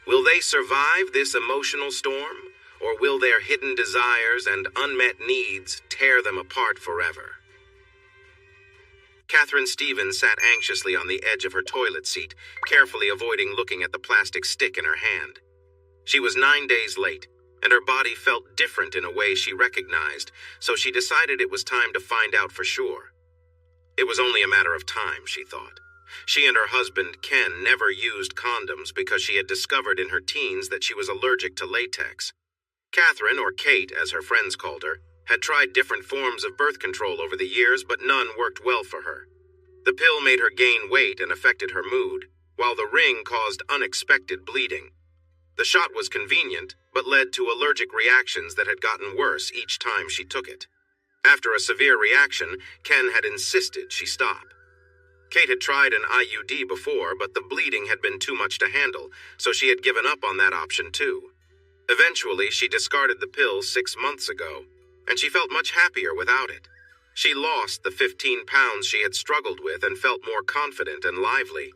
Will they survive this emotional storm, or will their hidden desires and unmet needs tear them apart forever? Catherine Stevens sat anxiously on the edge of her toilet seat, carefully avoiding looking at the plastic stick in her hand. She was 9 days late, and her body felt different in a way she recognized, so she decided it was time to find out for sure. It was only a matter of time, she thought. She and her husband, Ken, never used condoms because she had discovered in her teens that she was allergic to latex. Catherine, or Kate as her friends called her, had tried different forms of birth control over the years, but none worked well for her. The pill made her gain weight and affected her mood, while the ring caused unexpected bleeding. The shot was convenient, but led to allergic reactions that had gotten worse each time she took it. After a severe reaction, Ken had insisted she stop. Kate had tried an IUD before, but the bleeding had been too much to handle, so she had given up on that option too. Eventually, she discarded the pill 6 months ago, and she felt much happier without it. She lost the 15 pounds she had struggled with and felt more confident and lively.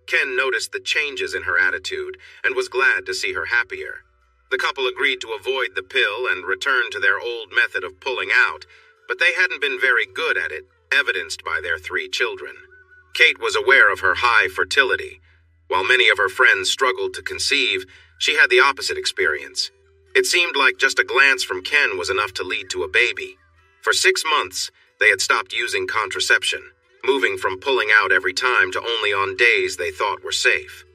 Ken noticed the changes in her attitude and was glad to see her happier. The couple agreed to avoid the pill and return to their old method of pulling out, but they hadn't been very good at it, evidenced by their 3 children. Kate was aware of her high fertility. While many of her friends struggled to conceive, she had the opposite experience. It seemed like just a glance from Ken was enough to lead to a baby. For 6 months, they had stopped using contraception, moving from pulling out every time to only on days they thought were safe.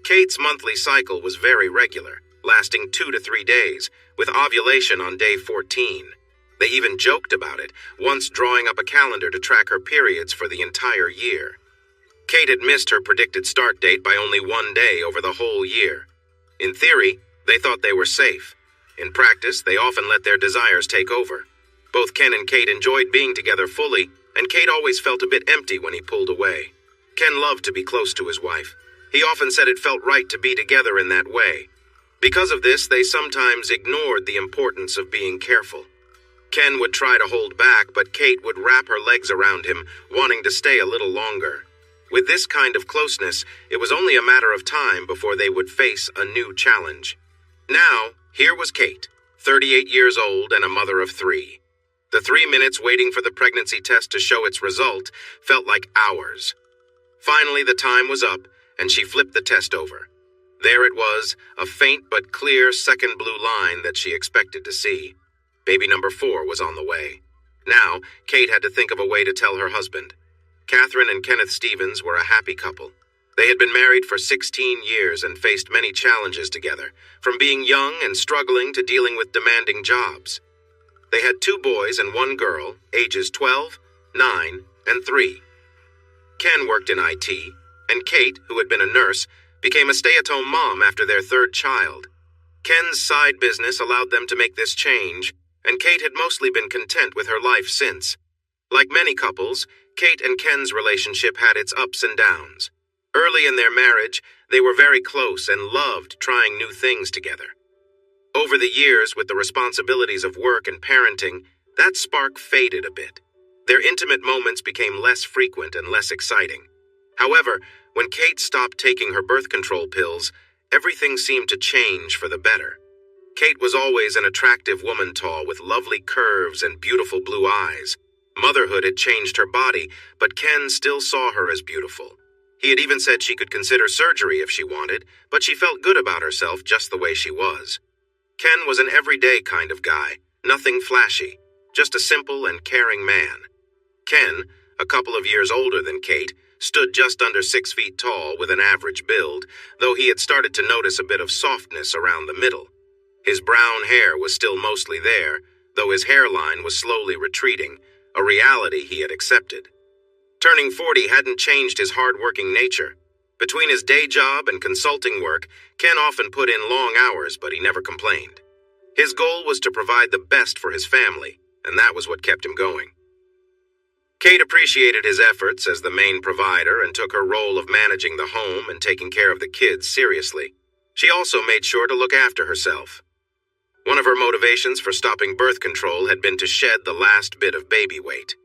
Kate's monthly cycle was very regular, lasting 2 to 3 days, with ovulation on day 14. They even joked about it, once drawing up a calendar to track her periods for the entire year. Kate had missed her predicted start date by only 1 day over the whole year. In theory, they thought they were safe. In practice, they often let their desires take over. Both Ken and Kate enjoyed being together fully, and Kate always felt a bit empty when he pulled away. Ken loved to be close to his wife. He often said it felt right to be together in that way. Because of this, they sometimes ignored the importance of being careful. Ken would try to hold back, but Kate would wrap her legs around him, wanting to stay a little longer. With this kind of closeness, it was only a matter of time before they would face a new challenge. Now, here was Kate, 38 years old and a mother of 3. The 3 minutes waiting for the pregnancy test to show its result felt like hours. Finally, the time was up, and she flipped the test over. There it was, a faint but clear second blue line that she expected to see. Baby number 4 was on the way. Now, Kate had to think of a way to tell her husband. Catherine and Kenneth Stevens were a happy couple. They had been married for 16 years and faced many challenges together, from being young and struggling to dealing with demanding jobs. They had 2 boys and 1 girl, ages 12, 9, and 3. Ken worked in IT, and Kate, who had been a nurse, became a stay-at-home mom after their 3rd child. Ken's side business allowed them to make this change, and Kate had mostly been content with her life since. Like many couples, Kate and Ken's relationship had its ups and downs. Early in their marriage, they were very close and loved trying new things together. Over the years, with the responsibilities of work and parenting, that spark faded a bit. Their intimate moments became less frequent and less exciting. However, when Kate stopped taking her birth control pills, everything seemed to change for the better. Kate was always an attractive woman, tall with lovely curves and beautiful blue eyes. Motherhood had changed her body, but Ken still saw her as beautiful. He had even said she could consider surgery if she wanted, but she felt good about herself just the way she was. Ken was an everyday kind of guy, nothing flashy, just a simple and caring man. Ken, a couple of years older than Kate, stood just under 6 feet tall with an average build, though he had started to notice a bit of softness around the middle. His brown hair was still mostly there, though his hairline was slowly retreating, a reality he had accepted. Turning 40 hadn't changed his hard-working nature. Between his day job and consulting work, Ken often put in long hours, but he never complained. His goal was to provide the best for his family, and that was what kept him going. Kate appreciated his efforts as the main provider and took her role of managing the home and taking care of the kids seriously. She also made sure to look after herself. One of her motivations for stopping birth control had been to shed the last bit of baby weight.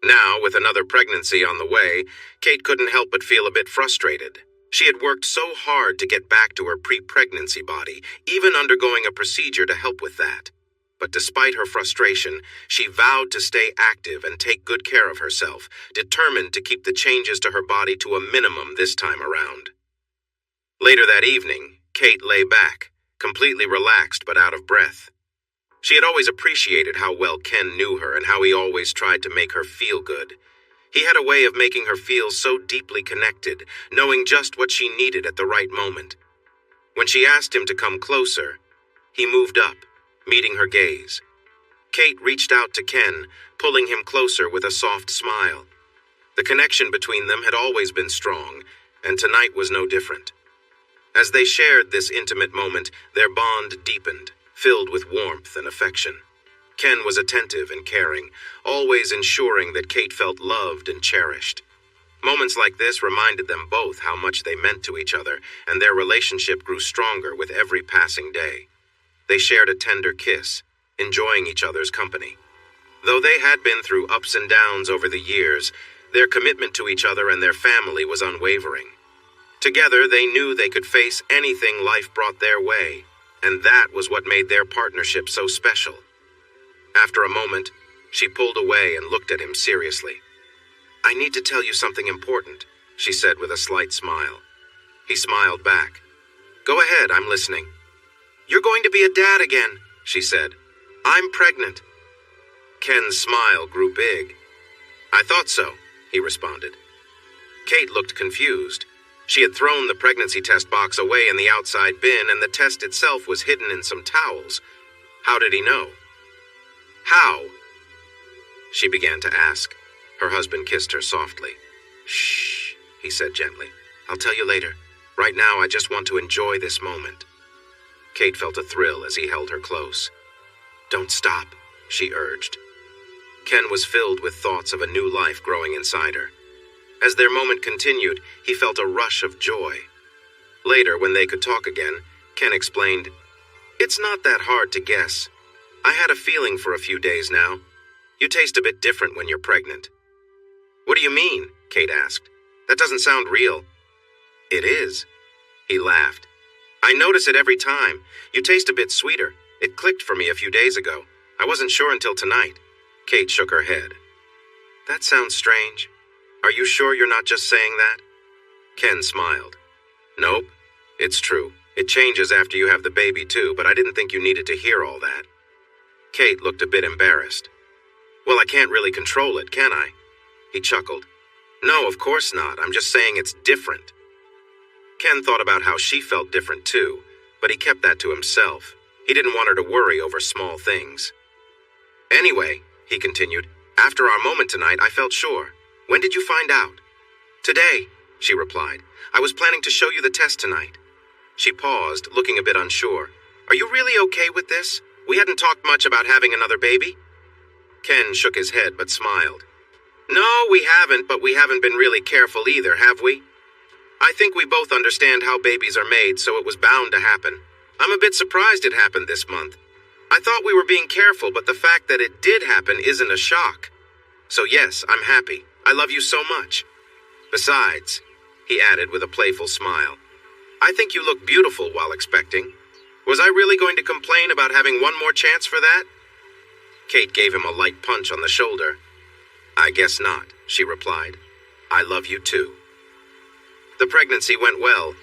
Now, with another pregnancy on the way, Kate couldn't help but feel a bit frustrated. She had worked so hard to get back to her pre-pregnancy body, even undergoing a procedure to help with that. But despite her frustration, she vowed to stay active and take good care of herself, determined to keep the changes to her body to a minimum this time around. Later that evening, Kate lay back, completely relaxed but out of breath. She had always appreciated how well Ken knew her and how he always tried to make her feel good. He had a way of making her feel so deeply connected, knowing just what she needed at the right moment. When she asked him to come closer, he moved up, meeting her gaze. Kate reached out to Ken, pulling him closer with a soft smile. The connection between them had always been strong, and tonight was no different. As they shared this intimate moment, their bond deepened, filled with warmth and affection. Ken was attentive and caring, always ensuring that Kate felt loved and cherished. Moments like this reminded them both how much they meant to each other, and their relationship grew stronger with every passing day. They shared a tender kiss, enjoying each other's company. Though they had been through ups and downs over the years, their commitment to each other and their family was unwavering. Together, they knew they could face anything life brought their way, and that was what made their partnership so special. After a moment, she pulled away and looked at him seriously. "I need to tell you something important," she said with a slight smile. He smiled back. "Go ahead, I'm listening." "You're going to be a dad again," she said. "I'm pregnant." Ken's smile grew big. "I thought so," he responded. Kate looked confused. She had thrown the pregnancy test box away in the outside bin, and the test itself was hidden in some towels. How did he know? "How?" she began to ask. Her husband kissed her softly. "Shh," he said gently. "I'll tell you later. Right now, I just want to enjoy this moment." Kate felt a thrill as he held her close. "Don't stop," she urged. Ken was filled with thoughts of a new life growing inside her. As their moment continued, he felt a rush of joy. Later, when they could talk again, Ken explained, "It's not that hard to guess. I had a feeling for a few days now. You taste a bit different when you're pregnant." "What do you mean?" Kate asked. "That doesn't sound real." "It is." He laughed. "I notice it every time. You taste a bit sweeter. It clicked for me a few days ago. I wasn't sure until tonight." Kate shook her head. "That sounds strange. Are you sure you're not just saying that?" Ken smiled. "Nope, it's true. It changes after you have the baby too, but I didn't think you needed to hear all that." Kate looked a bit embarrassed. "Well, I can't really control it, can I?" He chuckled. "No, of course not. I'm just saying it's different." Ken thought about how she felt different too, but he kept that to himself. He didn't want her to worry over small things. "Anyway," he continued, "after our moment tonight, I felt sure. When did you find out?" "Today," she replied. "I was planning to show you the test tonight." She paused, looking a bit unsure. "Are you really okay with this? We hadn't talked much about having another baby." Ken shook his head but smiled. "No, we haven't, but we haven't been really careful either, have we? I think we both understand how babies are made, so it was bound to happen. I'm a bit surprised it happened this month. I thought we were being careful, but the fact that it did happen isn't a shock. So yes, I'm happy. I love you so much. Besides," he added with a playful smile, "I think you look beautiful while expecting. Was I really going to complain about having one more chance for that?" Kate gave him a light punch on the shoulder. "I guess not," she replied. "I love you too." The pregnancy went well.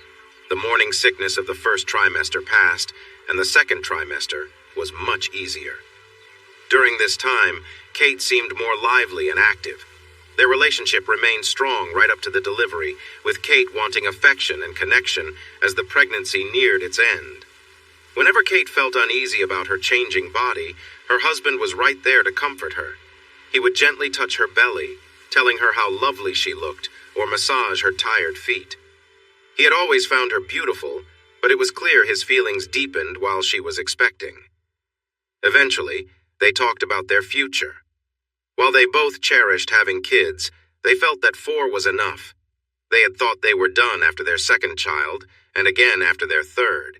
The morning sickness of the first trimester passed, and the second trimester was much easier. During this time, Kate seemed more lively and active. Their relationship remained strong right up to the delivery, with Kate wanting affection and connection as the pregnancy neared its end. Whenever Kate felt uneasy about her changing body, her husband was right there to comfort her. He would gently touch her belly, telling her how lovely she looked, or massage her tired feet. He had always found her beautiful, but it was clear his feelings deepened while she was expecting. Eventually, they talked about their future. While they both cherished having kids, they felt that 4 was enough. They had thought they were done after their second child, and again after their third.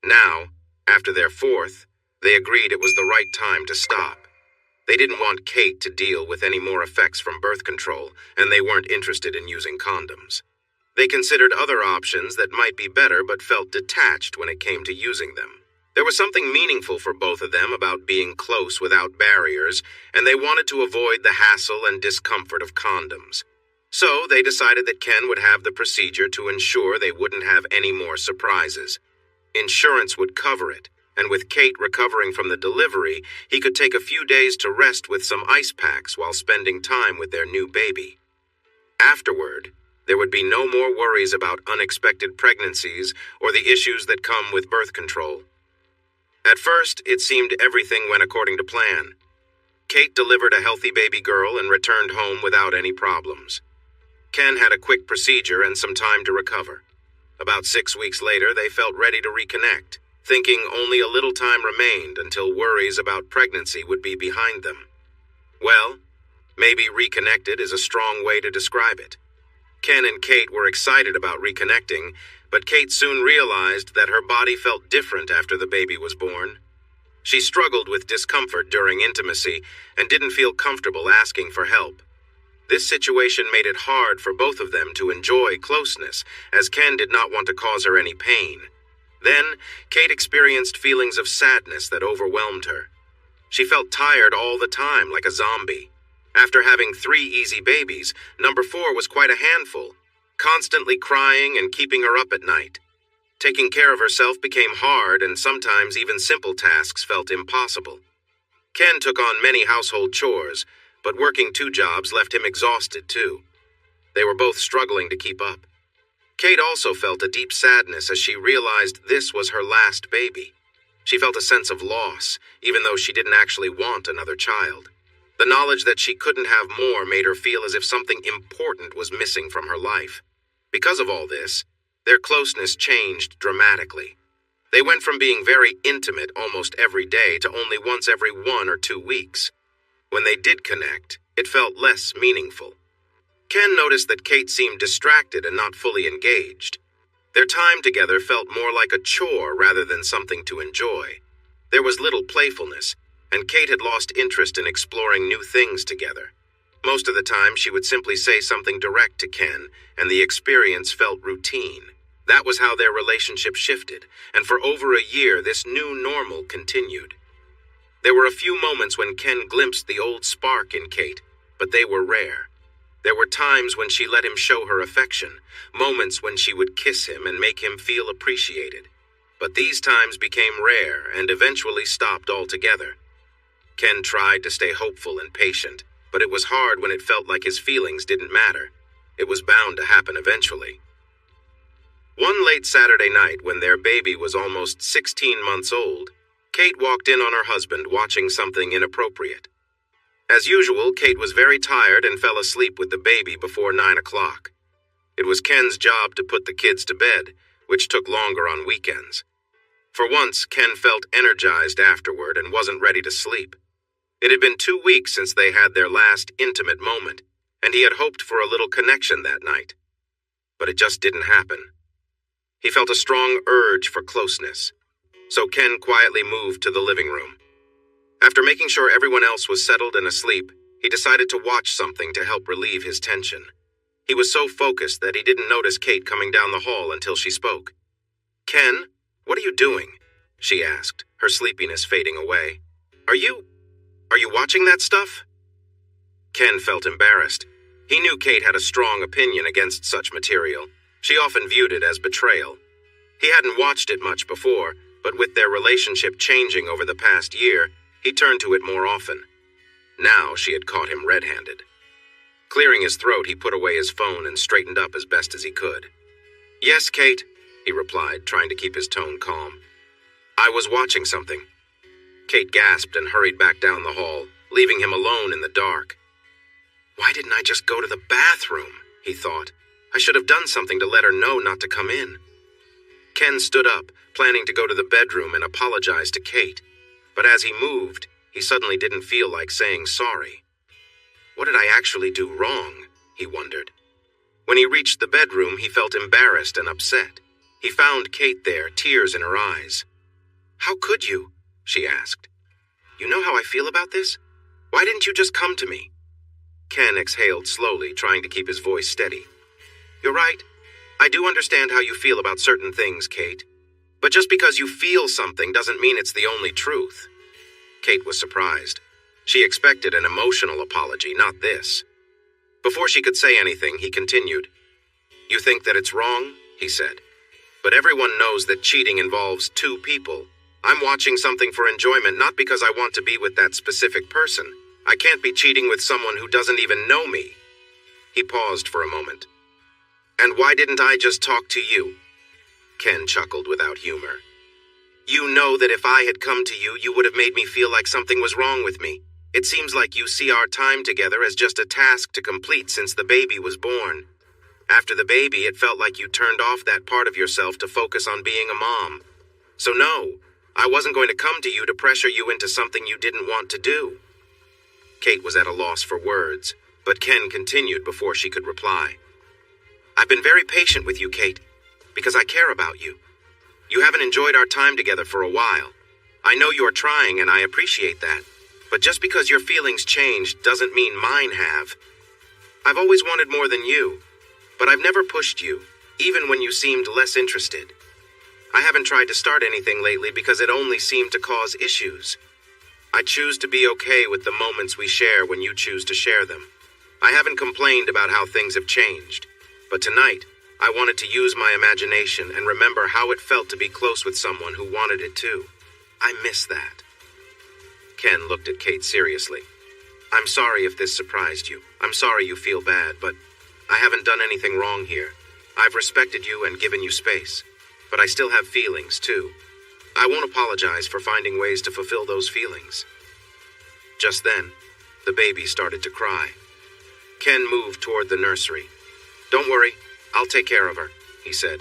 Now, after their 4th, they agreed it was the right time to stop. They didn't want Kate to deal with any more effects from birth control, and they weren't interested in using condoms. They considered other options that might be better but felt detached when it came to using them. There was something meaningful for both of them about being close without barriers, and they wanted to avoid the hassle and discomfort of condoms. So they decided that Ken would have the procedure to ensure they wouldn't have any more surprises. Insurance would cover it, and with Kate recovering from the delivery, he could take a few days to rest with some ice packs while spending time with their new baby. Afterward, there would be no more worries about unexpected pregnancies or the issues that come with birth control. At first, it seemed everything went according to plan. Kate delivered a healthy baby girl and returned home without any problems. Ken had a quick procedure and some time to recover. About 6 weeks later, they felt ready to reconnect, thinking only a little time remained until worries about pregnancy would be behind them. Well, maybe reconnected is a strong way to describe it. Ken and Kate were excited about reconnecting, but Kate soon realized that her body felt different after the baby was born. She struggled with discomfort during intimacy and didn't feel comfortable asking for help. This situation made it hard for both of them to enjoy closeness, as Ken did not want to cause her any pain. Then, Kate experienced feelings of sadness that overwhelmed her. She felt tired all the time, like a zombie. After having 3 easy babies, number 4 was quite a handful, constantly crying and keeping her up at night. Taking care of herself became hard, and sometimes even simple tasks felt impossible. Ken took on many household chores, but working 2 jobs left him exhausted too. They were both struggling to keep up. Kate also felt a deep sadness as she realized this was her last baby. She felt a sense of loss, even though she didn't actually want another child. The knowledge that she couldn't have more made her feel as if something important was missing from her life. Because of all this, their closeness changed dramatically. They went from being very intimate almost every day to only once every 1 or 2 weeks. When they did connect, it felt less meaningful. Ken noticed that Kate seemed distracted and not fully engaged. Their time together felt more like a chore rather than something to enjoy. There was little playfulness, and Kate had lost interest in exploring new things together. Most of the time, she would simply say something direct to Ken, and the experience felt routine. That was how their relationship shifted, and for over a year, this new normal continued. There were a few moments when Ken glimpsed the old spark in Kate, but they were rare. There were times when she let him show her affection, moments when she would kiss him and make him feel appreciated. But these times became rare and eventually stopped altogether. Ken tried to stay hopeful and patient, but it was hard when it felt like his feelings didn't matter. It was bound to happen eventually. One late Saturday night, when their baby was almost 16 months old, Kate walked in on her husband watching something inappropriate. As usual, Kate was very tired and fell asleep with the baby before 9 o'clock. It was Ken's job to put the kids to bed, which took longer on weekends. For once, Ken felt energized afterward and wasn't ready to sleep. It had been 2 weeks since they had their last intimate moment, and he had hoped for a little connection that night. But it just didn't happen. He felt a strong urge for closeness, so Ken quietly moved to the living room. After making sure everyone else was settled and asleep, he decided to watch something to help relieve his tension. He was so focused that he didn't notice Kate coming down the hall until she spoke. "Ken, what are you doing?" she asked, her sleepiness fading away. Are you watching that stuff?" Ken felt embarrassed. He knew Kate had a strong opinion against such material. She often viewed it as betrayal. He hadn't watched it much before, but with their relationship changing over the past year, he turned to it more often. Now she had caught him red-handed. Clearing his throat, he put away his phone and straightened up as best as he could. "Yes, Kate," he replied, trying to keep his tone calm. "I was watching something." Kate gasped and hurried back down the hall, leaving him alone in the dark. "Why didn't I just go to the bathroom?" he thought. "I should have done something to let her know not to come in." Ken stood up, planning to go to the bedroom and apologize to Kate. But as he moved, he suddenly didn't feel like saying sorry. What did I actually do wrong? He wondered. When he reached the bedroom, he felt embarrassed and upset. He found Kate there, tears in her eyes. "How could you?" she asked. "You know how I feel about this? Why didn't you just come to me?" Ken exhaled slowly, trying to keep his voice steady. "You're right. I do understand how you feel about certain things, Kate. But just because you feel something doesn't mean it's the only truth. Kate was surprised. She expected an emotional apology, not this. Before she could say anything, he continued. You think that it's wrong? He said. But everyone knows that cheating involves two people. I'm watching something for enjoyment, not because I want to be with that specific person. I can't be cheating with someone who doesn't even know me. He paused for a moment. And why didn't I just talk to you? Ken chuckled without humor. You know that if I had come to you, you would have made me feel like something was wrong with me. It seems like you see our time together as just a task to complete since the baby was born. After the baby, it felt like you turned off that part of yourself to focus on being a mom. So no, I wasn't going to come to you to pressure you into something you didn't want to do. Kate was at a loss for words, but Ken continued before she could reply. I've been very patient with you, Kate, because I care about you. You haven't enjoyed our time together for a while. I know you're trying, and I appreciate that. But just because your feelings changed doesn't mean mine have. I've always wanted more than you, but I've never pushed you, even when you seemed less interested. I haven't tried to start anything lately because it only seemed to cause issues. I choose to be okay with the moments we share when you choose to share them. I haven't complained about how things have changed, but tonight, I wanted to use my imagination and remember how it felt to be close with someone who wanted it too. I miss that. Ken looked at Kate seriously. I'm sorry if this surprised you. I'm sorry you feel bad, but I haven't done anything wrong here. I've respected you and given you space, but I still have feelings too. I won't apologize for finding ways to fulfill those feelings. Just then, the baby started to cry. Ken moved toward the nursery. Don't worry, I'll take care of her, he said.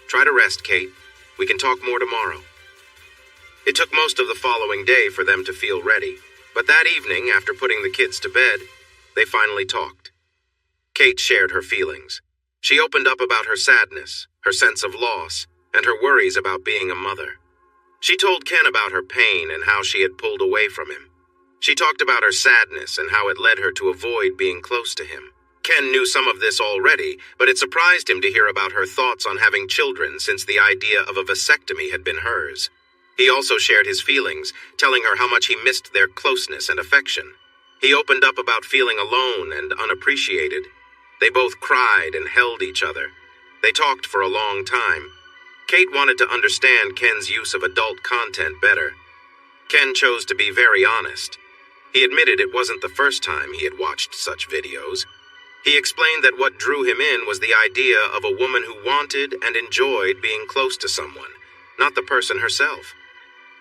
Try to rest, Kate. We can talk more tomorrow. It took most of the following day for them to feel ready, but that evening, after putting the kids to bed, they finally talked. Kate shared her feelings. She opened up about her sadness, her sense of loss, and her worries about being a mother. She told Ken about her pain and how she had pulled away from him. She talked about her sadness and how it led her to avoid being close to him. Ken knew some of this already, but it surprised him to hear about her thoughts on having children since the idea of a vasectomy had been hers. He also shared his feelings, telling her how much he missed their closeness and affection. He opened up about feeling alone and unappreciated. They both cried and held each other. They talked for a long time. Kate wanted to understand Ken's use of adult content better. Ken chose to be very honest. He admitted it wasn't the first time he had watched such videos. He explained that what drew him in was the idea of a woman who wanted and enjoyed being close to someone, not the person herself.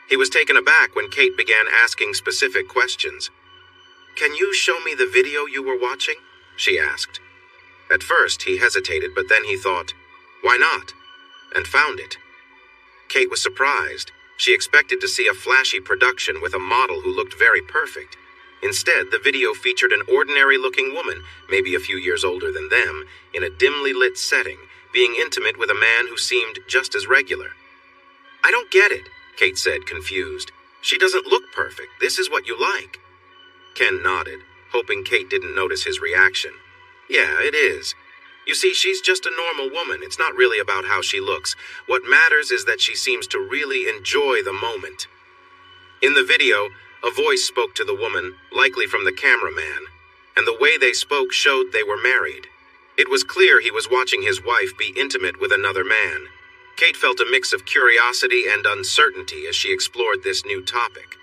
He was taken aback when Kate began asking specific questions. Can you show me the video you were watching? She asked. At first, he hesitated, but then he thought, why not? And found it. Kate was surprised. She expected to see a flashy production with a model who looked very perfect. Instead, the video featured an ordinary-looking woman, maybe a few years older than them, in a dimly lit setting, being intimate with a man who seemed just as regular. I don't get it, Kate said, confused. She doesn't look perfect. This is what you like. Ken nodded, hoping Kate didn't notice his reaction. Yeah, it is. You see, she's just a normal woman. It's not really about how she looks. What matters is that she seems to really enjoy the moment. In the video, a voice spoke to the woman, likely from the cameraman, and the way they spoke showed they were married. It was clear he was watching his wife be intimate with another man. Kate felt a mix of curiosity and uncertainty as she explored this new topic.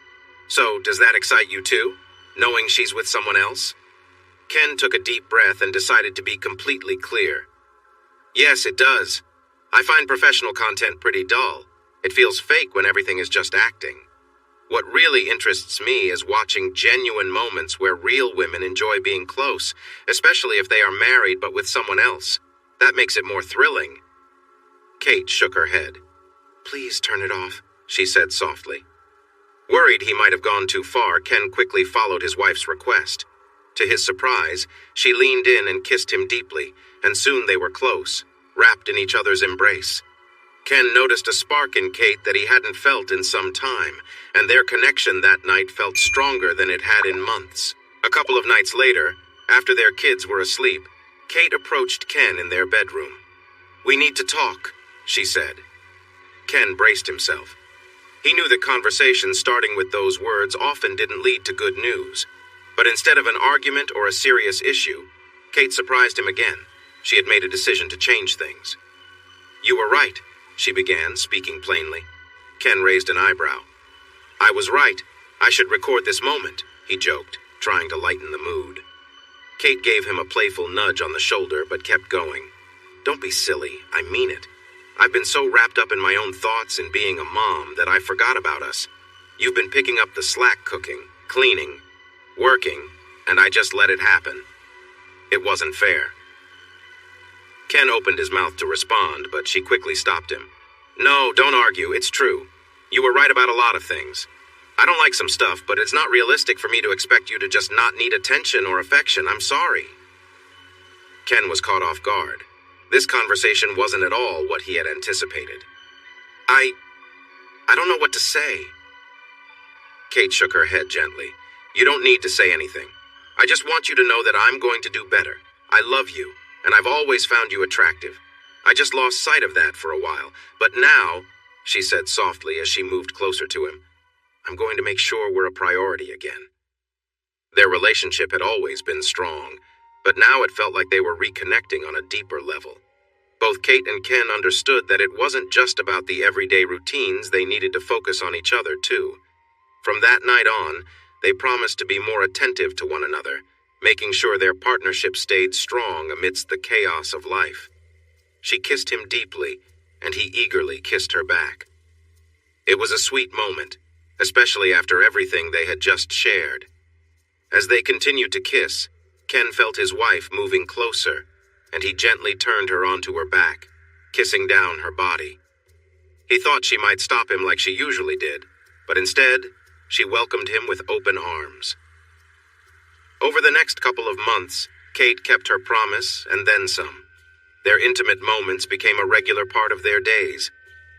So, does that excite you too, knowing she's with someone else? Ken took a deep breath and decided to be completely clear. Yes, it does. I find professional content pretty dull. It feels fake when everything is just acting. What really interests me is watching genuine moments where real women enjoy being close, especially if they are married but with someone else. That makes it more thrilling. Kate shook her head. Please turn it off, she said softly. Worried he might have gone too far, Ken quickly followed his wife's request. To his surprise, she leaned in and kissed him deeply, and soon they were close, wrapped in each other's embrace. Ken noticed a spark in Kate that he hadn't felt in some time, and their connection that night felt stronger than it had in months. A couple of nights later, after their kids were asleep, Kate approached Ken in their bedroom. "We need to talk," she said. Ken braced himself. He knew that conversations starting with those words often didn't lead to good news. But instead of an argument or a serious issue, Kate surprised him again. She had made a decision to change things. "You were right," she began, speaking plainly. Ken raised an eyebrow. "I was right. I should record this moment," he joked, trying to lighten the mood. Kate gave him a playful nudge on the shoulder, but kept going. "Don't be silly. I mean it. I've been so wrapped up in my own thoughts and being a mom that I forgot about us. You've been picking up the slack, cooking, cleaning, working, and I just let it happen. It wasn't fair." Ken opened his mouth to respond, but she quickly stopped him. "No, don't argue. It's true. You were right about a lot of things. I don't like some stuff, but it's not realistic for me to expect you to just not need attention or affection. I'm sorry." Ken was caught off guard. This conversation wasn't at all what he had anticipated. I don't know what to say." Kate shook her head gently. "You don't need to say anything. I just want you to know that I'm going to do better. I love you, and I've always found you attractive. I just lost sight of that for a while. But now," she said softly as she moved closer to him, "I'm going to make sure we're a priority again." Their relationship had always been strong, but now it felt like they were reconnecting on a deeper level. Both Kate and Ken understood that it wasn't just about the everyday routines, they needed to focus on each other too. From that night on, they promised to be more attentive to one another, making sure their partnership stayed strong amidst the chaos of life. She kissed him deeply, and he eagerly kissed her back. It was a sweet moment, especially after everything they had just shared. As they continued to kiss, Ken felt his wife moving closer, and he gently turned her onto her back, kissing down her body. He thought she might stop him like she usually did, but instead, she welcomed him with open arms. Over the next couple of months, Kate kept her promise and then some. Their intimate moments became a regular part of their days.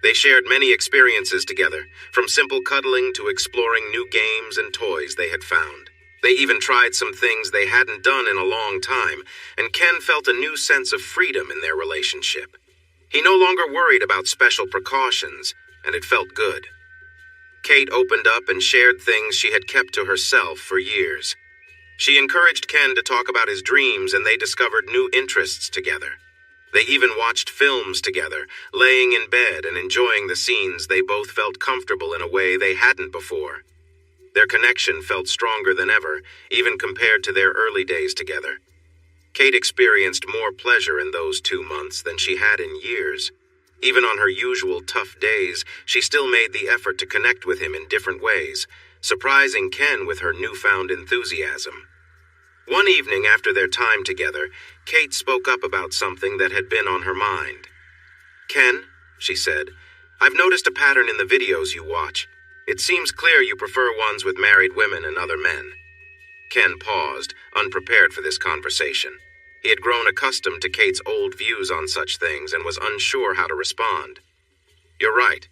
They shared many experiences together, from simple cuddling to exploring new games and toys they had found. They even tried some things they hadn't done in a long time, and Ken felt a new sense of freedom in their relationship. He no longer worried about special precautions, and it felt good. Kate opened up and shared things she had kept to herself for years. She encouraged Ken to talk about his dreams, and they discovered new interests together. They even watched films together, laying in bed and enjoying the scenes they both felt comfortable in a way they hadn't before. Their connection felt stronger than ever, even compared to their early days together. Kate experienced more pleasure in those 2 months than she had in years. Even on her usual tough days, she still made the effort to connect with him in different ways, surprising Ken with her newfound enthusiasm. One evening after their time together, Kate spoke up about something that had been on her mind. "Ken," she said, "I've noticed a pattern in the videos you watch. It seems clear you prefer ones with married women and other men." Ken paused, unprepared for this conversation. He had grown accustomed to Kate's old views on such things and was unsure how to respond. "You're right.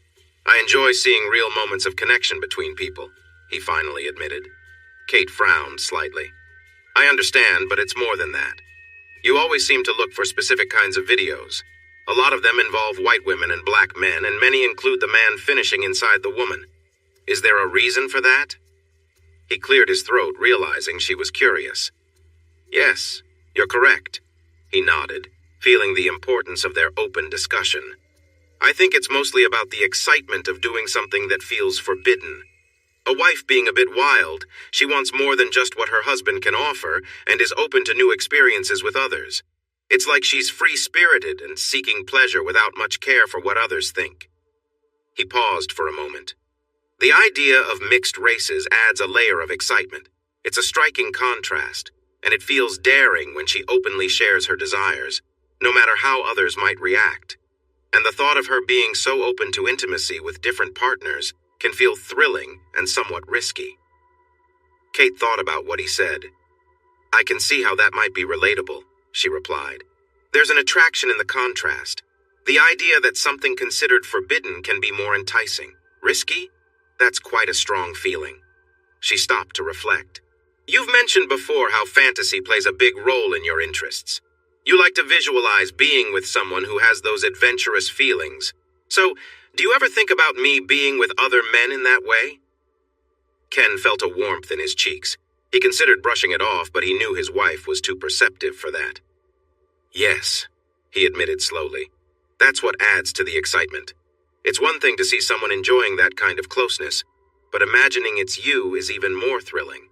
I enjoy seeing real moments of connection between people," he finally admitted. Kate frowned slightly. "I understand, but it's more than that. You always seem to look for specific kinds of videos. A lot of them involve white women and black men, and many include the man finishing inside the woman. Is there a reason for that?" He cleared his throat, realizing she was curious. "Yes, you're correct," he nodded, feeling the importance of their open discussion. "I think it's mostly about the excitement of doing something that feels forbidden. A wife being a bit wild, she wants more than just what her husband can offer and is open to new experiences with others. It's like she's free-spirited and seeking pleasure without much care for what others think." He paused for a moment. The idea of mixed races adds a layer of excitement. It's a striking contrast, and it feels daring when she openly shares her desires, no matter how others might react. And the thought of her being so open to intimacy with different partners can feel thrilling and somewhat risky. Kate thought about what he said. "I can see how that might be relatable," she replied. "There's an attraction in the contrast. The idea that something considered forbidden can be more enticing. Risky? That's quite a strong feeling." She stopped to reflect. "You've mentioned before how fantasy plays a big role in your interests. You like to visualize being with someone who has those adventurous feelings. So, do you ever think about me being with other men in that way?" Ken felt a warmth in his cheeks. He considered brushing it off, but he knew his wife was too perceptive for that. "Yes," he admitted slowly. "That's what adds to the excitement. It's one thing to see someone enjoying that kind of closeness, but imagining it's you is even more thrilling."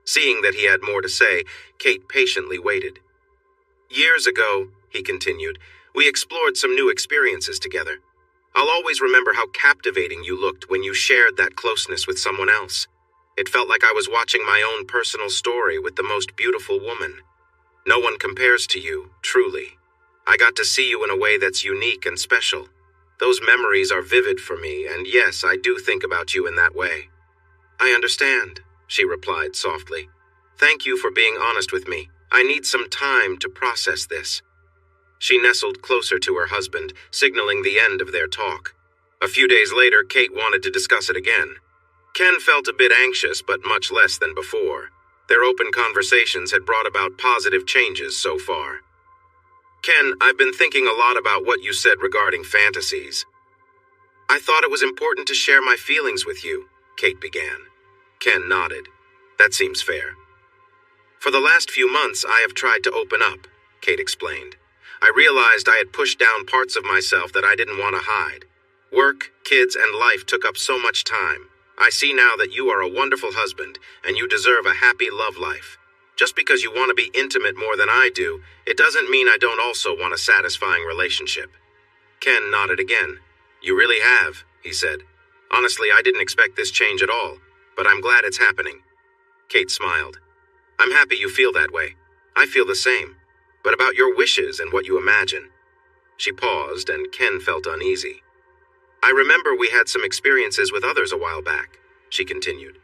Seeing that he had more to say, Kate patiently waited. "Years ago," he continued, "we explored some new experiences together. I'll always remember how captivating you looked when you shared that closeness with someone else. It felt like I was watching my own personal story with the most beautiful woman. No one compares to you, truly. I got to see you in a way that's unique and special. Those memories are vivid for me, and yes, I do think about you in that way." "I understand," she replied softly. "Thank you for being honest with me. I need some time to process this." She nestled closer to her husband, signaling the end of their talk. A few days later, Kate wanted to discuss it again. Ken felt a bit anxious, but much less than before. Their open conversations had brought about positive changes so far. "Ken, I've been thinking a lot about what you said regarding fantasies. I thought it was important to share my feelings with you," Kate began. Ken nodded. "That seems fair." "For the last few months, I have tried to open up," Kate explained. "I realized I had pushed down parts of myself that I didn't want to hide. Work, kids, and life took up so much time. I see now that you are a wonderful husband, and you deserve a happy love life. Just because you want to be intimate more than I do, it doesn't mean I don't also want a satisfying relationship." Ken nodded again. "You really have," he said. "Honestly, I didn't expect this change at all, but I'm glad it's happening." Kate smiled. "I'm happy you feel that way. I feel the same. But about your wishes and what you imagine." She paused, and Ken felt uneasy. "I remember we had some experiences with others a while back," she continued.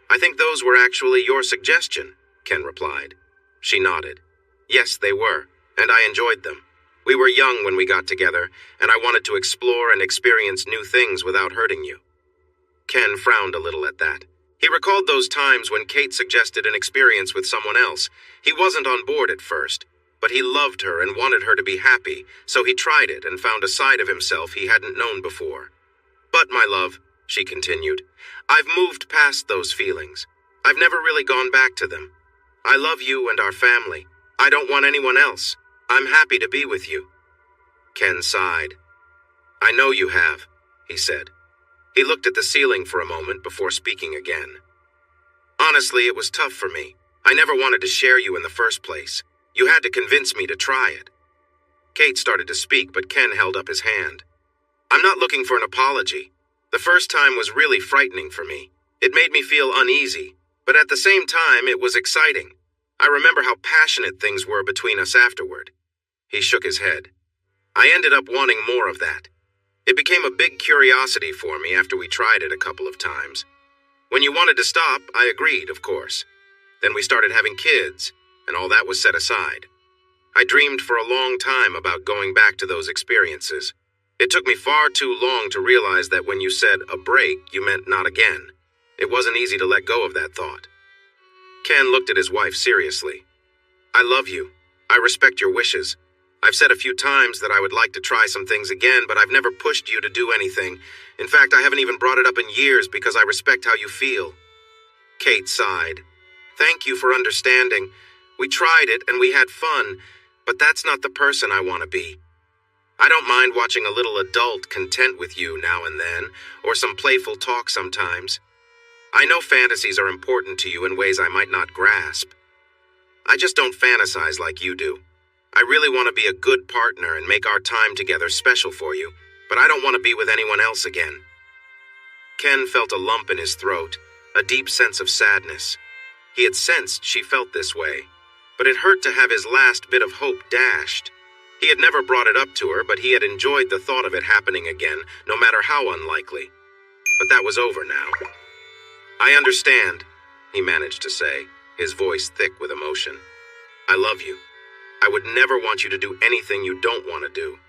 "I think those were actually your suggestion," Ken replied. She nodded. "Yes, they were, and I enjoyed them. We were young when we got together, and I wanted to explore and experience new things without hurting you." Ken frowned a little at that. He recalled those times when Kate suggested an experience with someone else. He wasn't on board at first, but he loved her and wanted her to be happy, so he tried it and found a side of himself he hadn't known before. "But, my love," she continued, "I've moved past those feelings. I've never really gone back to them. I love you and our family. I don't want anyone else. I'm happy to be with you." Ken sighed. "I know you have," he said. He looked at the ceiling for a moment before speaking again. "Honestly, it was tough for me. I never wanted to share you in the first place. You had to convince me to try it." Kate started to speak, but Ken held up his hand. "I'm not looking for an apology. The first time was really frightening for me. It made me feel uneasy, but at the same time, it was exciting. I remember how passionate things were between us afterward." He shook his head. "I ended up wanting more of that. It became a big curiosity for me after we tried it a couple of times. When you wanted to stop, I agreed, of course. Then we started having kids, and all that was set aside. I dreamed for a long time about going back to those experiences. It took me far too long to realize that when you said a break, you meant not again. It wasn't easy to let go of that thought." Ken looked at his wife seriously. "I love you. I respect your wishes. I've said a few times that I would like to try some things again, but I've never pushed you to do anything. In fact, I haven't even brought it up in years because I respect how you feel." Kate sighed. "Thank you for understanding. We tried it and we had fun, but that's not the person I want to be. I don't mind watching a little adult content with you now and then, or some playful talk sometimes. I know fantasies are important to you in ways I might not grasp. I just don't fantasize like you do. I really want to be a good partner and make our time together special for you, but I don't want to be with anyone else again." Ken felt a lump in his throat, a deep sense of sadness. He had sensed she felt this way, but it hurt to have his last bit of hope dashed. He had never brought it up to her, but he had enjoyed the thought of it happening again, no matter how unlikely. But that was over now. "I understand," he managed to say, his voice thick with emotion. "I love you. I would never want you to do anything you don't want to do."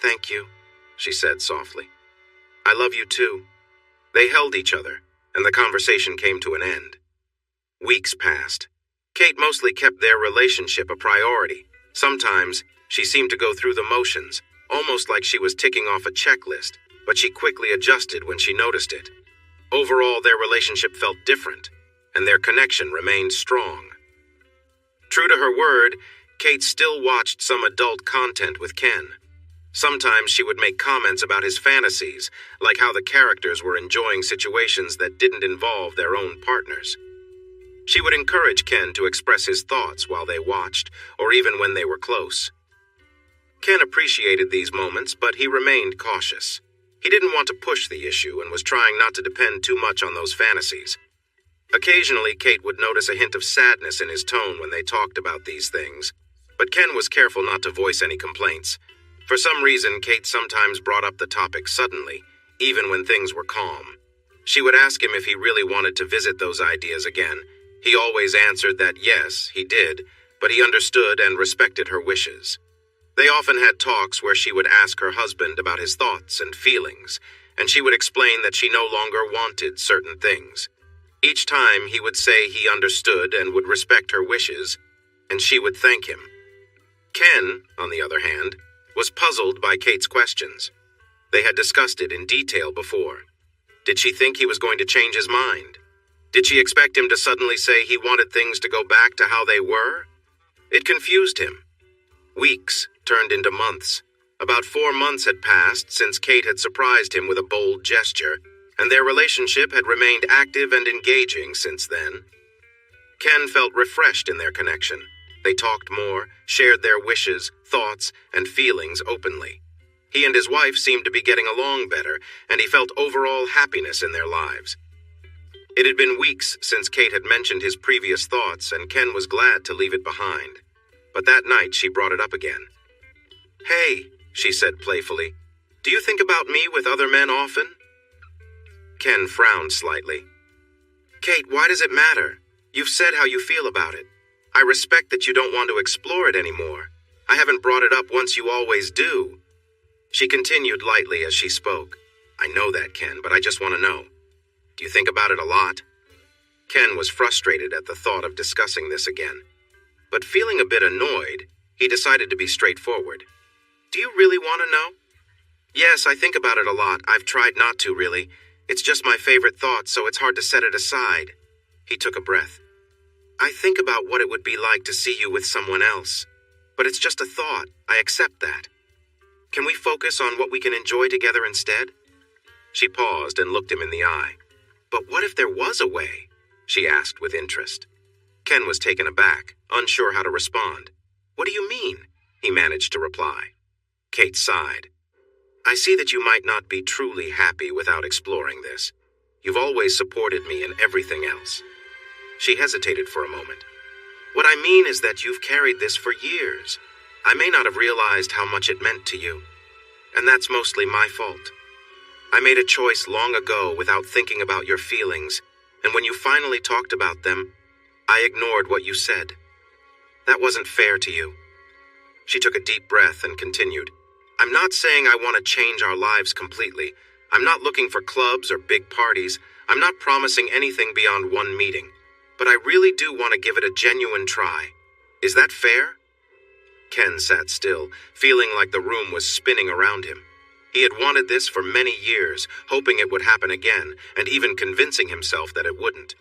"Thank you," she said softly. "I love you too." They held each other, and the conversation came to an end. Weeks passed. Kate mostly kept their relationship a priority, Sometimes, she seemed to go through the motions, almost like she was ticking off a checklist, but she quickly adjusted when she noticed it. Overall, their relationship felt different, and their connection remained strong. True to her word, Kate still watched some adult content with Ken. Sometimes she would make comments about his fantasies, like how the characters were enjoying situations that didn't involve their own partners. She would encourage Ken to express his thoughts while they watched, or even when they were close. Ken appreciated these moments, but he remained cautious. He didn't want to push the issue and was trying not to depend too much on those fantasies. Occasionally, Kate would notice a hint of sadness in his tone when they talked about these things, but Ken was careful not to voice any complaints. For some reason, Kate sometimes brought up the topic suddenly, even when things were calm. She would ask him if he really wanted to visit those ideas again. He always answered that yes, he did, but he understood and respected her wishes. They often had talks where she would ask her husband about his thoughts and feelings, and she would explain that she no longer wanted certain things. Each time he would say he understood and would respect her wishes, and she would thank him. Ken, on the other hand, was puzzled by Kate's questions. They had discussed it in detail before. Did she think he was going to change his mind? Did she expect him to suddenly say he wanted things to go back to how they were? It confused him. Weeks turned into months. About 4 months had passed since Kate had surprised him with a bold gesture, and their relationship had remained active and engaging since then. Ken felt refreshed in their connection. They talked more, shared their wishes, thoughts, and feelings openly. He and his wife seemed to be getting along better, and he felt overall happiness in their lives. It had been weeks since Kate had mentioned his previous thoughts, and Ken was glad to leave it behind. But that night she brought it up again. "Hey," she said playfully, "do you think about me with other men often?" Ken frowned slightly. "Kate, why does it matter? You've said how you feel about it. I respect that you don't want to explore it anymore. I haven't brought it up once you always do." She continued lightly as she spoke. "I know that, Ken, but I just want to know. Do you think about it a lot?" Ken was frustrated at the thought of discussing this again. But feeling a bit annoyed, he decided to be straightforward. "Do you really want to know?" "Yes, I think about it a lot. I've tried not to, really. It's just my favorite thought, so it's hard to set it aside." He took a breath. "I think about what it would be like to see you with someone else. But it's just a thought. I accept that. Can we focus on what we can enjoy together instead?" She paused and looked him in the eye. "But what if there was a way?" she asked with interest. Ken was taken aback, unsure how to respond. "What do you mean?" he managed to reply. Kate sighed. "I see that you might not be truly happy without exploring this. You've always supported me in everything else." She hesitated for a moment. "What I mean is that you've carried this for years. I may not have realized how much it meant to you. And that's mostly my fault. I made a choice long ago without thinking about your feelings, and when you finally talked about them, I ignored what you said. That wasn't fair to you." She took a deep breath and continued. "I'm not saying I want to change our lives completely. I'm not looking for clubs or big parties. I'm not promising anything beyond one meeting. But I really do want to give it a genuine try. Is that fair?" Ken sat still, feeling like the room was spinning around him. He had wanted this for many years, hoping it would happen again, and even convincing himself that it wouldn't.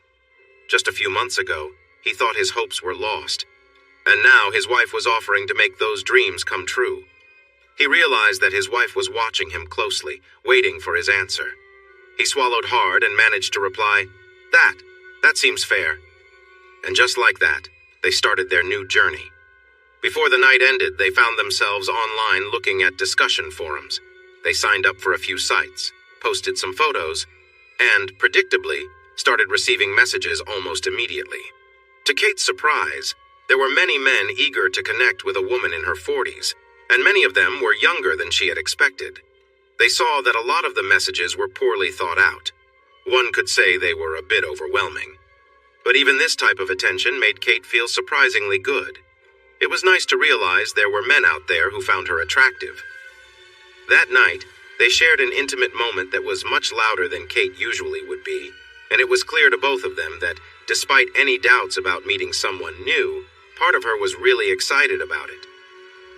Just a few months ago, he thought his hopes were lost. And now his wife was offering to make those dreams come true. He realized that his wife was watching him closely, waiting for his answer. He swallowed hard and managed to reply, That seems fair." And just like that, they started their new journey. Before the night ended, they found themselves online looking at discussion forums. They signed up for a few sites, posted some photos, and, predictably, started receiving messages almost immediately. To Kate's surprise, there were many men eager to connect with a woman in her 40s, and many of them were younger than she had expected. They saw that a lot of the messages were poorly thought out. One could say they were a bit overwhelming. But even this type of attention made Kate feel surprisingly good. It was nice to realize there were men out there who found her attractive. That night, they shared an intimate moment that was much louder than Kate usually would be, and it was clear to both of them that, despite any doubts about meeting someone new, part of her was really excited about it.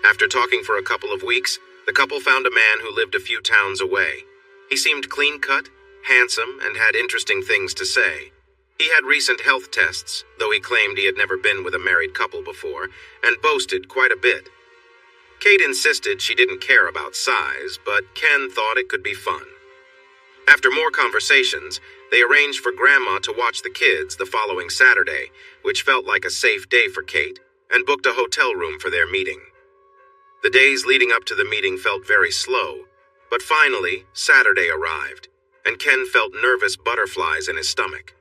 After talking for a couple of weeks, the couple found a man who lived a few towns away. He seemed clean-cut, handsome, and had interesting things to say. He had recent health tests, though he claimed he had never been with a married couple before, and boasted quite a bit. Kate insisted she didn't care about size, but Ken thought it could be fun. After more conversations, they arranged for Grandma to watch the kids the following Saturday, which felt like a safe day for Kate, and booked a hotel room for their meeting. The days leading up to the meeting felt very slow, but finally, Saturday arrived, and Ken felt nervous butterflies in his stomach.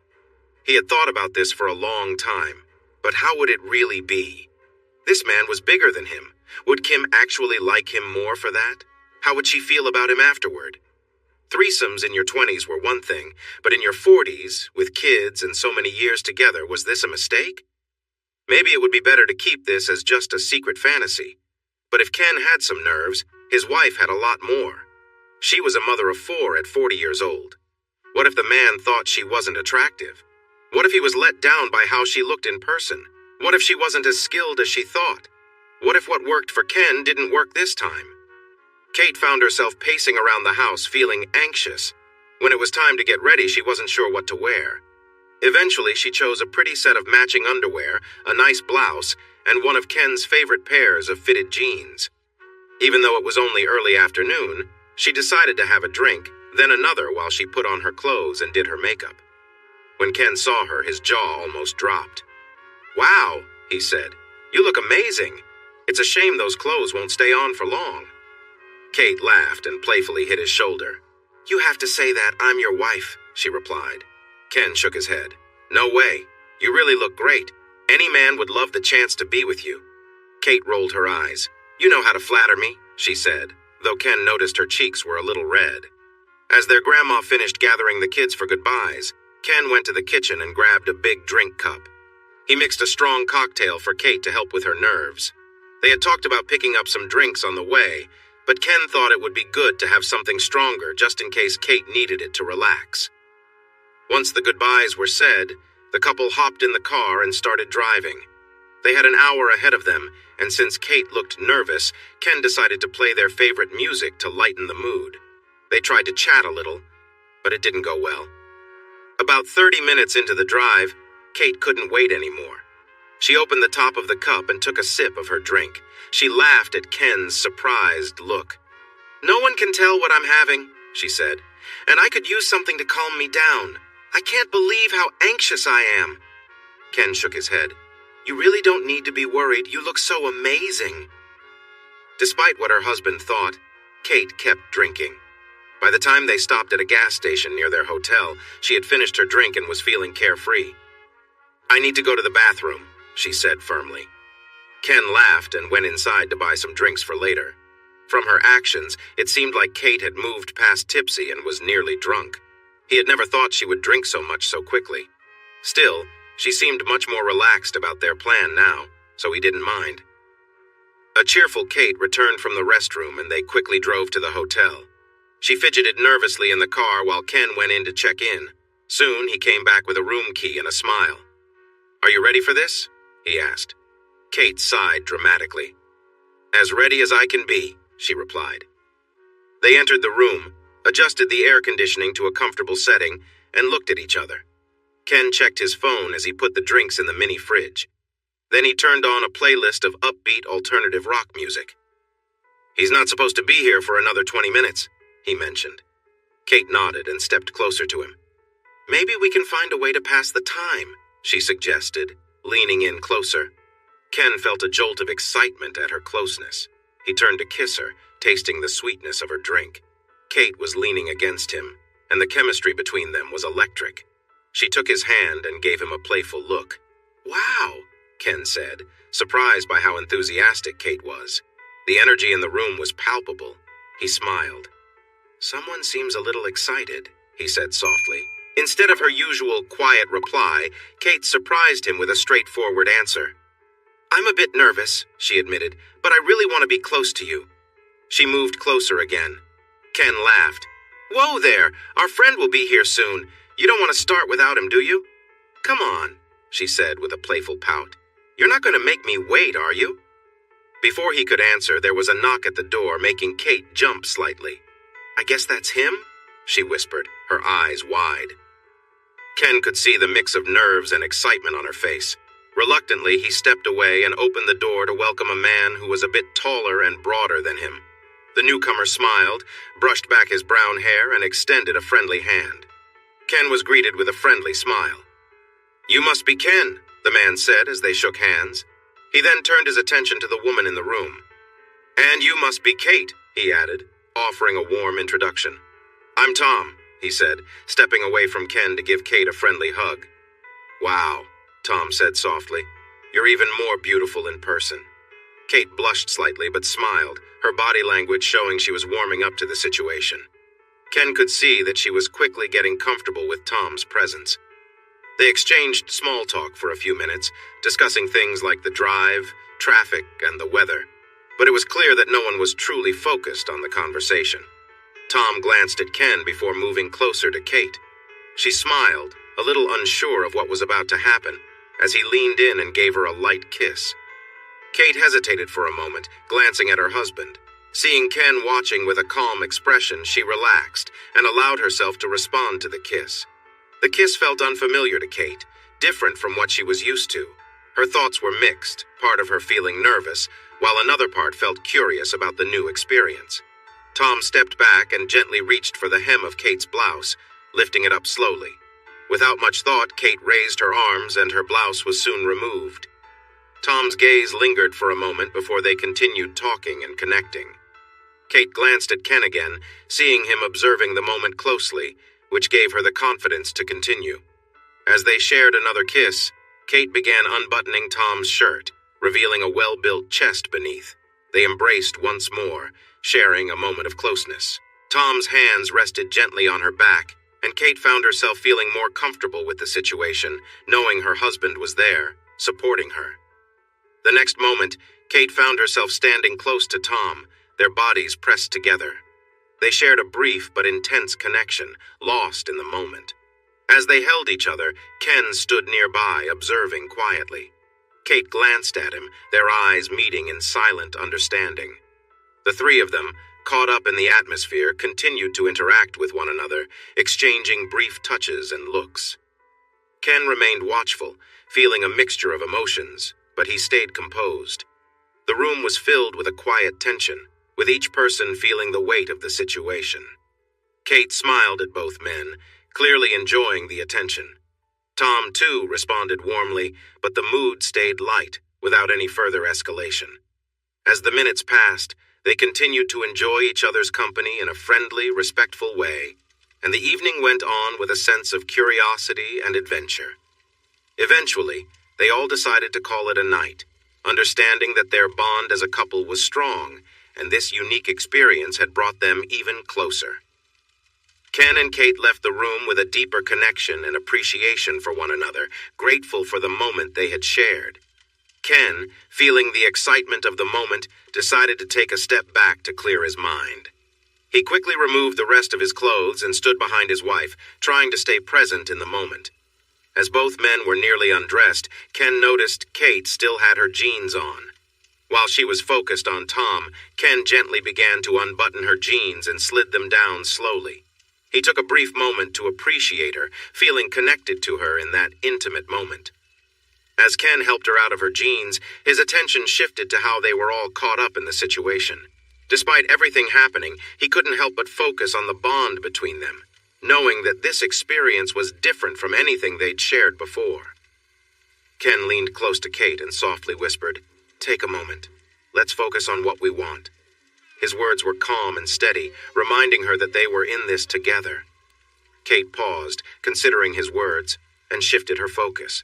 He had thought about this for a long time, but how would it really be? This man was bigger than him. Would Kim actually like him more for that? How would she feel about him afterward? Threesomes in your 20s were one thing, but in your 40s, with kids and so many years together, was this a mistake? Maybe it would be better to keep this as just a secret fantasy. But if Ken had some nerves, his wife had a lot more. She was a mother of 4 at 40 years old. What if the man thought she wasn't attractive? What if he was let down by how she looked in person? What if she wasn't as skilled as she thought? What if what worked for Ken didn't work this time? Kate found herself pacing around the house feeling anxious. When it was time to get ready, she wasn't sure what to wear. Eventually, she chose a pretty set of matching underwear, a nice blouse, and one of Ken's favorite pairs of fitted jeans. Even though it was only early afternoon, she decided to have a drink, then another while she put on her clothes and did her makeup. When Ken saw her, his jaw almost dropped. "Wow," he said. "You look amazing. It's a shame those clothes won't stay on for long." Kate laughed and playfully hit his shoulder. "You have to say that. I'm your wife," she replied. Ken shook his head. "No way. You really look great. Any man would love the chance to be with you." Kate rolled her eyes. "You know how to flatter me," she said, though Ken noticed her cheeks were a little red. As their grandma finished gathering the kids for goodbyes, Ken went to the kitchen and grabbed a big drink cup. He mixed a strong cocktail for Kate to help with her nerves. They had talked about picking up some drinks on the way, but Ken thought it would be good to have something stronger just in case Kate needed it to relax. Once the goodbyes were said, the couple hopped in the car and started driving. They had an hour ahead of them, and since Kate looked nervous, Ken decided to play their favorite music to lighten the mood. They tried to chat a little, but it didn't go well. About 30 minutes into the drive, Kate couldn't wait anymore. She opened the top of the cup and took a sip of her drink. She laughed at Ken's surprised look. "No one can tell what I'm having," she said, "and I could use something to calm me down. I can't believe how anxious I am." Ken shook his head. "You really don't need to be worried. You look so amazing." Despite what her husband thought, Kate kept drinking. By the time they stopped at a gas station near their hotel, she had finished her drink and was feeling carefree. "I need to go to the bathroom," she said firmly. Ken laughed and went inside to buy some drinks for later. From her actions, it seemed like Kate had moved past tipsy and was nearly drunk. He had never thought she would drink so much so quickly. Still, she seemed much more relaxed about their plan now, so he didn't mind. A cheerful Kate returned from the restroom and they quickly drove to the hotel. She fidgeted nervously in the car while Ken went in to check in. Soon, he came back with a room key and a smile. "Are you ready for this?" he asked. Kate sighed dramatically. "As ready as I can be," she replied. They entered the room, adjusted the air conditioning to a comfortable setting, and looked at each other. Ken checked his phone as he put the drinks in the mini fridge. Then he turned on a playlist of upbeat alternative rock music. "He's not supposed to be here for another 20 minutes, he mentioned. Kate nodded and stepped closer to him. "Maybe we can find a way to pass the time," she suggested, leaning in closer. Ken felt a jolt of excitement at her closeness. He turned to kiss her, tasting the sweetness of her drink. Kate was leaning against him, and the chemistry between them was electric. She took his hand and gave him a playful look. "Wow," Ken said, surprised by how enthusiastic Kate was. The energy in the room was palpable. He smiled. "Someone seems a little excited," he said softly. Instead of her usual quiet reply, Kate surprised him with a straightforward answer. "I'm a bit nervous," she admitted, "but I really want to be close to you." She moved closer again. Ken laughed. "Whoa there, our friend will be here soon. You don't want to start without him, do you?" "Come on," she said with a playful pout. "You're not going to make me wait, are you?" Before he could answer, there was a knock at the door, making Kate jump slightly. "I guess that's him?" she whispered, her eyes wide. Ken could see the mix of nerves and excitement on her face. Reluctantly, he stepped away and opened the door to welcome a man who was a bit taller and broader than him. The newcomer smiled, brushed back his brown hair, and extended a friendly hand. Ken was greeted with a friendly smile. "You must be Ken," the man said as they shook hands. He then turned his attention to the woman in the room. "And you must be Kate," he added, offering a warm introduction. "I'm Tom," he said, stepping away from Ken to give Kate a friendly hug. "Wow," Tom said softly. "You're even more beautiful in person." Kate blushed slightly but smiled, her body language showing she was warming up to the situation. Ken could see that she was quickly getting comfortable with Tom's presence. They exchanged small talk for a few minutes, discussing things like the drive, traffic, and the weather. But it was clear that no one was truly focused on the conversation. Tom glanced at Ken before moving closer to Kate. She smiled, a little unsure of what was about to happen, as he leaned in and gave her a light kiss. Kate hesitated for a moment, glancing at her husband. Seeing Ken watching with a calm expression, she relaxed and allowed herself to respond to the kiss. The kiss felt unfamiliar to Kate, different from what she was used to. Her thoughts were mixed, part of her feeling nervous, while another part felt curious about the new experience. Tom stepped back and gently reached for the hem of Kate's blouse, lifting it up slowly. Without much thought, Kate raised her arms and her blouse was soon removed. Tom's gaze lingered for a moment before they continued talking and connecting. Kate glanced at Ken again, seeing him observing the moment closely, which gave her the confidence to continue. As they shared another kiss, Kate began unbuttoning Tom's shirt, revealing a well-built chest beneath. They embraced once more, sharing a moment of closeness. Tom's hands rested gently on her back, and Kate found herself feeling more comfortable with the situation, knowing her husband was there, supporting her. The next moment, Kate found herself standing close to Tom, their bodies pressed together. They shared a brief but intense connection, lost in the moment. As they held each other, Ken stood nearby, observing quietly. Kate glanced at him, their eyes meeting in silent understanding. The three of them, caught up in the atmosphere, continued to interact with one another, exchanging brief touches and looks. Ken remained watchful, feeling a mixture of emotions, but he stayed composed. The room was filled with a quiet tension, with each person feeling the weight of the situation. Kate smiled at both men, clearly enjoying the attention. Tom, too, responded warmly, but the mood stayed light, without any further escalation. As the minutes passed, they continued to enjoy each other's company in a friendly, respectful way, and the evening went on with a sense of curiosity and adventure. Eventually, they all decided to call it a night, understanding that their bond as a couple was strong, and this unique experience had brought them even closer. Ken and Kate left the room with a deeper connection and appreciation for one another, grateful for the moment they had shared. Ken, feeling the excitement of the moment, decided to take a step back to clear his mind. He quickly removed the rest of his clothes and stood behind his wife, trying to stay present in the moment. As both men were nearly undressed, Ken noticed Kate still had her jeans on. While she was focused on Tom, Ken gently began to unbutton her jeans and slid them down slowly. He took a brief moment to appreciate her, feeling connected to her in that intimate moment. As Ken helped her out of her jeans, his attention shifted to how they were all caught up in the situation. Despite everything happening, he couldn't help but focus on the bond between them, knowing that this experience was different from anything they'd shared before. Ken leaned close to Kate and softly whispered, "Take a moment. Let's focus on what we want." His words were calm and steady, reminding her that they were in this together. Kate paused, considering his words, and shifted her focus.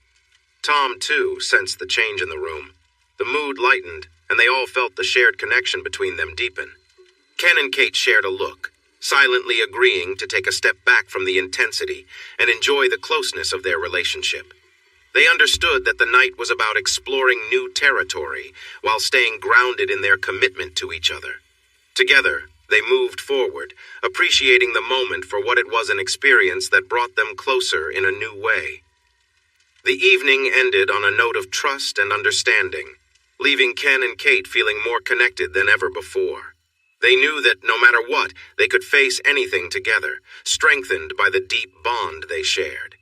Tom, too, sensed the change in the room. The mood lightened, and they all felt the shared connection between them deepen. Ken and Kate shared a look, silently agreeing to take a step back from the intensity and enjoy the closeness of their relationship. They understood that the night was about exploring new territory while staying grounded in their commitment to each other. Together, they moved forward, appreciating the moment for what it was, an experience that brought them closer in a new way. The evening ended on a note of trust and understanding, leaving Ken and Kate feeling more connected than ever before. They knew that no matter what, they could face anything together, strengthened by the deep bond they shared.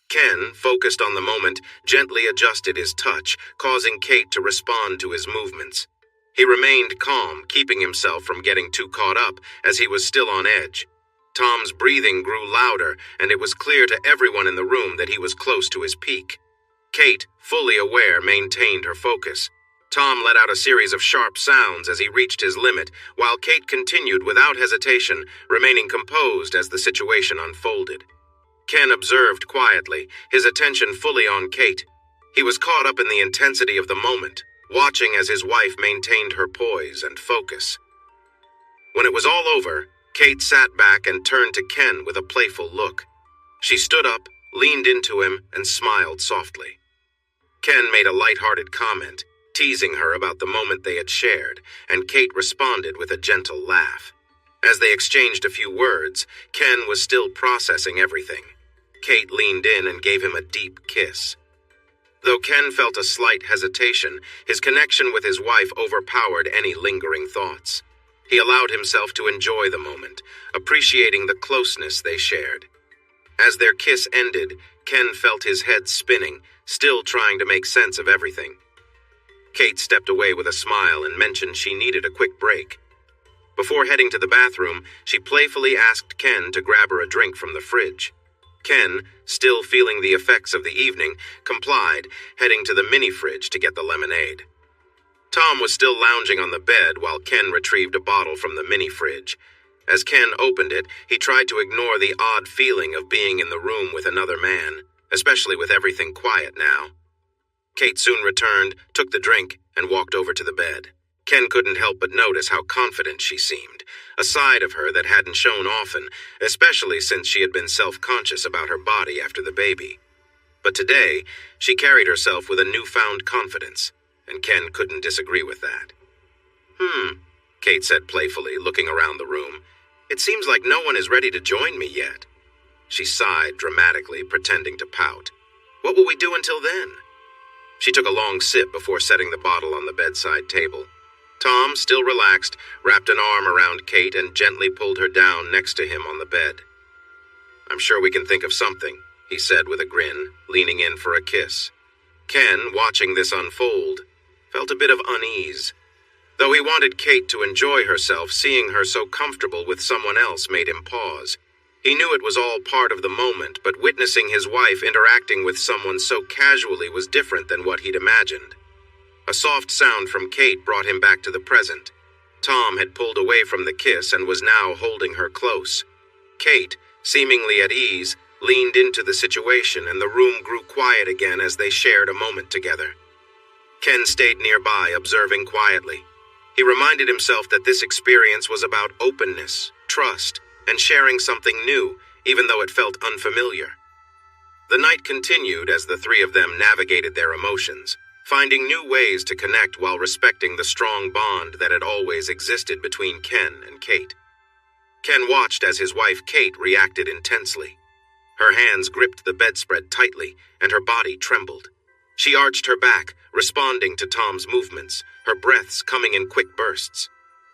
Ken, focused on the moment, gently adjusted his touch, causing Kate to respond to his movements. He remained calm, keeping himself from getting too caught up, as he was still on edge. Tom's breathing grew louder, and it was clear to everyone in the room that he was close to his peak. Kate, fully aware, maintained her focus. Tom let out a series of sharp sounds as he reached his limit, while Kate continued without hesitation, remaining composed as the situation unfolded. Ken observed quietly, his attention fully on Kate. He was caught up in the intensity of the moment, watching as his wife maintained her poise and focus. When it was all over, Kate sat back and turned to Ken with a playful look. She stood up, leaned into him, and smiled softly. Ken made a light-hearted comment, teasing her about the moment they had shared, and Kate responded with a gentle laugh. As they exchanged a few words, Ken was still processing everything. Kate leaned in and gave him a deep kiss. Though Ken felt a slight hesitation, his connection with his wife overpowered any lingering thoughts. He allowed himself to enjoy the moment, appreciating the closeness they shared. As their kiss ended, Ken felt his head spinning, still trying to make sense of everything. Kate stepped away with a smile and mentioned she needed a quick break. Before heading to the bathroom, she playfully asked Ken to grab her a drink from the fridge. Ken, still feeling the effects of the evening, complied, heading to the mini-fridge to get the lemonade. Tom was still lounging on the bed while Ken retrieved a bottle from the mini-fridge. As Ken opened it, he tried to ignore the odd feeling of being in the room with another man, especially with everything quiet now. Kate soon returned, took the drink, and walked over to the bed. Ken couldn't help but notice how confident she seemed, a side of her that hadn't shown often, especially since she had been self-conscious about her body after the baby. But today, she carried herself with a newfound confidence, and Ken couldn't disagree with that. Kate said playfully, looking around the room. It seems like no one is ready to join me yet. She sighed dramatically, pretending to pout. What will we do until then? She took a long sip before setting the bottle on the bedside table. Tom, still relaxed, wrapped an arm around Kate and gently pulled her down next to him on the bed. I'm sure we can think of something, he said with a grin, leaning in for a kiss. Ken, watching this unfold, felt a bit of unease. Though he wanted Kate to enjoy herself, seeing her so comfortable with someone else made him pause. He knew it was all part of the moment, but witnessing his wife interacting with someone so casually was different than what he'd imagined. A soft sound from Kate brought him back to the present. Tom had pulled away from the kiss and was now holding her close. Kate, seemingly at ease, leaned into the situation and the room grew quiet again as they shared a moment together. Ken stayed nearby, observing quietly. He reminded himself that this experience was about openness, trust, and sharing something new, even though it felt unfamiliar. The night continued as the three of them navigated their emotions, finding new ways to connect while respecting the strong bond that had always existed between Ken and Kate. Ken watched as his wife Kate reacted intensely. Her hands gripped the bedspread tightly, and her body trembled. She arched her back, responding to Tom's movements, her breaths coming in quick bursts.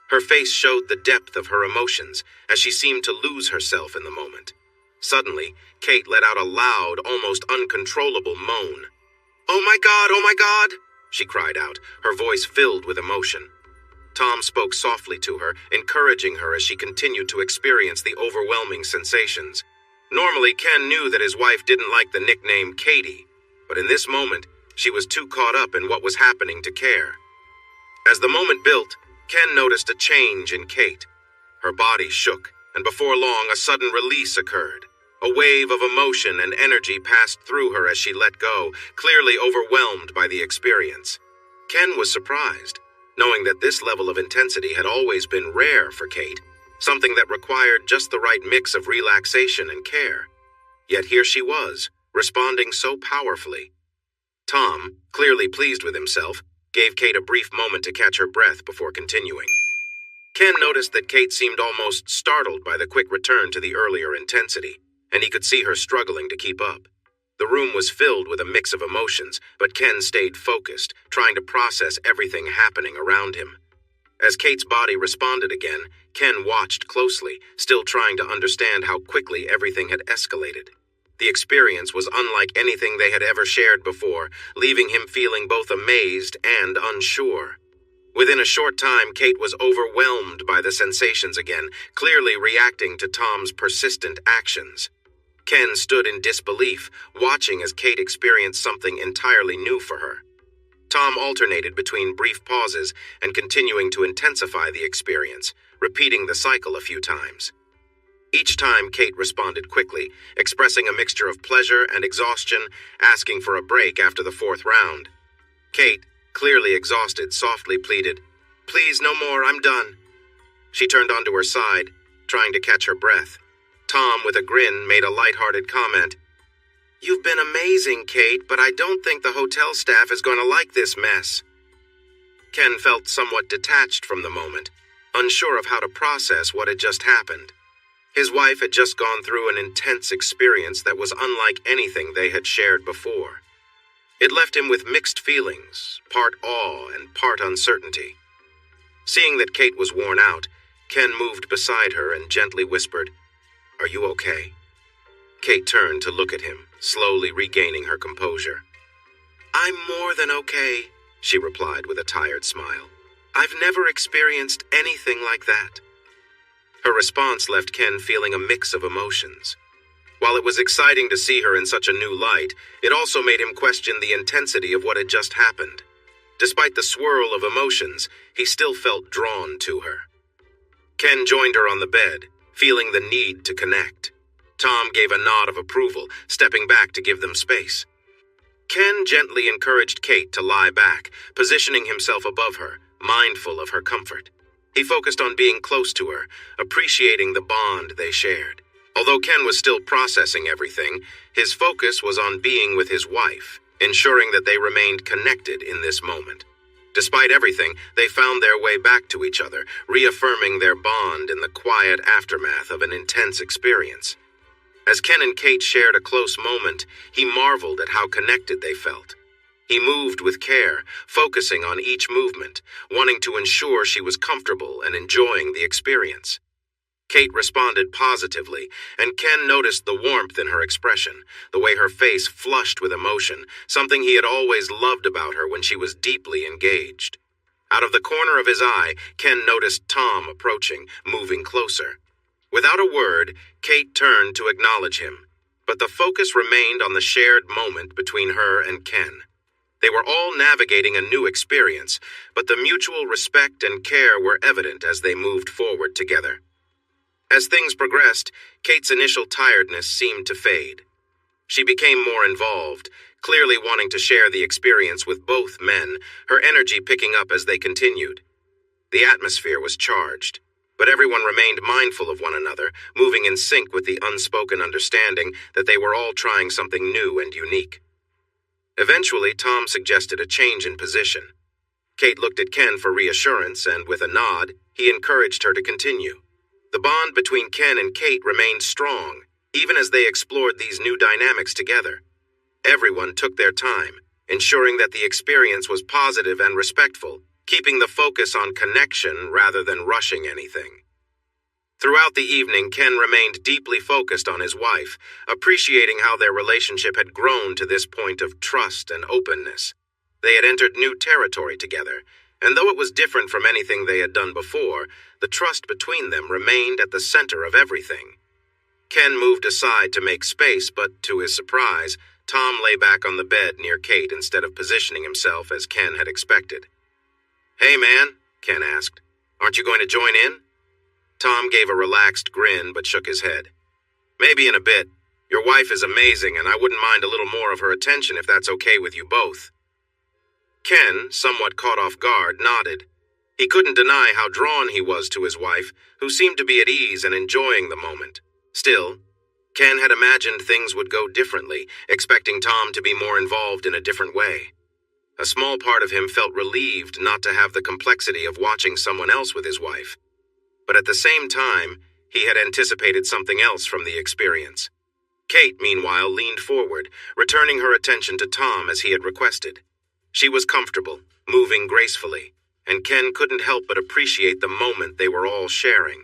Her face showed the depth of her emotions as she seemed to lose herself in the moment. Suddenly, Kate let out a loud, almost uncontrollable moan. "Oh my God," she cried out, her voice filled with emotion. Tom spoke softly to her, encouraging her as she continued to experience the overwhelming sensations. Normally, Ken knew that his wife didn't like the nickname Katie, but in this moment, she was too caught up in what was happening to care. As the moment built, Ken noticed a change in Kate. Her body shook, and before long, a sudden release occurred. A wave of emotion and energy passed through her as she let go, clearly overwhelmed by the experience. Ken was surprised, knowing that this level of intensity had always been rare for Kate, something that required just the right mix of relaxation and care. Yet here she was, responding so powerfully. Tom, clearly pleased with himself, gave Kate a brief moment to catch her breath before continuing. Ken noticed that Kate seemed almost startled by the quick return to the earlier intensity, and he could see her struggling to keep up. The room was filled with a mix of emotions, but Ken stayed focused, trying to process everything happening around him. As Kate's body responded again, Ken watched closely, still trying to understand how quickly everything had escalated. The experience was unlike anything they had ever shared before, leaving him feeling both amazed and unsure. Within a short time, Kate was overwhelmed by the sensations again, clearly reacting to Tom's persistent actions. Ken stood in disbelief, watching as Kate experienced something entirely new for her. Tom alternated between brief pauses and continuing to intensify the experience, repeating the cycle a few times. Each time, Kate responded quickly, expressing a mixture of pleasure and exhaustion, asking for a break after the fourth round. Kate, clearly exhausted, softly pleaded, "Please, no more, I'm done." She turned onto her side, trying to catch her breath. Tom, with a grin, made a lighthearted comment. "You've been amazing, Kate, but I don't think the hotel staff is going to like this mess." Ken felt somewhat detached from the moment, unsure of how to process what had just happened. His wife had just gone through an intense experience that was unlike anything they had shared before. It left him with mixed feelings, part awe and part uncertainty. Seeing that Kate was worn out, Ken moved beside her and gently whispered, "Are you okay?" Kate turned to look at him, slowly regaining her composure. "I'm more than okay," she replied with a tired smile. "I've never experienced anything like that." Her response left Ken feeling a mix of emotions. While it was exciting to see her in such a new light, it also made him question the intensity of what had just happened. Despite the swirl of emotions, he still felt drawn to her. Ken joined her on the bed, feeling the need to connect. Tom gave a nod of approval, stepping back to give them space. Ken gently encouraged Kate to lie back, positioning himself above her, mindful of her comfort. He focused on being close to her, appreciating the bond they shared. Although Ken was still processing everything, his focus was on being with his wife, ensuring that they remained connected in this moment. Despite everything, they found their way back to each other, reaffirming their bond in the quiet aftermath of an intense experience. As Ken and Kate shared a close moment, he marveled at how connected they felt. He moved with care, focusing on each movement, wanting to ensure she was comfortable and enjoying the experience. Kate responded positively, and Ken noticed the warmth in her expression, the way her face flushed with emotion, something he had always loved about her when she was deeply engaged. Out of the corner of his eye, Ken noticed Tom approaching, moving closer. Without a word, Kate turned to acknowledge him, but the focus remained on the shared moment between her and Ken. They were all navigating a new experience, but the mutual respect and care were evident as they moved forward together. As things progressed, Kate's initial tiredness seemed to fade. She became more involved, clearly wanting to share the experience with both men, her energy picking up as they continued. The atmosphere was charged, but everyone remained mindful of one another, moving in sync with the unspoken understanding that they were all trying something new and unique. Eventually, Tom suggested a change in position. Kate looked at Ken for reassurance, and with a nod, he encouraged her to continue. The bond between Ken and Kate remained strong, even as they explored these new dynamics together. Everyone took their time, ensuring that the experience was positive and respectful, keeping the focus on connection rather than rushing anything. Throughout the evening, Ken remained deeply focused on his wife, appreciating how their relationship had grown to this point of trust and openness. They had entered new territory together, and though it was different from anything they had done before, the trust between them remained at the center of everything. Ken moved aside to make space, but to his surprise, Tom lay back on the bed near Kate instead of positioning himself as Ken had expected. "Hey, man," Ken asked, "aren't you going to join in?" Tom gave a relaxed grin but shook his head. "Maybe in a bit. Your wife is amazing, and I wouldn't mind a little more of her attention if that's okay with you both." Ken, somewhat caught off guard, nodded. He couldn't deny how drawn he was to his wife, who seemed to be at ease and enjoying the moment. Still, Ken had imagined things would go differently, expecting Tom to be more involved in a different way. A small part of him felt relieved not to have the complexity of watching someone else with his wife. But at the same time, he had anticipated something else from the experience. Kate, meanwhile, leaned forward, returning her attention to Tom as he had requested. She was comfortable, moving gracefully, and Ken couldn't help but appreciate the moment they were all sharing.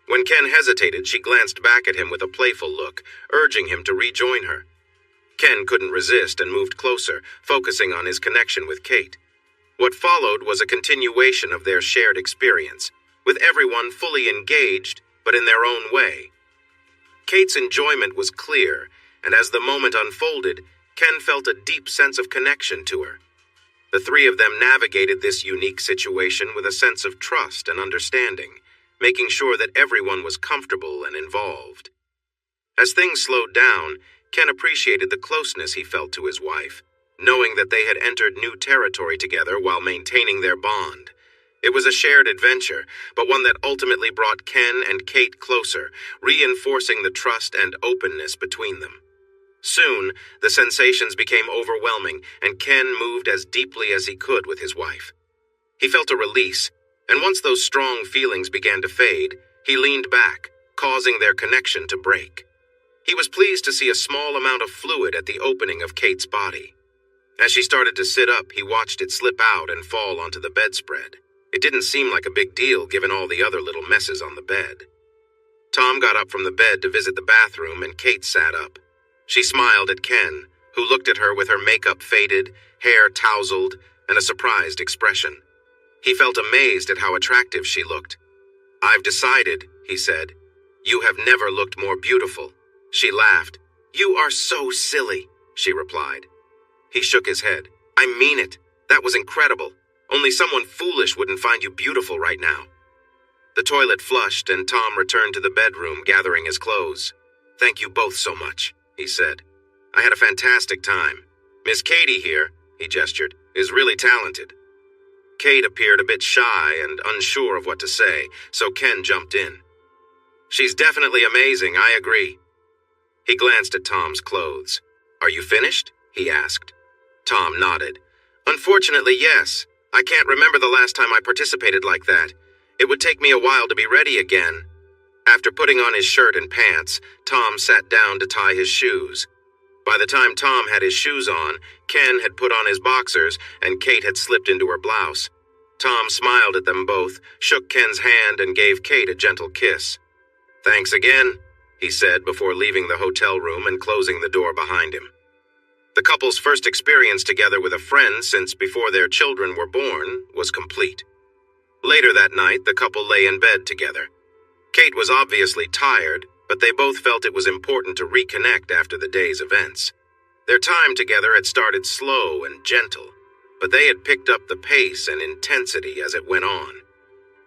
When Ken hesitated, she glanced back at him with a playful look, urging him to rejoin her. Ken couldn't resist and moved closer, focusing on his connection with Kate. What followed was a continuation of their shared experience, with everyone fully engaged, but in their own way. Kate's enjoyment was clear, and as the moment unfolded, Ken felt a deep sense of connection to her. The three of them navigated this unique situation with a sense of trust and understanding, making sure that everyone was comfortable and involved. As things slowed down, Ken appreciated the closeness he felt to his wife, knowing that they had entered new territory together while maintaining their bond. It was a shared adventure, but one that ultimately brought Ken and Kate closer, reinforcing the trust and openness between them. Soon, the sensations became overwhelming, and Ken moved as deeply as he could with his wife. He felt a release, and once those strong feelings began to fade, he leaned back, causing their connection to break. He was pleased to see a small amount of fluid at the opening of Kate's body. As she started to sit up, he watched it slip out and fall onto the bedspread. It didn't seem like a big deal given all the other little messes on the bed. Tom got up from the bed to visit the bathroom, and Kate sat up. She smiled at Ken, who looked at her with her makeup faded, hair tousled, and a surprised expression. He felt amazed at how attractive she looked. "I've decided," he said. "You have never looked more beautiful." She laughed. "You are so silly," she replied. He shook his head. "I mean it. That was incredible. Only someone foolish wouldn't find you beautiful right now." The toilet flushed, and Tom returned to the bedroom, gathering his clothes. "Thank you both so much," he said. "I had a fantastic time. Miss Katie here," he gestured, "is really talented." Kate appeared a bit shy and unsure of what to say, so Ken jumped in. "She's definitely amazing, I agree." He glanced at Tom's clothes. "Are you finished?" he asked. Tom nodded. "Unfortunately, yes. I can't remember the last time I participated like that. It would take me a while to be ready again." After putting on his shirt and pants, Tom sat down to tie his shoes. By the time Tom had his shoes on, Ken had put on his boxers, and Kate had slipped into her blouse. Tom smiled at them both, shook Ken's hand, and gave Kate a gentle kiss. "Thanks again," he said before leaving the hotel room and closing the door behind him. The couple's first experience together with a friend since before their children were born was complete. Later that night, the couple lay in bed together. Kate was obviously tired, but they both felt it was important to reconnect after the day's events. Their time together had started slow and gentle, but they had picked up the pace and intensity as it went on.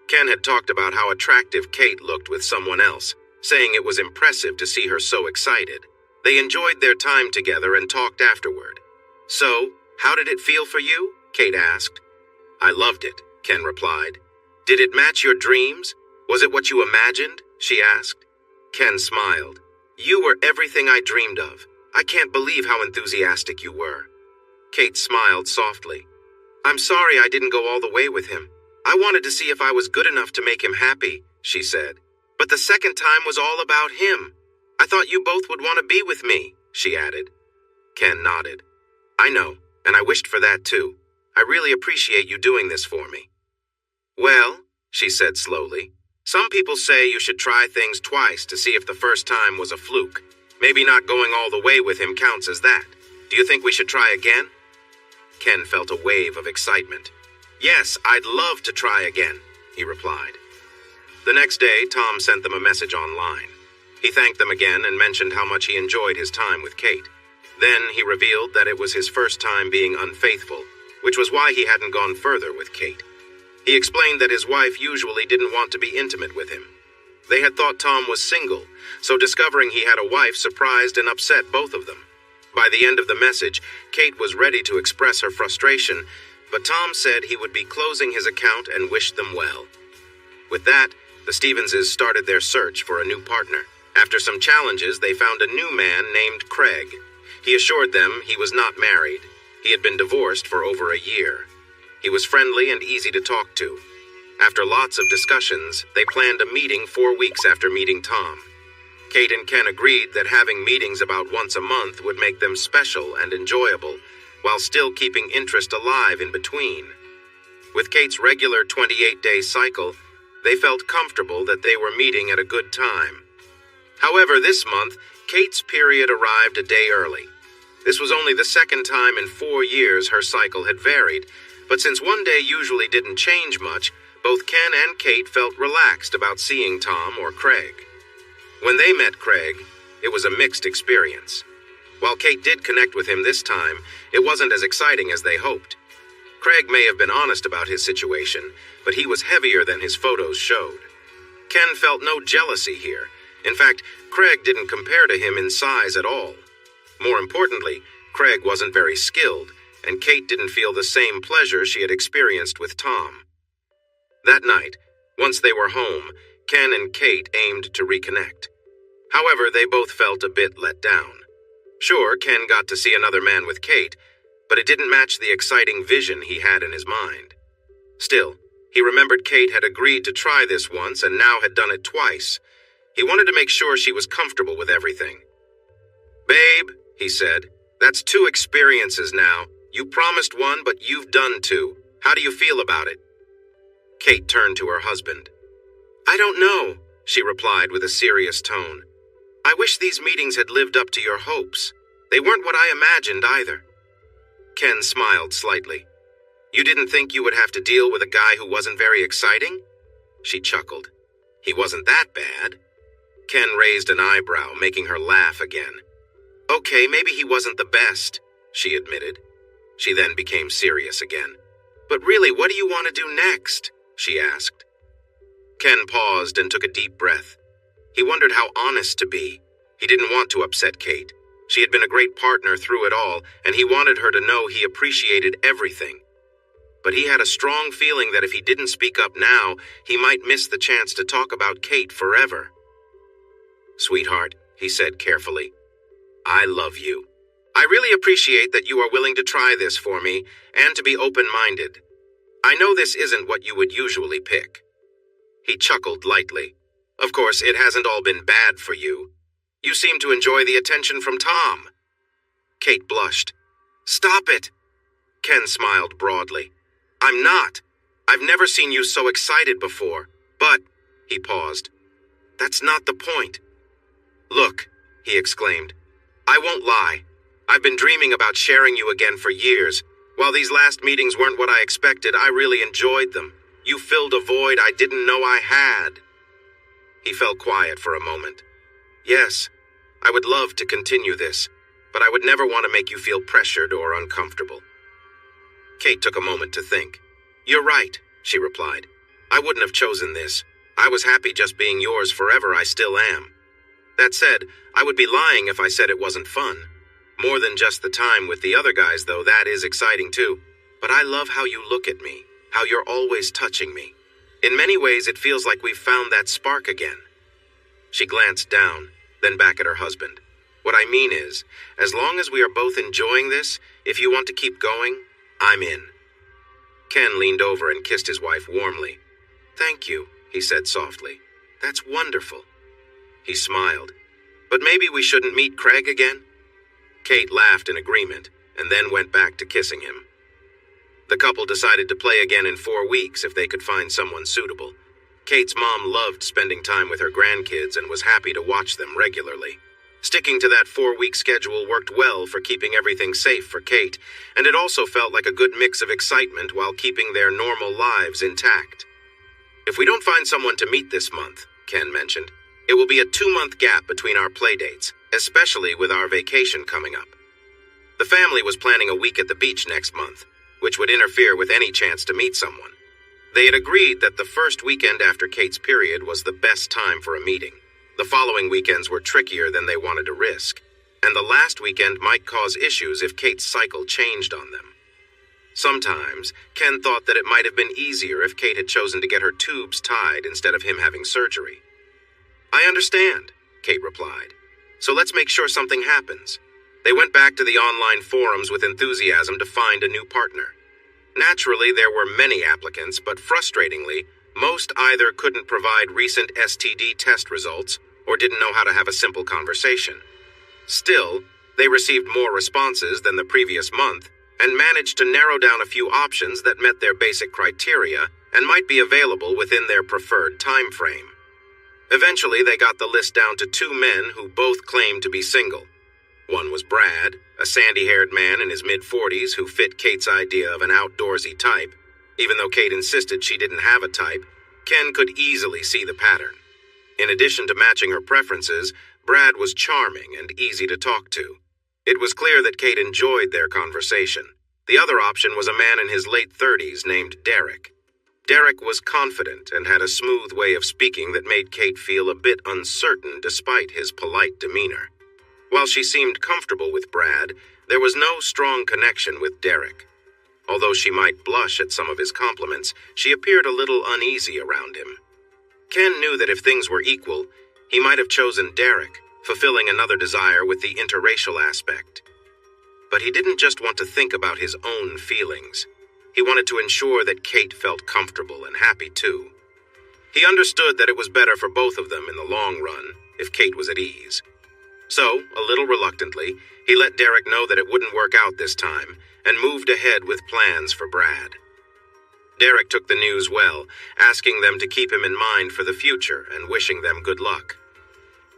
Ken had talked about how attractive Kate looked with someone else, saying it was impressive to see her so excited. They enjoyed their time together and talked afterward. "So, how did it feel for you?" Kate asked. "I loved it," Ken replied. "Did it match your dreams? Was it what you imagined?" she asked. Ken smiled. "You were everything I dreamed of. I can't believe how enthusiastic you were." Kate smiled softly. "I'm sorry I didn't go all the way with him. I wanted to see if I was good enough to make him happy," she said. "But the second time was all about him. I thought you both would want to be with me," she added. Ken nodded. "I know, and I wished for that too. I really appreciate you doing this for me." "Well," she said slowly, "some people say you should try things twice to see if the first time was a fluke. Maybe not going all the way with him counts as that. Do you think we should try again?" Ken felt a wave of excitement. "Yes, I'd love to try again," he replied. The next day, Tom sent them a message online. He thanked them again and mentioned how much he enjoyed his time with Kate. Then he revealed that it was his first time being unfaithful, which was why he hadn't gone further with Kate. He explained that his wife usually didn't want to be intimate with him. They had thought Tom was single, so discovering he had a wife surprised and upset both of them. By the end of the message, Kate was ready to express her frustration, but Tom said he would be closing his account and wished them well. With that, the Stevenses started their search for a new partner. After some challenges, they found a new man named Craig. He assured them he was not married. He had been divorced for over a year. He was friendly and easy to talk to. After lots of discussions, they planned a meeting 4 weeks after meeting Tom. Kate and Ken agreed that having meetings about once a month would make them special and enjoyable, while still keeping interest alive in between. With Kate's regular 28-day cycle, they felt comfortable that they were meeting at a good time. However, this month, Kate's period arrived a day early. This was only the second time in 4 years her cycle had varied, but since one day usually didn't change much, both Ken and Kate felt relaxed about seeing Tom or Craig. When they met Craig, it was a mixed experience. While Kate did connect with him this time, it wasn't as exciting as they hoped. Craig may have been honest about his situation, but he was heavier than his photos showed. Ken felt no jealousy here. In fact, Craig didn't compare to him in size at all. More importantly, Craig wasn't very skilled, and Kate didn't feel the same pleasure she had experienced with Tom. That night, once they were home, Ken and Kate aimed to reconnect. However, they both felt a bit let down. Sure, Ken got to see another man with Kate, but it didn't match the exciting vision he had in his mind. Still, he remembered Kate had agreed to try this once and now had done it twice. He wanted to make sure she was comfortable with everything. "Babe," he said, "that's 2 experiences now. You promised one, but you've done 2. How do you feel about it?" Kate turned to her husband. "I don't know," she replied with a serious tone. "I wish these meetings had lived up to your hopes. They weren't what I imagined either." Ken smiled slightly. "You didn't think you would have to deal with a guy who wasn't very exciting?" She chuckled. "He wasn't that bad." Ken raised an eyebrow, making her laugh again. "Okay, maybe he wasn't the best," she admitted. She then became serious again. "But really, what do you want to do next?" she asked. Ken paused and took a deep breath. He wondered how honest to be. He didn't want to upset Kate. She had been a great partner through it all, and he wanted her to know he appreciated everything. But he had a strong feeling that if he didn't speak up now, he might miss the chance to talk about Kate forever. "Sweetheart," he said carefully, "I love you. I really appreciate that you are willing to try this for me and to be open-minded. I know this isn't what you would usually pick." He chuckled lightly. "Of course, it hasn't all been bad for you. You seem to enjoy the attention from Tom." Kate blushed. "Stop it." Ken smiled broadly. "I'm not. I've never seen you so excited before. But," he paused, "that's not the point." "Look," he exclaimed, "I won't lie. I've been dreaming about sharing you again for years. While these last meetings weren't what I expected, I really enjoyed them. You filled a void I didn't know I had." He fell quiet for a moment. "Yes, I would love to continue this, but I would never want to make you feel pressured or uncomfortable." Kate took a moment to think. "You're right," she replied. "I wouldn't have chosen this. I was happy just being yours forever. I still am. That said, I would be lying if I said it wasn't fun. More than just the time with the other guys, though, that is exciting too. But I love how you look at me, how you're always touching me. In many ways, it feels like we've found that spark again." She glanced down, then back at her husband. "What I mean is, as long as we are both enjoying this, if you want to keep going, I'm in." Ken leaned over and kissed his wife warmly. "Thank you," he said softly. "That's wonderful." He smiled. "But maybe we shouldn't meet Craig again?" Kate laughed in agreement, and then went back to kissing him. The couple decided to play again in 4 weeks if they could find someone suitable. Kate's mom loved spending time with her grandkids and was happy to watch them regularly. Sticking to that 4-week schedule worked well for keeping everything safe for Kate, and it also felt like a good mix of excitement while keeping their normal lives intact. "If we don't find someone to meet this month," Ken mentioned, "it will be a 2-month gap between our playdates, especially with our vacation coming up." The family was planning a week at the beach next month, which would interfere with any chance to meet someone. They had agreed that the first weekend after Kate's period was the best time for a meeting. The following weekends were trickier than they wanted to risk, and the last weekend might cause issues if Kate's cycle changed on them. Sometimes, Ken thought that it might have been easier if Kate had chosen to get her tubes tied instead of him having surgery. "I understand," Kate replied. "So let's make sure something happens." They went back to the online forums with enthusiasm to find a new partner. Naturally, there were many applicants, but frustratingly, most either couldn't provide recent STD test results or didn't know how to have a simple conversation. Still, they received more responses than the previous month and managed to narrow down a few options that met their basic criteria and might be available within their preferred time frame. Eventually, they got the list down to 2 men who both claimed to be single. One was Brad, a sandy-haired man in his mid-40s who fit Kate's idea of an outdoorsy type. Even though Kate insisted she didn't have a type, Ken could easily see the pattern. In addition to matching her preferences, Brad was charming and easy to talk to. It was clear that Kate enjoyed their conversation. The other option was a man in his late 30s named Derek. Derek was confident and had a smooth way of speaking that made Kate feel a bit uncertain despite his polite demeanor. While she seemed comfortable with Brad, there was no strong connection with Derek. Although she might blush at some of his compliments, she appeared a little uneasy around him. Ken knew that if things were equal, he might have chosen Derek, fulfilling another desire with the interracial aspect. But he didn't just want to think about his own feelings. He wanted to ensure that Kate felt comfortable and happy too. He understood that it was better for both of them in the long run if Kate was at ease. So, a little reluctantly, he let Derek know that it wouldn't work out this time and moved ahead with plans for Brad. Derek took the news well, asking them to keep him in mind for the future and wishing them good luck.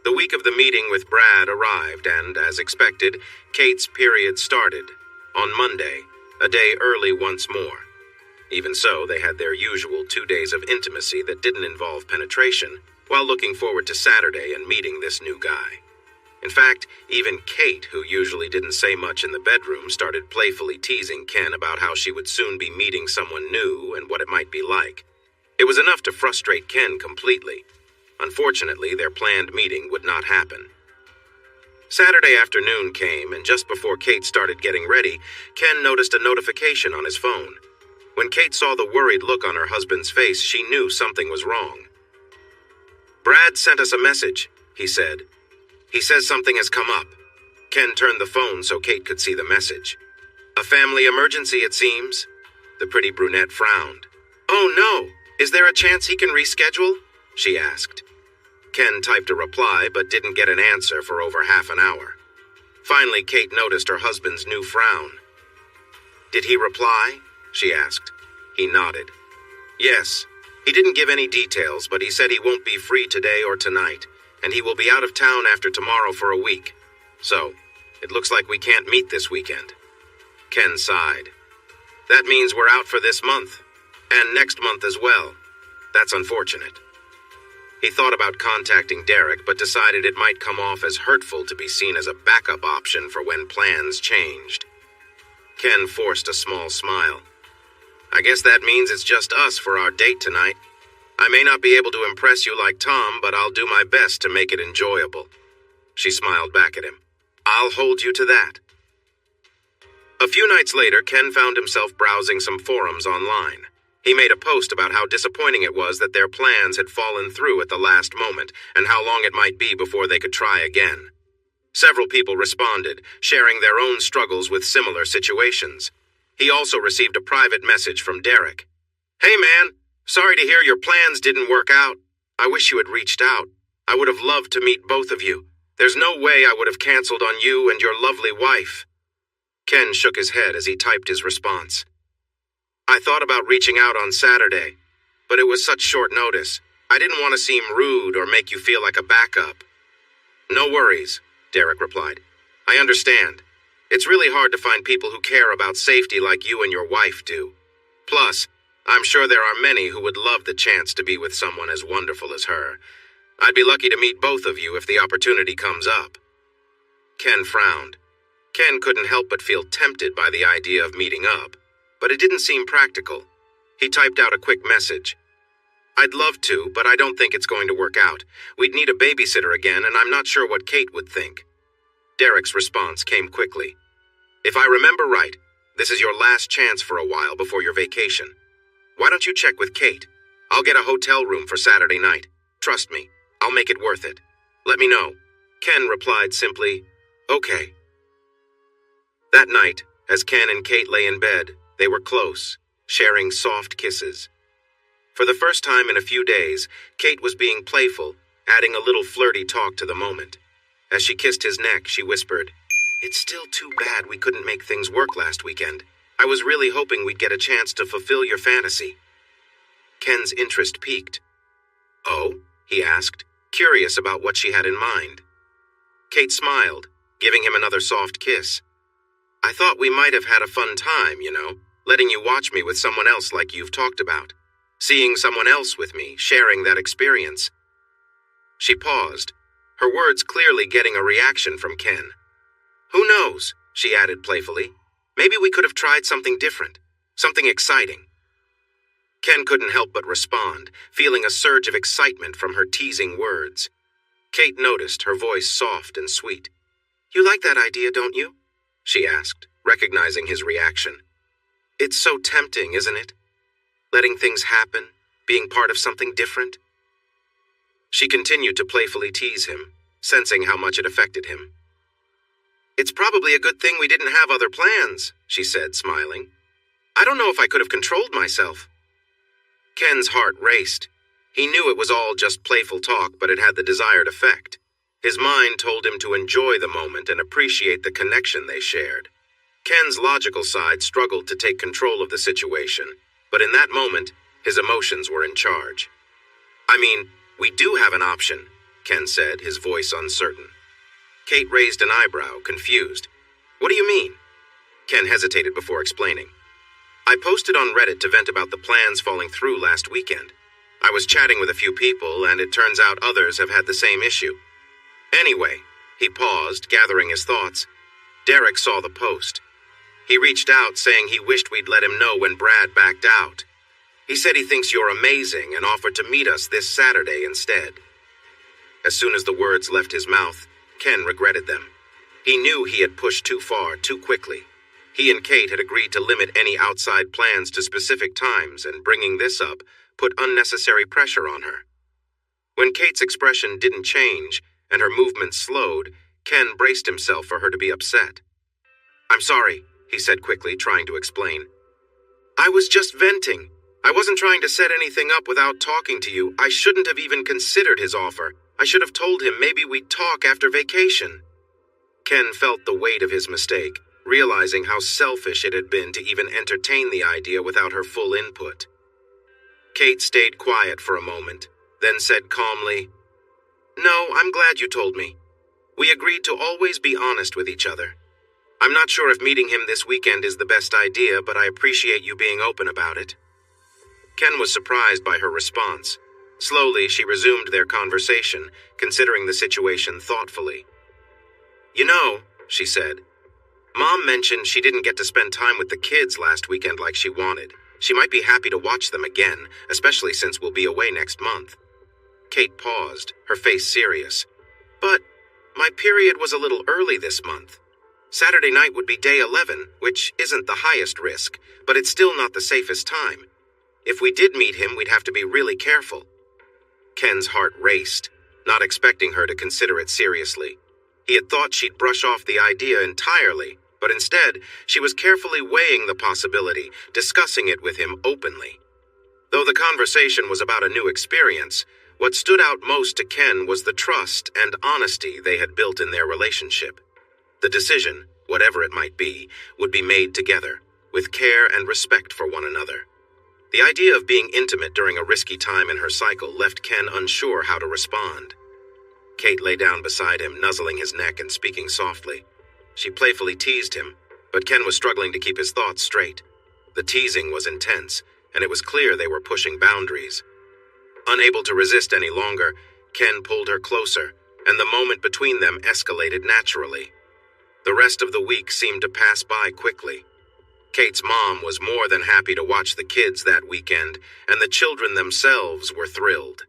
The week of the meeting with Brad arrived and, as expected, Kate's period started. On Monday, a day early once more. Even so, they had their usual 2 days of intimacy that didn't involve penetration, while looking forward to Saturday and meeting this new guy. In fact, even Kate, who usually didn't say much in the bedroom, started playfully teasing Ken about how she would soon be meeting someone new and what it might be like. It was enough to frustrate Ken completely. Unfortunately, their planned meeting would not happen. Saturday afternoon came, and just before Kate started getting ready, Ken noticed a notification on his phone. When Kate saw the worried look on her husband's face, she knew something was wrong. "Brad sent us a message," he said. "He says something has come up." Ken turned the phone so Kate could see the message. "A family emergency, it seems." The pretty brunette frowned. "Oh no, is there a chance he can reschedule?" she asked. Ken typed a reply but didn't get an answer for over half an hour. Finally, Kate noticed her husband's new frown. "Did he reply?" she asked. He nodded. "Yes. He didn't give any details, but he said he won't be free today or tonight, and he will be out of town after tomorrow for a week. So, it looks like we can't meet this weekend." Ken sighed. "That means we're out for this month, and next month as well. That's unfortunate." He thought about contacting Derek, but decided it might come off as hurtful to be seen as a backup option for when plans changed. Ken forced a small smile. "I guess that means it's just us for our date tonight. I may not be able to impress you like Tom, but I'll do my best to make it enjoyable." She smiled back at him. "I'll hold you to that." A few nights later, Ken found himself browsing some forums online. He made a post about how disappointing it was that their plans had fallen through at the last moment and how long it might be before they could try again. Several people responded, sharing their own struggles with similar situations. He also received a private message from Derek. "Hey man, sorry to hear your plans didn't work out. I wish you had reached out. I would have loved to meet both of you. There's no way I would have canceled on you and your lovely wife." Ken shook his head as he typed his response. "I thought about reaching out on Saturday, but it was such short notice. I didn't want to seem rude or make you feel like a backup." "No worries," Derek replied. "I understand. It's really hard to find people who care about safety like you and your wife do. Plus, I'm sure there are many who would love the chance to be with someone as wonderful as her. I'd be lucky to meet both of you if the opportunity comes up." Ken frowned. Ken couldn't help but feel tempted by the idea of meeting up, but it didn't seem practical. He typed out a quick message. "I'd love to, but I don't think it's going to work out. We'd need a babysitter again, and I'm not sure what Kate would think." Derek's response came quickly. "If I remember right, this is your last chance for a while before your vacation. Why don't you check with Kate? I'll get a hotel room for Saturday night. Trust me, I'll make it worth it. Let me know." Ken replied simply, "Okay." That night, as Ken and Kate lay in bed, they were close, sharing soft kisses. For the first time in a few days, Kate was being playful, adding a little flirty talk to the moment. As she kissed his neck, she whispered, "It's still too bad we couldn't make things work last weekend. I was really hoping we'd get a chance to fulfill your fantasy." Ken's interest piqued. "Oh?" he asked, curious about what she had in mind. Kate smiled, giving him another soft kiss. "I thought we might have had a fun time, letting you watch me with someone else like you've talked about. Seeing someone else with me, sharing that experience." She paused, her words clearly getting a reaction from Ken. "Who knows?" she added playfully. "Maybe we could have tried something different, something exciting." Ken couldn't help but respond, feeling a surge of excitement from her teasing words. Kate noticed, her voice soft and sweet. "You like that idea, don't you?" she asked, recognizing his reaction. "It's so tempting, isn't it? Letting things happen, being part of something different." She continued to playfully tease him, sensing how much it affected him. "It's probably a good thing we didn't have other plans," she said, smiling. "I don't know if I could have controlled myself." Ken's heart raced. He knew it was all just playful talk, but it had the desired effect. His mind told him to enjoy the moment and appreciate the connection they shared. Ken's logical side struggled to take control of the situation, but in that moment, his emotions were in charge. "I mean, we do have an option," Ken said, his voice uncertain. Kate raised an eyebrow, confused. "What do you mean?" Ken hesitated before explaining. "I posted on Reddit to vent about the plans falling through last weekend. I was chatting with a few people, and it turns out others have had the same issue. Anyway," he paused, gathering his thoughts. "Derek saw the post. He reached out saying he wished we'd let him know when Brad backed out. He said he thinks you're amazing and offered to meet us this Saturday instead." As soon as the words left his mouth, Ken regretted them. He knew he had pushed too far, too quickly. He and Kate had agreed to limit any outside plans to specific times, and bringing this up put unnecessary pressure on her. When Kate's expression didn't change and her movements slowed, Ken braced himself for her to be upset. "I'm sorry," he said quickly, trying to explain. "I was just venting. I wasn't trying to set anything up without talking to you. I shouldn't have even considered his offer. I should have told him maybe we'd talk after vacation." Ken felt the weight of his mistake, realizing how selfish it had been to even entertain the idea without her full input. Kate stayed quiet for a moment, then said calmly, "No, I'm glad you told me. We agreed to always be honest with each other. I'm not sure if meeting him this weekend is the best idea, but I appreciate you being open about it." Ken was surprised by her response. Slowly, she resumed their conversation, considering the situation thoughtfully. She said, "Mom mentioned she didn't get to spend time with the kids last weekend like she wanted. She might be happy to watch them again, especially since we'll be away next month." Kate paused, her face serious. "But my period was a little early this month. Saturday night would be day 11, which isn't the highest risk, but it's still not the safest time. If we did meet him, we'd have to be really careful." Ken's heart raced, not expecting her to consider it seriously. He had thought she'd brush off the idea entirely, but instead, she was carefully weighing the possibility, discussing it with him openly. Though the conversation was about a new experience, what stood out most to Ken was the trust and honesty they had built in their relationship. The decision, whatever it might be, would be made together, with care and respect for one another. The idea of being intimate during a risky time in her cycle left Ken unsure how to respond. Kate lay down beside him, nuzzling his neck and speaking softly. She playfully teased him, but Ken was struggling to keep his thoughts straight. The teasing was intense, and it was clear they were pushing boundaries. Unable to resist any longer, Ken pulled her closer, and the moment between them escalated naturally. The rest of the week seemed to pass by quickly. Kate's mom was more than happy to watch the kids that weekend, and the children themselves were thrilled.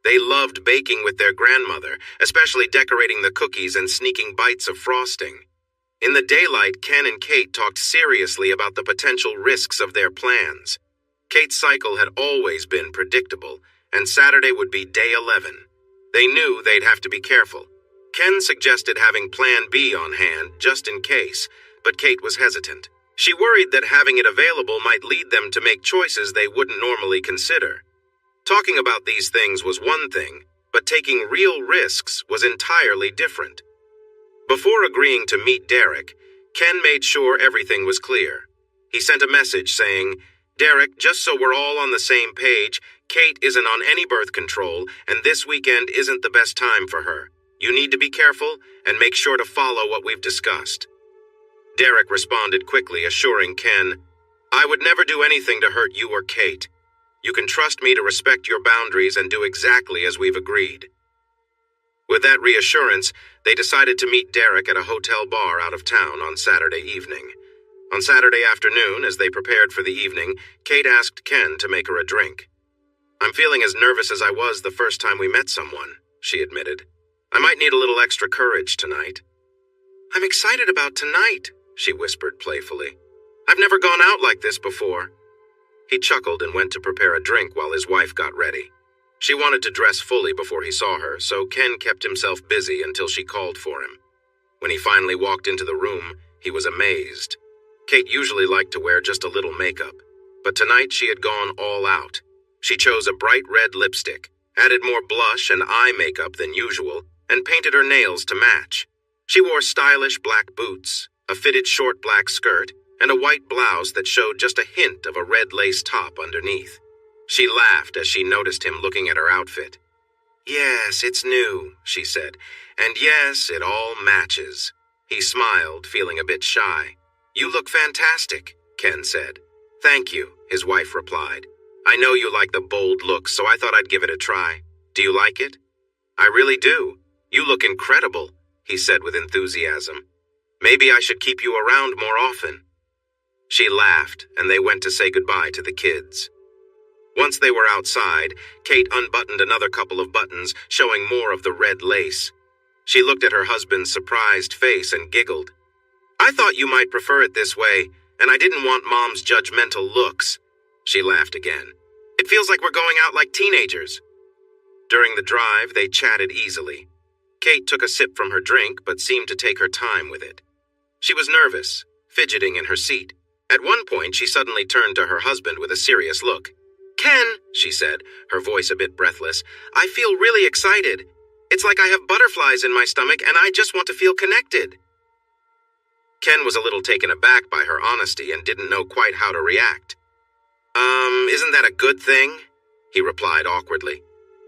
They loved baking with their grandmother, especially decorating the cookies and sneaking bites of frosting. In the daylight, Ken and Kate talked seriously about the potential risks of their plans. Kate's cycle had always been predictable, and Saturday would be day 11. They knew they'd have to be careful. Ken suggested having Plan B on hand, just in case, but Kate was hesitant. She worried that having it available might lead them to make choices they wouldn't normally consider. Talking about these things was one thing, but taking real risks was entirely different. Before agreeing to meet Derek, Ken made sure everything was clear. He sent a message saying, "Derek, just so we're all on the same page, Kate isn't on any birth control, and this weekend isn't the best time for her. You need to be careful and make sure to follow what we've discussed." Derek responded quickly, assuring Ken, "I would never do anything to hurt you or Kate. You can trust me to respect your boundaries and do exactly as we've agreed." With that reassurance, they decided to meet Derek at a hotel bar out of town on Saturday evening. On Saturday afternoon, as they prepared for the evening, Kate asked Ken to make her a drink. "I'm feeling as nervous as I was the first time we met someone," she admitted. "I might need a little extra courage tonight." "I'm excited about tonight," she whispered playfully. "I've never gone out like this before." He chuckled and went to prepare a drink while his wife got ready. She wanted to dress fully before he saw her, so Ken kept himself busy until she called for him. When he finally walked into the room, he was amazed. Kate usually liked to wear just a little makeup, but tonight she had gone all out. She chose a bright red lipstick, added more blush and eye makeup than usual, and painted her nails to match. She wore stylish black boots, a fitted short black skirt, and a white blouse that showed just a hint of a red lace top underneath. She laughed as she noticed him looking at her outfit. "Yes, it's new," she said, "and yes, it all matches." He smiled, feeling a bit shy. "You look fantastic," Ken said. "Thank you," his wife replied. "I know you like the bold look, so I thought I'd give it a try. Do you like it?" "I really do. You look incredible," he said with enthusiasm. "Maybe I should keep you around more often." She laughed, and they went to say goodbye to the kids. Once they were outside, Kate unbuttoned another couple of buttons, showing more of the red lace. She looked at her husband's surprised face and giggled. "I thought you might prefer it this way, and I didn't want Mom's judgmental looks." She laughed again. "It feels like we're going out like teenagers." During the drive, they chatted easily. Kate took a sip from her drink, but seemed to take her time with it. She was nervous, fidgeting in her seat. At one point, she suddenly turned to her husband with a serious look. "Ken," she said, her voice a bit breathless, "I feel really excited. It's like I have butterflies in my stomach and I just want to feel connected." Ken was a little taken aback by her honesty and didn't know quite how to react. Isn't that a good thing?" he replied awkwardly.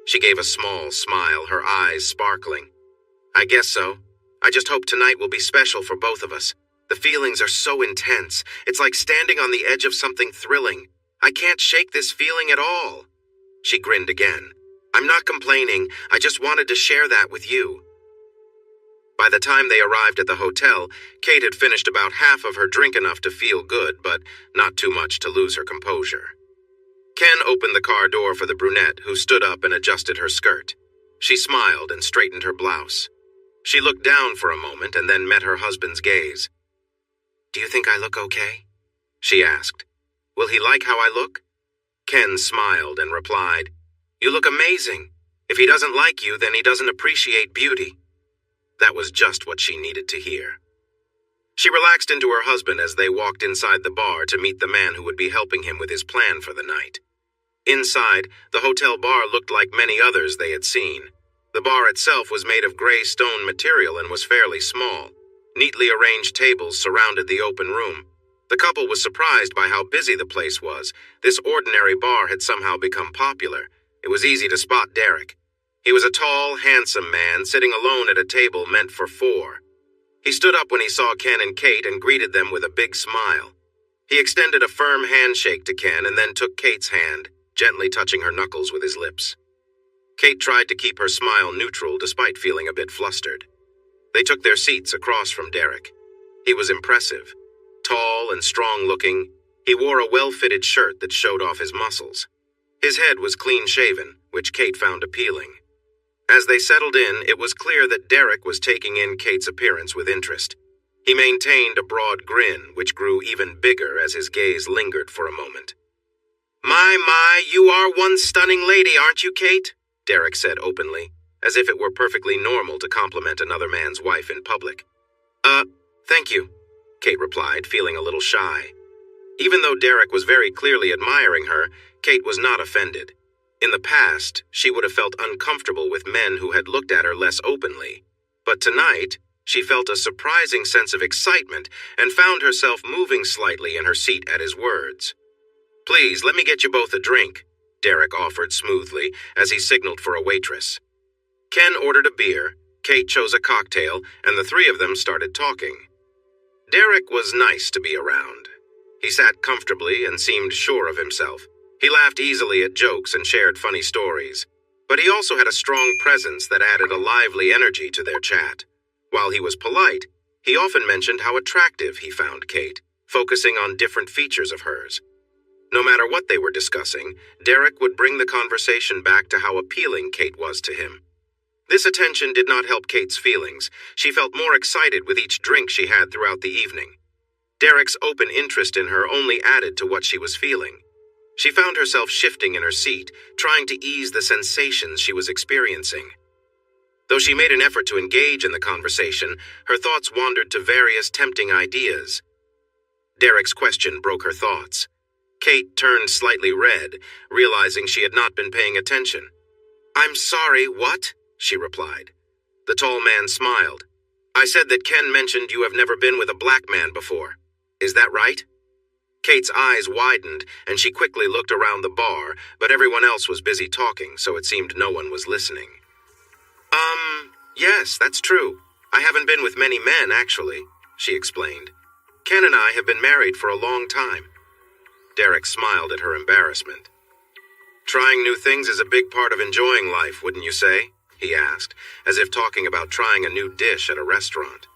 She gave a small smile, her eyes sparkling. "I guess so. I just hope tonight will be special for both of us. The feelings are so intense. It's like standing on the edge of something thrilling. I can't shake this feeling at all." She grinned again. "I'm not complaining. I just wanted to share that with you." By the time they arrived at the hotel, Kate had finished about half of her drink, enough to feel good, but not too much to lose her composure. Ken opened the car door for the brunette, who stood up and adjusted her skirt. She smiled and straightened her blouse. She looked down for a moment and then met her husband's gaze. "Do you think I look okay?" she asked. "Will he like how I look?" Ken smiled and replied, "You look amazing. If he doesn't like you, then he doesn't appreciate beauty." That was just what she needed to hear. She relaxed into her husband as they walked inside the bar to meet the man who would be helping him with his plan for the night. Inside, the hotel bar looked like many others they had seen. The bar itself was made of gray stone material and was fairly small. Neatly arranged tables surrounded the open room. The couple was surprised by how busy the place was. This ordinary bar had somehow become popular. It was easy to spot Derek. He was a tall, handsome man sitting alone at a table meant for four. He stood up when he saw Ken and Kate and greeted them with a big smile. He extended a firm handshake to Ken and then took Kate's hand, gently touching her knuckles with his lips. Kate tried to keep her smile neutral despite feeling a bit flustered. They took their seats across from Derek. He was impressive. Tall and strong-looking, he wore a well-fitted shirt that showed off his muscles. His head was clean-shaven, which Kate found appealing. As they settled in, it was clear that Derek was taking in Kate's appearance with interest. He maintained a broad grin, which grew even bigger as his gaze lingered for a moment. My, you are one stunning lady, aren't you, Kate?" Derek said openly, as if it were perfectly normal to compliment another man's wife in public. Thank you," Kate replied, feeling a little shy. Even though Derek was very clearly admiring her, Kate was not offended. In the past, she would have felt uncomfortable with men who had looked at her less openly. But tonight, she felt a surprising sense of excitement and found herself moving slightly in her seat at his words. "Please, let me get you both a drink," Derek offered smoothly as he signaled for a waitress. Ken ordered a beer, Kate chose a cocktail, and the three of them started talking. Derek was nice to be around. He sat comfortably and seemed sure of himself. He laughed easily at jokes and shared funny stories, but he also had a strong presence that added a lively energy to their chat. While he was polite, he often mentioned how attractive he found Kate, focusing on different features of hers. No matter what they were discussing, Derek would bring the conversation back to how appealing Kate was to him. This attention did not help Kate's feelings. She felt more excited with each drink she had throughout the evening. Derek's open interest in her only added to what she was feeling. She found herself shifting in her seat, trying to ease the sensations she was experiencing. Though she made an effort to engage in the conversation, her thoughts wandered to various tempting ideas. Derek's question broke her thoughts. Kate turned slightly red, realizing she had not been paying attention. "I'm sorry, what?" she replied. The tall man smiled. "I said that Ken mentioned you have never been with a black man before. Is that right?" Kate's eyes widened, and she quickly looked around the bar, but everyone else was busy talking, so it seemed no one was listening. Yes, that's true. I haven't been with many men, actually," she explained. "Ken and I have been married for a long time." Derek smiled at her embarrassment. "Trying new things is a big part of enjoying life, wouldn't you say?" he asked, as if talking about trying a new dish at a restaurant.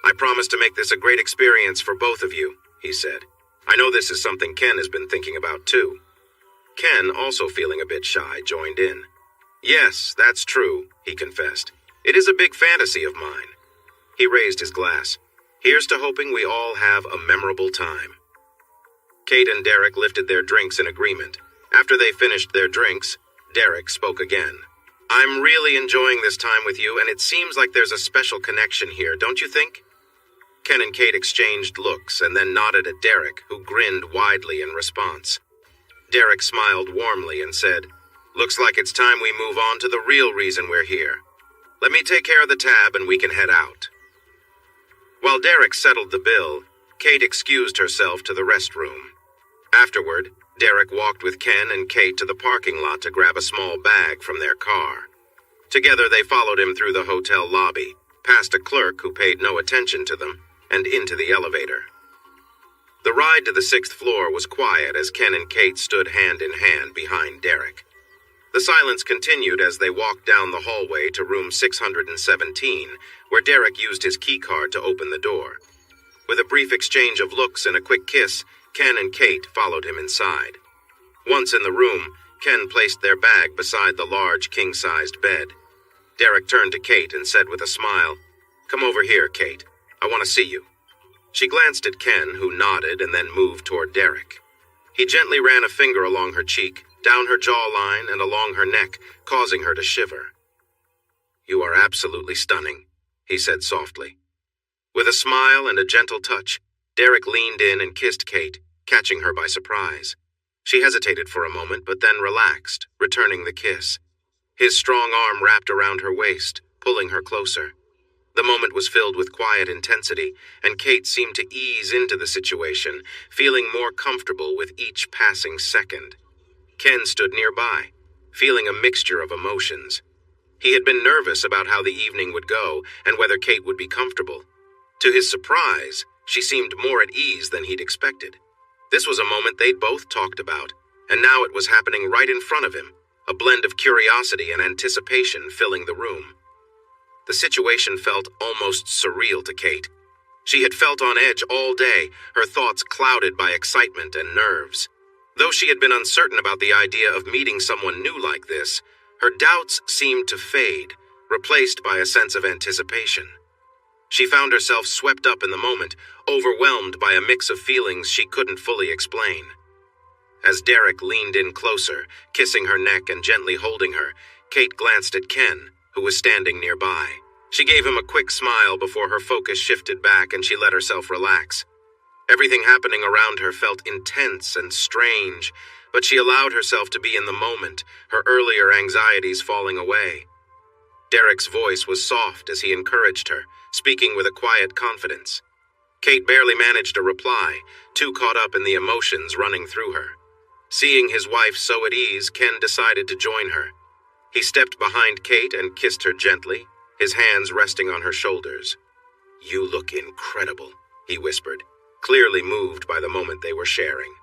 "I promise to make this a great experience for both of you," he said. "I know this is something Ken has been thinking about too." Ken, also feeling a bit shy, joined in. "Yes, that's true," he confessed. "It is a big fantasy of mine." He raised his glass. "Here's to hoping we all have a memorable time." Kate and Derek lifted their drinks in agreement. After they finished their drinks, Derek spoke again. "I'm really enjoying this time with you, and it seems like there's a special connection here, don't you think?" Ken and Kate exchanged looks and then nodded at Derek, who grinned widely in response. Derek smiled warmly and said, "Looks like it's time we move on to the real reason we're here. Let me take care of the tab and we can head out." While Derek settled the bill, Kate excused herself to the restroom. Afterward, Derek walked with Ken and Kate to the parking lot to grab a small bag from their car. Together they followed him through the hotel lobby, past a clerk who paid no attention to them, and into the elevator. The ride to the 6th floor was quiet as Ken and Kate stood hand in hand behind Derek. The silence continued as they walked down the hallway to room 617, where Derek used his keycard to open the door. With a brief exchange of looks and a quick kiss, Ken and Kate followed him inside. Once in the room, Ken placed their bag beside the large king-sized bed. Derek turned to Kate and said with a smile, "Come over here, Kate. I want to see you." She glanced at Ken, who nodded and then moved toward Derek. He gently ran a finger along her cheek, down her jawline and along her neck, causing her to shiver. "You are absolutely stunning," he said softly. With a smile and a gentle touch, Derek leaned in and kissed Kate, catching her by surprise. She hesitated for a moment, but then relaxed, returning the kiss. His strong arm wrapped around her waist, pulling her closer. The moment was filled with quiet intensity, and Kate seemed to ease into the situation, feeling more comfortable with each passing second. Ken stood nearby, feeling a mixture of emotions. He had been nervous about how the evening would go and whether Kate would be comfortable. To his surprise, she seemed more at ease than he'd expected. This was a moment they'd both talked about, and now it was happening right in front of him, a blend of curiosity and anticipation filling the room. The situation felt almost surreal to Kate. She had felt on edge all day, her thoughts clouded by excitement and nerves. Though she had been uncertain about the idea of meeting someone new like this, her doubts seemed to fade, replaced by a sense of anticipation. She found herself swept up in the moment, overwhelmed by a mix of feelings she couldn't fully explain. As Derek leaned in closer, kissing her neck and gently holding her, Kate glanced at Ken, who was standing nearby. She gave him a quick smile before her focus shifted back and she let herself relax. Everything happening around her felt intense and strange, but she allowed herself to be in the moment, her earlier anxieties falling away. Derek's voice was soft as he encouraged her, speaking with a quiet confidence. Kate barely managed a reply, too caught up in the emotions running through her. Seeing his wife so at ease, Ken decided to join her. He stepped behind Kate and kissed her gently, his hands resting on her shoulders. "You look incredible," he whispered, clearly moved by the moment they were sharing.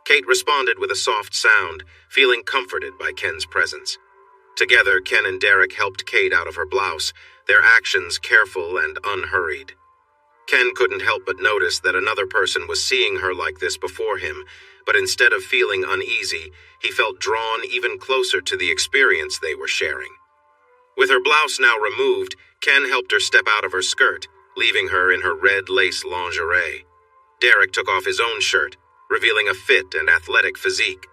Kate responded with a soft sound, feeling comforted by Ken's presence. Together, Ken and Derek helped Kate out of her blouse, their actions careful and unhurried. Ken couldn't help but notice that another person was seeing her like this before him, but instead of feeling uneasy, he felt drawn even closer to the experience they were sharing. With her blouse now removed, Ken helped her step out of her skirt, leaving her in her red lace lingerie. Derek took off his own shirt, revealing a fit and athletic physique.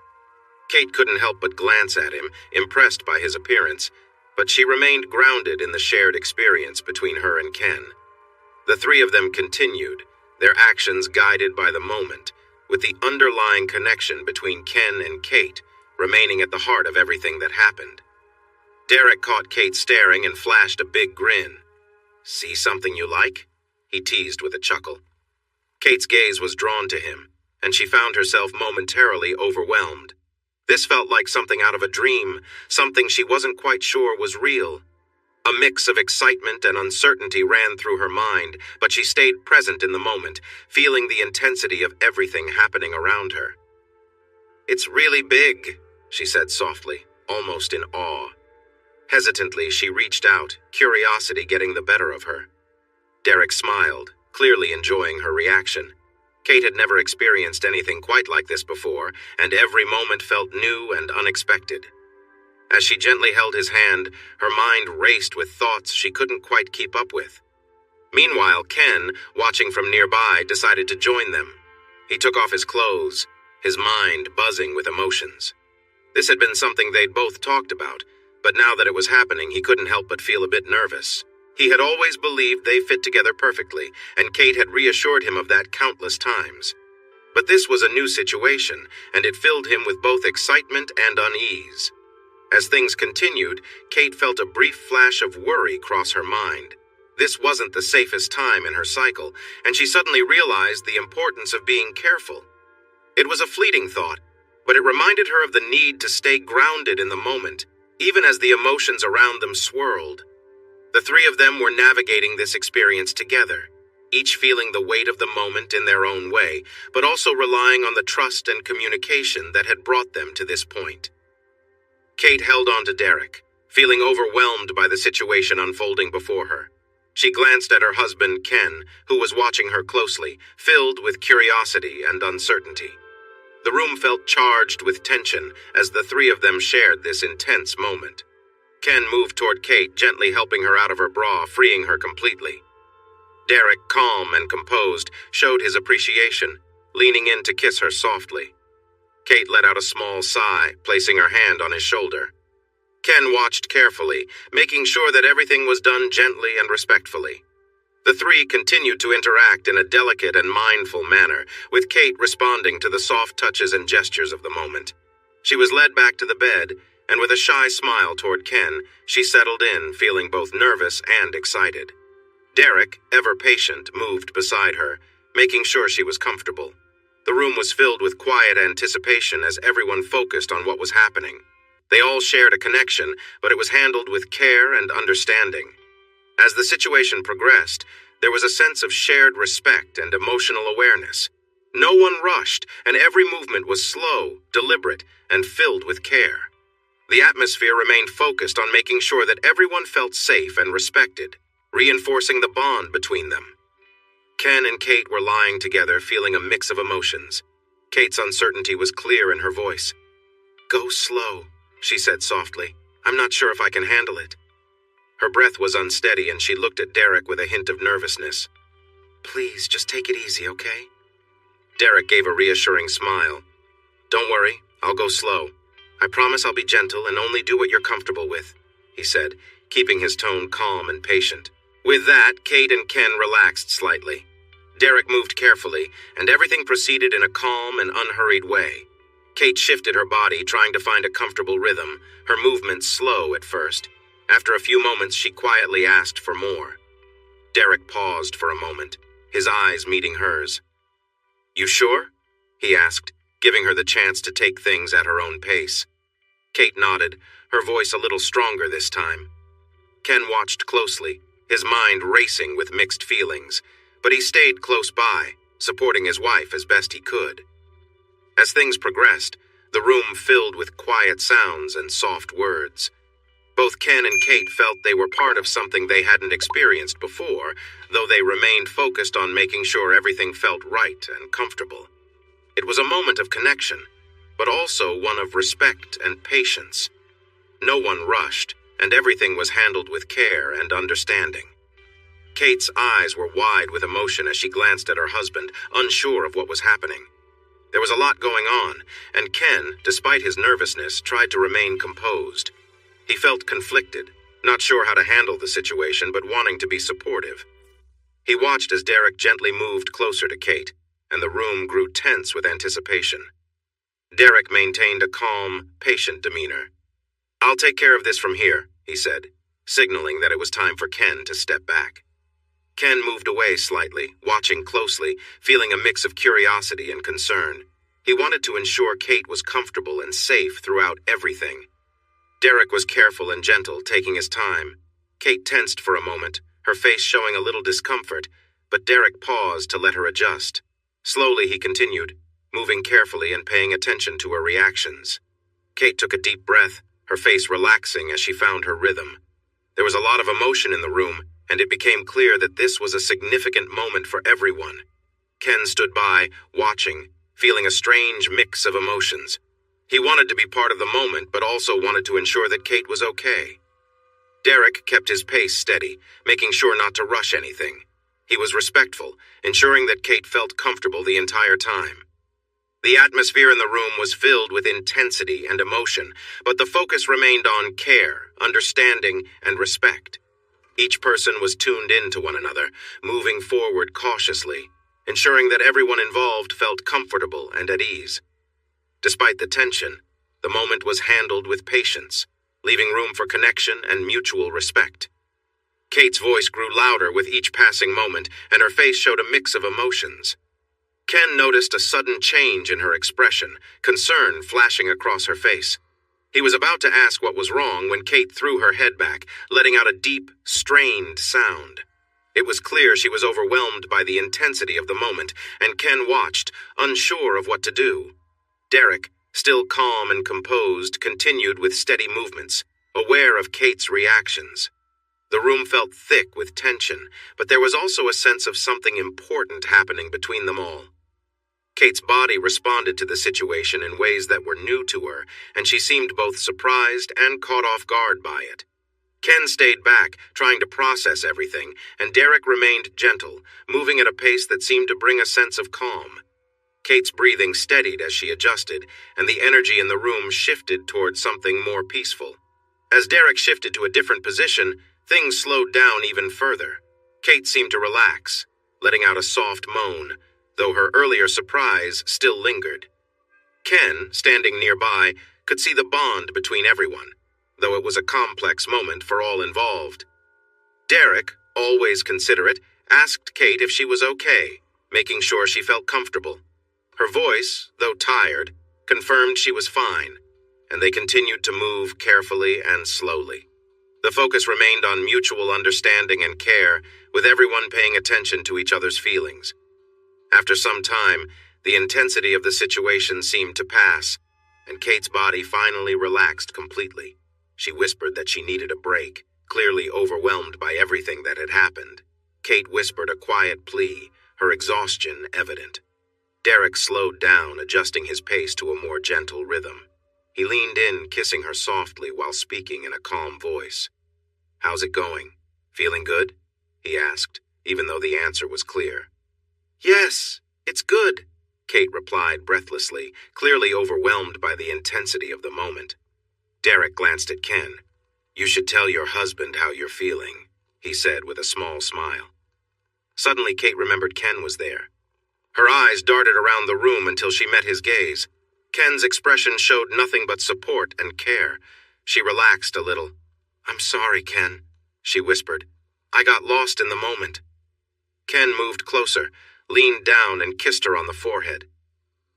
Kate couldn't help but glance at him, impressed by his appearance, but she remained grounded in the shared experience between her and Ken. The three of them continued, their actions guided by the moment, with the underlying connection between Ken and Kate remaining at the heart of everything that happened. Derek caught Kate staring and flashed a big grin. "See something you like?" he teased with a chuckle. Kate's gaze was drawn to him, and she found herself momentarily overwhelmed. This felt like something out of a dream, something she wasn't quite sure was real. A mix of excitement and uncertainty ran through her mind, but she stayed present in the moment, feeling the intensity of everything happening around her. "It's really big," she said softly, almost in awe. Hesitantly, she reached out, curiosity getting the better of her. Derek smiled, clearly enjoying her reaction. Kate had never experienced anything quite like this before, and every moment felt new and unexpected. As she gently held his hand, her mind raced with thoughts she couldn't quite keep up with. Meanwhile, Ken, watching from nearby, decided to join them. He took off his clothes, his mind buzzing with emotions. This had been something they'd both talked about, but now that it was happening, he couldn't help but feel a bit nervous. He had always believed they fit together perfectly, and Kate had reassured him of that countless times. But this was a new situation, and it filled him with both excitement and unease. As things continued, Kate felt a brief flash of worry cross her mind. This wasn't the safest time in her cycle, and she suddenly realized the importance of being careful. It was a fleeting thought, but it reminded her of the need to stay grounded in the moment, even as the emotions around them swirled. The three of them were navigating this experience together, each feeling the weight of the moment in their own way, but also relying on the trust and communication that had brought them to this point. Kate held on to Derek, feeling overwhelmed by the situation unfolding before her. She glanced at her husband, Ken, who was watching her closely, filled with curiosity and uncertainty. The room felt charged with tension as the three of them shared this intense moment. Ken moved toward Kate, gently helping her out of her bra, freeing her completely. Derek, calm and composed, showed his appreciation, leaning in to kiss her softly. Kate let out a small sigh, placing her hand on his shoulder. Ken watched carefully, making sure that everything was done gently and respectfully. The three continued to interact in a delicate and mindful manner, with Kate responding to the soft touches and gestures of the moment. She was led back to the bed, and with a shy smile toward Ken, she settled in, feeling both nervous and excited. Derek, ever patient, moved beside her, making sure she was comfortable. The room was filled with quiet anticipation as everyone focused on what was happening. They all shared a connection, but it was handled with care and understanding. As the situation progressed, there was a sense of shared respect and emotional awareness. No one rushed, and every movement was slow, deliberate, and filled with care. The atmosphere remained focused on making sure that everyone felt safe and respected, reinforcing the bond between them. Ken and Kate were lying together, feeling a mix of emotions. Kate's uncertainty was clear in her voice. "Go slow," she said softly. "I'm not sure if I can handle it." Her breath was unsteady, and she looked at Derek with a hint of nervousness. "Please, just take it easy, okay?" Derek gave a reassuring smile. "Don't worry, I'll go slow. I promise I'll be gentle and only do what you're comfortable with," he said, keeping his tone calm and patient. With that, Kate and Ken relaxed slightly. Derek moved carefully, and everything proceeded in a calm and unhurried way. Kate shifted her body, trying to find a comfortable rhythm, her movements slow at first. After a few moments, she quietly asked for more. Derek paused for a moment, his eyes meeting hers. "You sure?" he asked, giving her the chance to take things at her own pace. Kate nodded, her voice a little stronger this time. Ken watched closely, his mind racing with mixed feelings, but he stayed close by, supporting his wife as best he could. As things progressed, the room filled with quiet sounds and soft words. Both Ken and Kate felt they were part of something they hadn't experienced before, though they remained focused on making sure everything felt right and comfortable. It was a moment of connection, but also one of respect and patience. No one rushed, and everything was handled with care and understanding. Kate's eyes were wide with emotion as she glanced at her husband, unsure of what was happening. There was a lot going on, and Ken, despite his nervousness, tried to remain composed. He felt conflicted, not sure how to handle the situation, but wanting to be supportive. He watched as Derek gently moved closer to Kate, and the room grew tense with anticipation. Derek maintained a calm, patient demeanor. "I'll take care of this from here," he said, signaling that it was time for Ken to step back. Ken moved away slightly, watching closely, feeling a mix of curiosity and concern. He wanted to ensure Kate was comfortable and safe throughout everything. Derek was careful and gentle, taking his time. Kate tensed for a moment, her face showing a little discomfort, but Derek paused to let her adjust. Slowly he continued, moving carefully and paying attention to her reactions. Kate took a deep breath, her face relaxing as she found her rhythm. There was a lot of emotion in the room, and it became clear that this was a significant moment for everyone. Ken stood by, watching, feeling a strange mix of emotions. He wanted to be part of the moment, but also wanted to ensure that Kate was okay. Derek kept his pace steady, making sure not to rush anything. He was respectful, ensuring that Kate felt comfortable the entire time. The atmosphere in the room was filled with intensity and emotion, but the focus remained on care, understanding, and respect. Each person was tuned in to one another, moving forward cautiously, ensuring that everyone involved felt comfortable and at ease. Despite the tension, the moment was handled with patience, leaving room for connection and mutual respect. Kate's voice grew louder with each passing moment, and her face showed a mix of emotions. Ken noticed a sudden change in her expression, concern flashing across her face. He was about to ask what was wrong when Kate threw her head back, letting out a deep, strained sound. It was clear she was overwhelmed by the intensity of the moment, and Ken watched, unsure of what to do. Derek, still calm and composed, continued with steady movements, aware of Kate's reactions. The room felt thick with tension, but there was also a sense of something important happening between them all. Kate's body responded to the situation in ways that were new to her, and she seemed both surprised and caught off guard by it. Ken stayed back, trying to process everything, and Derek remained gentle, moving at a pace that seemed to bring a sense of calm. Kate's breathing steadied as she adjusted, and the energy in the room shifted towards something more peaceful. As Derek shifted to a different position, things slowed down even further. Kate seemed to relax, letting out a soft moan, though her earlier surprise still lingered. Ken, standing nearby, could see the bond between everyone, though it was a complex moment for all involved. Derek, always considerate, asked Kate if she was okay, making sure she felt comfortable. Her voice, though tired, confirmed she was fine, and they continued to move carefully and slowly. The focus remained on mutual understanding and care, with everyone paying attention to each other's feelings. After some time, the intensity of the situation seemed to pass, and Kate's body finally relaxed completely. She whispered that she needed a break, clearly overwhelmed by everything that had happened. Kate whispered a quiet plea, her exhaustion evident. Derek slowed down, adjusting his pace to a more gentle rhythm. He leaned in, kissing her softly while speaking in a calm voice. "How's it going? Feeling good?" he asked, even though the answer was clear. "Yes, it's good," Kate replied breathlessly, clearly overwhelmed by the intensity of the moment. Derek glanced at Ken. "You should tell your husband how you're feeling," he said with a small smile. Suddenly, Kate remembered Ken was there. Her eyes darted around the room until she met his gaze. Ken's expression showed nothing but support and care. She relaxed a little. "I'm sorry, Ken," she whispered. "I got lost in the moment." Ken moved closer, leaned down and kissed her on the forehead.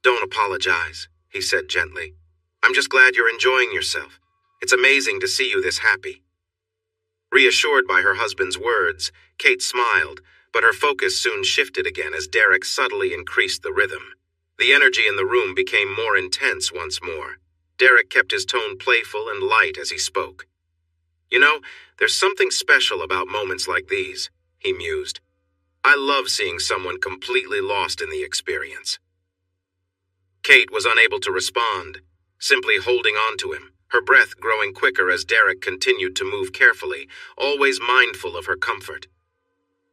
"Don't apologize," he said gently. "I'm just glad you're enjoying yourself. It's amazing to see you this happy." Reassured by her husband's words, Kate smiled, but her focus soon shifted again as Derek subtly increased the rhythm. The energy in the room became more intense once more. Derek kept his tone playful and light as he spoke. "You know, there's something special about moments like these," he mused. "I love seeing someone completely lost in the experience." Kate was unable to respond, simply holding on to him, her breath growing quicker as Derek continued to move carefully, always mindful of her comfort.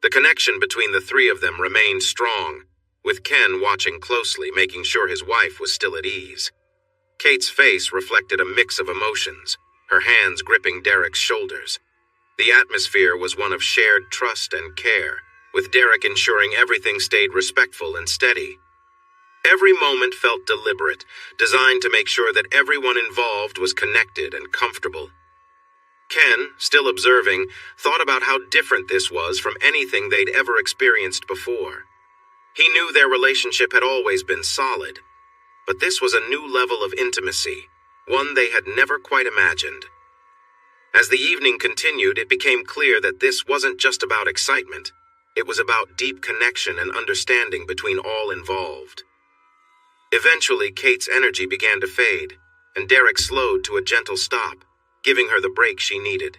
The connection between the three of them remained strong, with Ken watching closely, making sure his wife was still at ease. Kate's face reflected a mix of emotions, her hands gripping Derek's shoulders. The atmosphere was one of shared trust and care, with Derek ensuring everything stayed respectful and steady. Every moment felt deliberate, designed to make sure that everyone involved was connected and comfortable. Ken, still observing, thought about how different this was from anything they'd ever experienced before. He knew their relationship had always been solid, but this was a new level of intimacy, one they had never quite imagined. As the evening continued, it became clear that this wasn't just about excitement. It was about deep connection and understanding between all involved. Eventually, Kate's energy began to fade, and Derek slowed to a gentle stop, giving her the break she needed.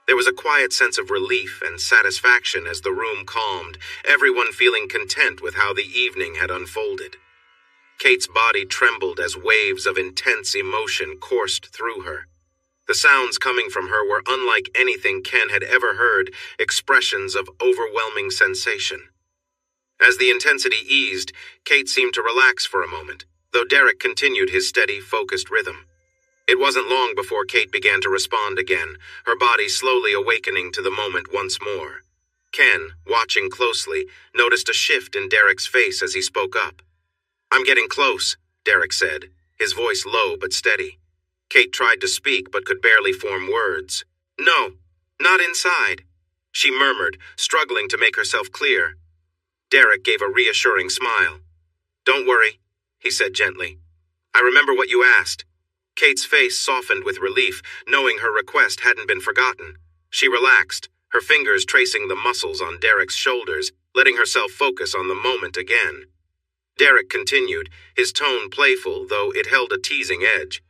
There was a quiet sense of relief and satisfaction as the room calmed, everyone feeling content with how the evening had unfolded. Kate's body trembled as waves of intense emotion coursed through her. The sounds coming from her were unlike anything Ken had ever heard, expressions of overwhelming sensation. As the intensity eased, Kate seemed to relax for a moment, though Derek continued his steady, focused rhythm. It wasn't long before Kate began to respond again, her body slowly awakening to the moment once more. Ken, watching closely, noticed a shift in Derek's face as he spoke up. "I'm getting close," Derek said, his voice low but steady. Kate tried to speak but could barely form words. "No, not inside," she murmured, struggling to make herself clear. Derek gave a reassuring smile. "Don't worry," he said gently. "I remember what you asked." Kate's face softened with relief, knowing her request hadn't been forgotten. She relaxed, her fingers tracing the muscles on Derek's shoulders, letting herself focus on the moment again. Derek continued, his tone playful, though it held a teasing edge.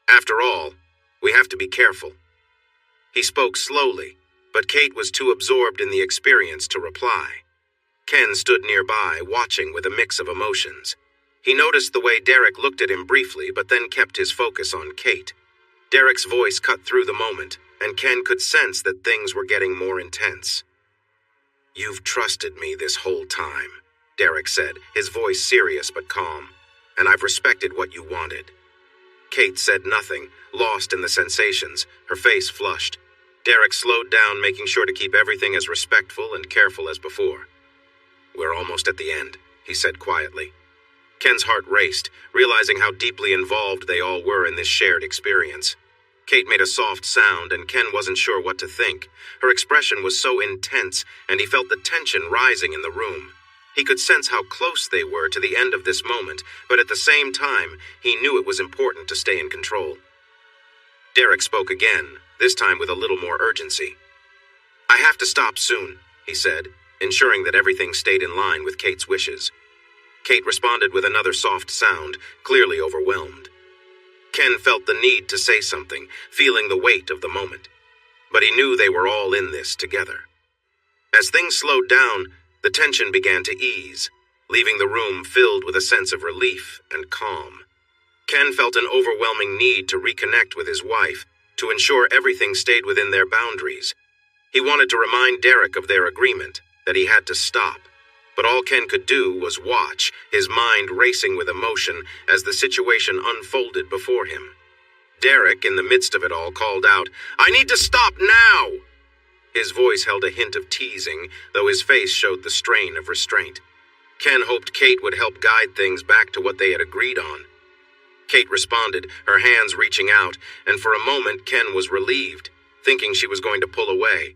"After all, we have to be careful." He spoke slowly, but Kate was too absorbed in the experience to reply. Ken stood nearby, watching with a mix of emotions. He noticed the way Derek looked at him briefly, but then kept his focus on Kate. Derek's voice cut through the moment, and Ken could sense that things were getting more intense. "You've trusted me this whole time," Derek said, his voice serious but calm, "and I've respected what you wanted." Kate said nothing, lost in the sensations, her face flushed. Derek slowed down, making sure to keep everything as respectful and careful as before. "We're almost at the end," he said quietly. Ken's heart raced, realizing how deeply involved they all were in this shared experience. Kate made a soft sound, and Ken wasn't sure what to think. Her expression was so intense, and he felt the tension rising in the room. He could sense how close they were to the end of this moment, but at the same time, he knew it was important to stay in control. Derek spoke again, this time with a little more urgency. "I have to stop soon," he said, ensuring that everything stayed in line with Kate's wishes. Kate responded with another soft sound, clearly overwhelmed. Ken felt the need to say something, feeling the weight of the moment. But he knew they were all in this together. As things slowed down, the tension began to ease, leaving the room filled with a sense of relief and calm. Ken felt an overwhelming need to reconnect with his wife, to ensure everything stayed within their boundaries. He wanted to remind Derek of their agreement, that he had to stop. But all Ken could do was watch, his mind racing with emotion as the situation unfolded before him. Derek, in the midst of it all, called out, "I need to stop now!" His voice held a hint of teasing, though his face showed the strain of restraint. Ken hoped Kate would help guide things back to what they had agreed on. Kate responded, her hands reaching out, and for a moment Ken was relieved, thinking she was going to pull away.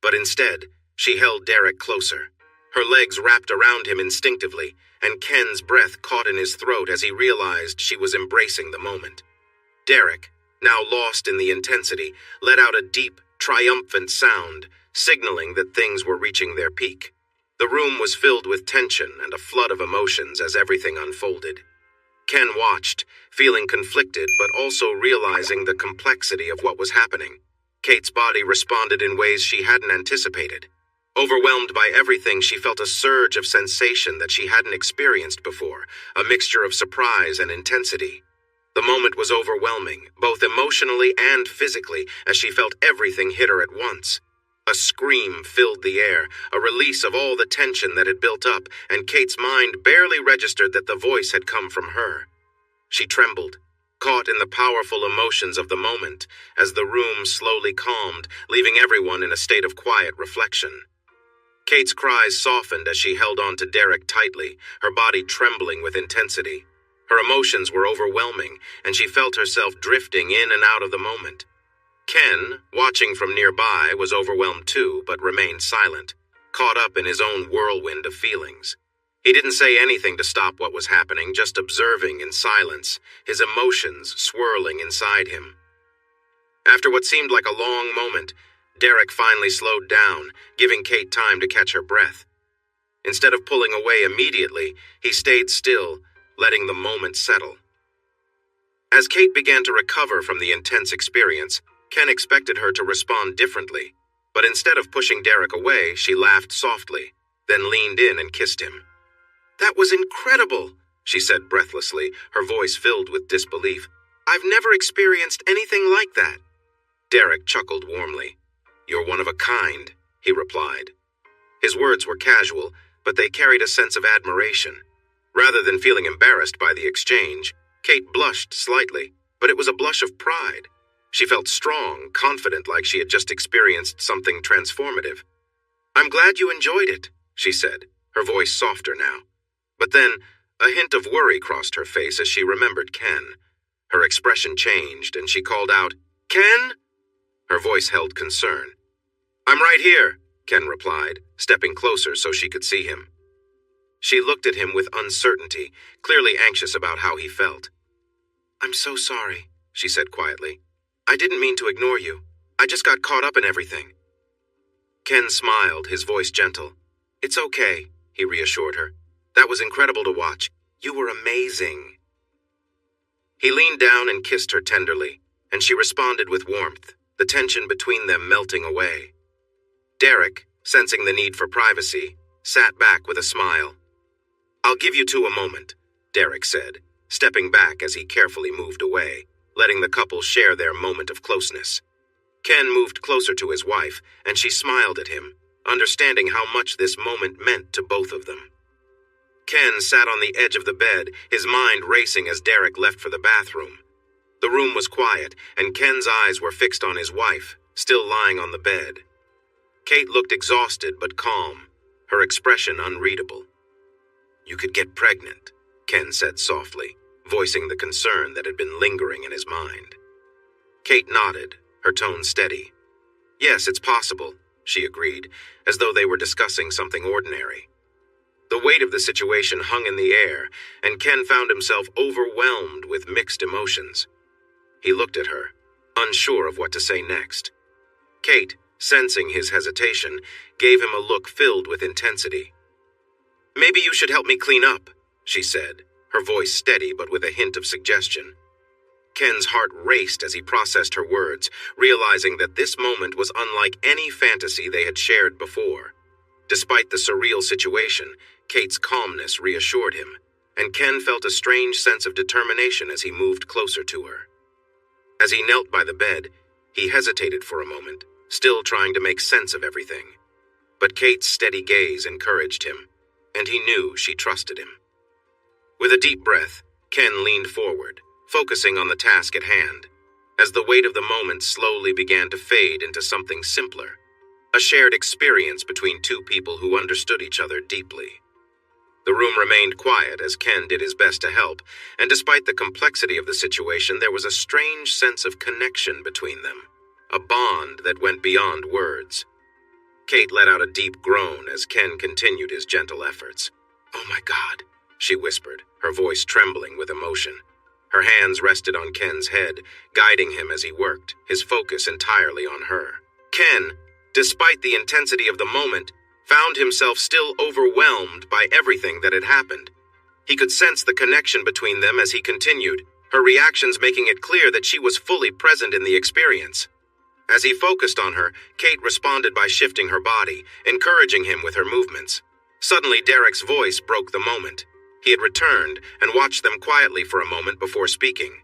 But instead, she held Derek closer. Her legs wrapped around him instinctively, and Ken's breath caught in his throat as he realized she was embracing the moment. Derek, now lost in the intensity, let out a deep, triumphant sound, signaling that things were reaching their peak. The room was filled with tension and a flood of emotions as everything unfolded. Ken watched, feeling conflicted but also realizing the complexity of what was happening. Kate's body responded in ways she hadn't anticipated. Overwhelmed by everything, she felt a surge of sensation that she hadn't experienced before, a mixture of surprise and intensity. The moment was overwhelming, both emotionally and physically, as she felt everything hit her at once. A scream filled the air, a release of all the tension that had built up, and Kate's mind barely registered that the voice had come from her. She trembled, caught in the powerful emotions of the moment, as the room slowly calmed, leaving everyone in a state of quiet reflection. Kate's cries softened as she held on to Derek tightly, her body trembling with intensity. Her emotions were overwhelming, and she felt herself drifting in and out of the moment. Ken, watching from nearby, was overwhelmed too, but remained silent, caught up in his own whirlwind of feelings. He didn't say anything to stop what was happening, just observing in silence, his emotions swirling inside him. After what seemed like a long moment, Derek finally slowed down, giving Kate time to catch her breath. Instead of pulling away immediately, he stayed still, letting the moment settle. As Kate began to recover from the intense experience, Ken expected her to respond differently, but instead of pushing Derek away, she laughed softly, then leaned in and kissed him. "That was incredible," she said breathlessly, her voice filled with disbelief. "I've never experienced anything like that." Derek chuckled warmly. "You're one of a kind," he replied. His words were casual, but they carried a sense of admiration. Rather than feeling embarrassed by the exchange, Kate blushed slightly, but it was a blush of pride. She felt strong, confident, like she had just experienced something transformative. "I'm glad you enjoyed it," she said, her voice softer now. But then, a hint of worry crossed her face as she remembered Ken. Her expression changed, and she called out, "Ken?" Her voice held concern. "I'm right here," Ken replied, stepping closer so she could see him. She looked at him with uncertainty, clearly anxious about how he felt. "I'm so sorry," she said quietly. "I didn't mean to ignore you. I just got caught up in everything." Ken smiled, his voice gentle. "It's okay," he reassured her. "That was incredible to watch. You were amazing." He leaned down and kissed her tenderly, and she responded with warmth, the tension between them melting away. Derek, sensing the need for privacy, sat back with a smile. "I'll give you two a moment," Derek said, stepping back as he carefully moved away, letting the couple share their moment of closeness. Ken moved closer to his wife, and she smiled at him, understanding how much this moment meant to both of them. Ken sat on the edge of the bed, his mind racing as Derek left for the bathroom. The room was quiet, and Ken's eyes were fixed on his wife, still lying on the bed. Kate looked exhausted but calm, her expression unreadable. "You could get pregnant," Ken said softly, voicing the concern that had been lingering in his mind. Kate nodded, her tone steady. "Yes, it's possible," she agreed, as though they were discussing something ordinary. The weight of the situation hung in the air, and Ken found himself overwhelmed with mixed emotions. He looked at her, unsure of what to say next. Kate, sensing his hesitation, gave him a look filled with intensity. "Maybe you should help me clean up," she said, her voice steady but with a hint of suggestion. Ken's heart raced as he processed her words, realizing that this moment was unlike any fantasy they had shared before. Despite the surreal situation, Kate's calmness reassured him, and Ken felt a strange sense of determination as he moved closer to her. As he knelt by the bed, he hesitated for a moment, still trying to make sense of everything. But Kate's steady gaze encouraged him, and he knew she trusted him. With a deep breath, Ken leaned forward, focusing on the task at hand, as the weight of the moment slowly began to fade into something simpler. a shared experience between two people who understood each other deeply. The room remained quiet as Ken did his best to help, and despite the complexity of the situation, there was a strange sense of connection between them, a bond that went beyond words. Kate let out a deep groan as Ken continued his gentle efforts. "Oh my God," she whispered, her voice trembling with emotion. Her hands rested on Ken's head, guiding him as he worked, his focus entirely on her. Ken, despite the intensity of the moment, found himself still overwhelmed by everything that had happened. He could sense the connection between them as he continued, her reactions making it clear that she was fully present in the experience. As he focused on her, Kate responded by shifting her body, encouraging him with her movements. Suddenly, Derek's voice broke the moment. He had returned and watched them quietly for a moment before speaking.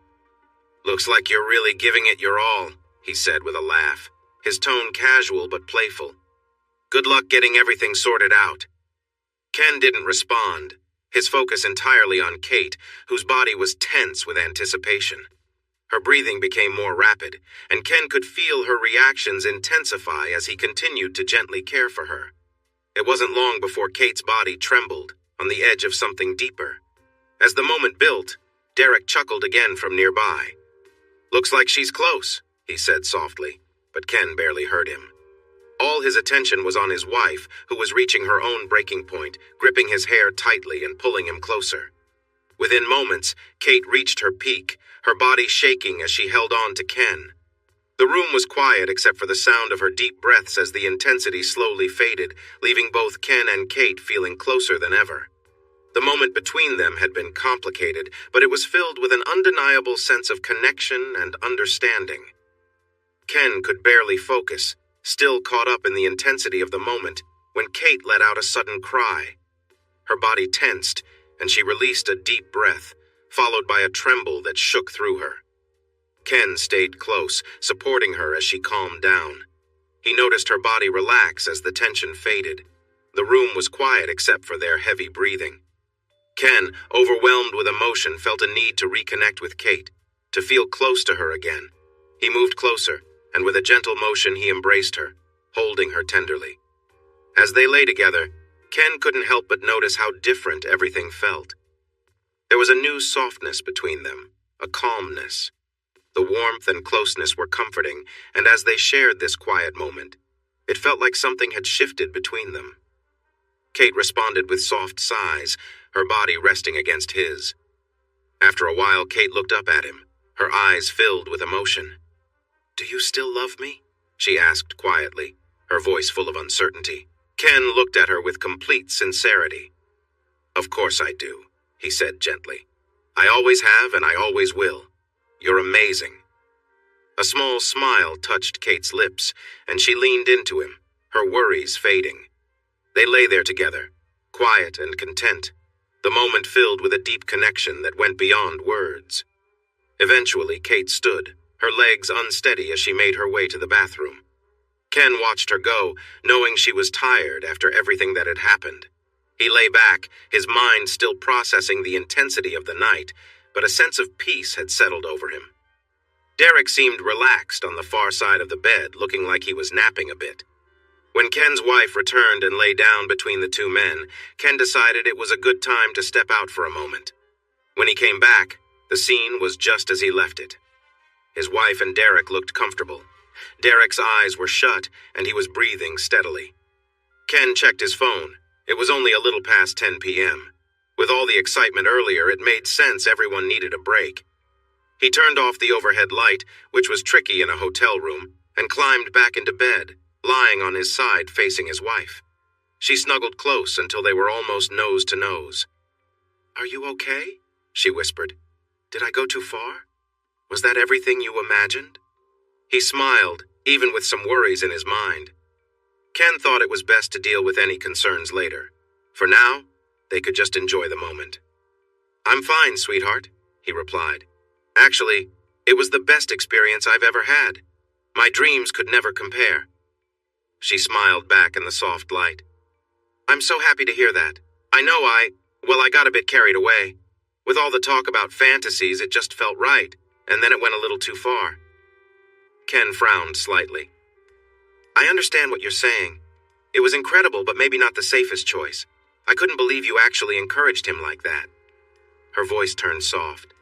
"Looks like you're really giving it your all," he said with a laugh, his tone casual but playful. "Good luck getting everything sorted out." Ken didn't respond, his focus entirely on Kate, whose body was tense with anticipation. Her breathing became more rapid, and Ken could feel her reactions intensify as he continued to gently care for her. It wasn't long before Kate's body trembled, on the edge of something deeper. As the moment built, Derek chuckled again from nearby. "Looks like she's close," he said softly, but Ken barely heard him. All his attention was on his wife, who was reaching her own breaking point, gripping his hair tightly and pulling him closer. Within moments, Kate reached her peak, her body shaking as she held on to Ken. The room was quiet except for the sound of her deep breaths as the intensity slowly faded, leaving both Ken and Kate feeling closer than ever. The moment between them had been complicated, but it was filled with an undeniable sense of connection and understanding. Ken could barely focus, still caught up in the intensity of the moment, when Kate let out a sudden cry. Her body tensed, and she released a deep breath, followed by a tremble that shook through her. Ken stayed close, supporting her as she calmed down. He noticed her body relax as the tension faded. The room was quiet except for their heavy breathing. Ken, overwhelmed with emotion, felt a need to reconnect with Kate, to feel close to her again. He moved closer, and with a gentle motion he embraced her, holding her tenderly. As they lay together, Ken couldn't help but notice how different everything felt. There was a new softness between them, a calmness. The warmth and closeness were comforting, and as they shared this quiet moment, it felt like something had shifted between them. Kate responded with soft sighs, her body resting against his. After a while, Kate looked up at him, her eyes filled with emotion. "Do you still love me?" she asked quietly, her voice full of uncertainty. Ken looked at her with complete sincerity. "Of course I do," he said gently. "I always have and I always will. You're amazing." A small smile touched Kate's lips, and she leaned into him, her worries fading. They lay there together, quiet and content, the moment filled with a deep connection that went beyond words. Eventually, Kate stood, her legs unsteady as she made her way to the bathroom. Ken watched her go, knowing she was tired after everything that had happened. He lay back, his mind still processing the intensity of the night, but a sense of peace had settled over him. Derek seemed relaxed on the far side of the bed, looking like he was napping a bit. When Ken's wife returned and lay down between the two men, Ken decided it was a good time to step out for a moment. When he came back, the scene was just as he left it. His wife and Derek looked comfortable. Derek's eyes were shut, and he was breathing steadily. Ken checked his phone. It was only a little past 10 p.m. With all the excitement earlier, it made sense everyone needed a break. He turned off the overhead light, which was tricky in a hotel room, and climbed back into bed, lying on his side facing his wife. She snuggled close until they were almost nose to nose. "Are you okay?" she whispered. "Did I go too far? Was that everything you imagined?" He smiled, even with some worries in his mind. Ken thought it was best to deal with any concerns later. For now, they could just enjoy the moment. "I'm fine, sweetheart," he replied. "Actually, it was the best experience I've ever had. My dreams could never compare." She smiled back in the soft light. "I'm so happy to hear that. I know I got a bit carried away. With all the talk about fantasies, it just felt right, and then it went a little too far." Ken frowned slightly. I understand what you're saying. It was incredible, but maybe not the safest choice. I couldn't believe you actually encouraged him like that. Her voice turned soft.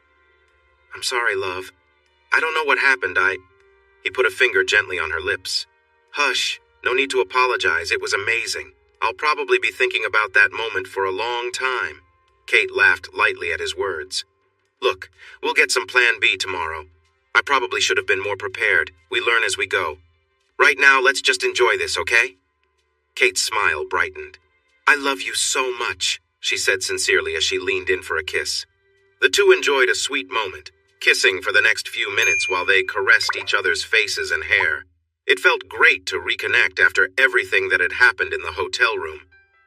I'm sorry, love. I don't know what happened. He put a finger gently on her lips. Hush, no need to apologize. It was amazing. I'll probably be thinking about that moment for a long time. Kate laughed lightly at his words. Look, we'll get some plan B tomorrow. I probably should have been more prepared. We learn as we go. Right now, let's just enjoy this, okay? Kate's smile brightened. I love you so much, she said sincerely as she leaned in for a kiss. The two enjoyed a sweet moment, kissing for the next few minutes while they caressed each other's faces and hair. It felt great to reconnect after everything that had happened in the hotel room.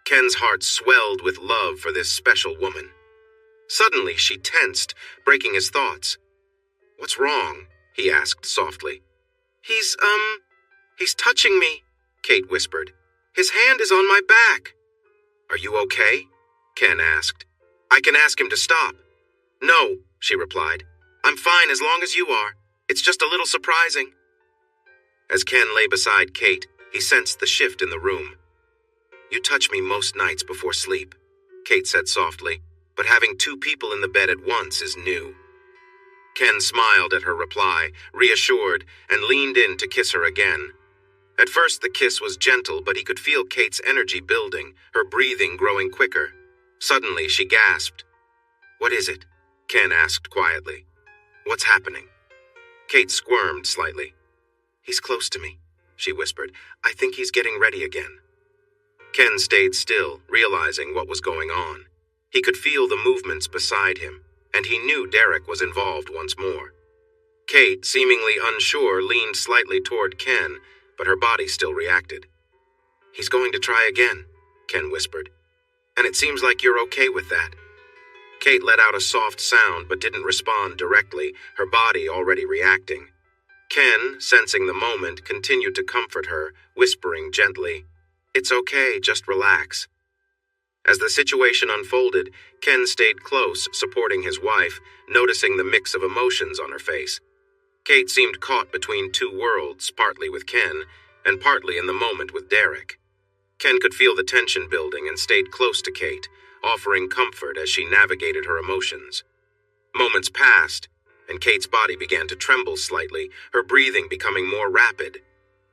Ken's heart swelled with love for this special woman. Suddenly, she tensed, breaking his thoughts. What's wrong? He asked softly. He's touching me, Kate whispered. His hand is on my back. Are you okay? Ken asked. I can ask him to stop. No, she replied. I'm fine as long as you are. It's just a little surprising. As Ken lay beside Kate, he sensed the shift in the room. You touch me most nights before sleep, Kate said softly, but having two people in the bed at once is new. Ken smiled at her reply, reassured, and leaned in to kiss her again. At first the kiss was gentle, but he could feel Kate's energy building, her breathing growing quicker. Suddenly she gasped. What is it? Ken asked quietly. What's happening? Kate squirmed slightly. He's close to me, she whispered. I think he's getting ready again. Ken stayed still, realizing what was going on. He could feel the movements beside him, and he knew Derek was involved once more. Kate, seemingly unsure, leaned slightly toward Ken, but her body still reacted. He's going to try again, Ken whispered. And it seems like you're okay with that. Kate let out a soft sound but didn't respond directly, her body already reacting. Ken, sensing the moment, continued to comfort her, whispering gently, It's okay, just relax. As the situation unfolded, Ken stayed close, supporting his wife, noticing the mix of emotions on her face. Kate seemed caught between two worlds, partly with Ken, and partly in the moment with Derek. Ken could feel the tension building and stayed close to Kate, offering comfort as she navigated her emotions. Moments passed, and Kate's body began to tremble slightly, her breathing becoming more rapid.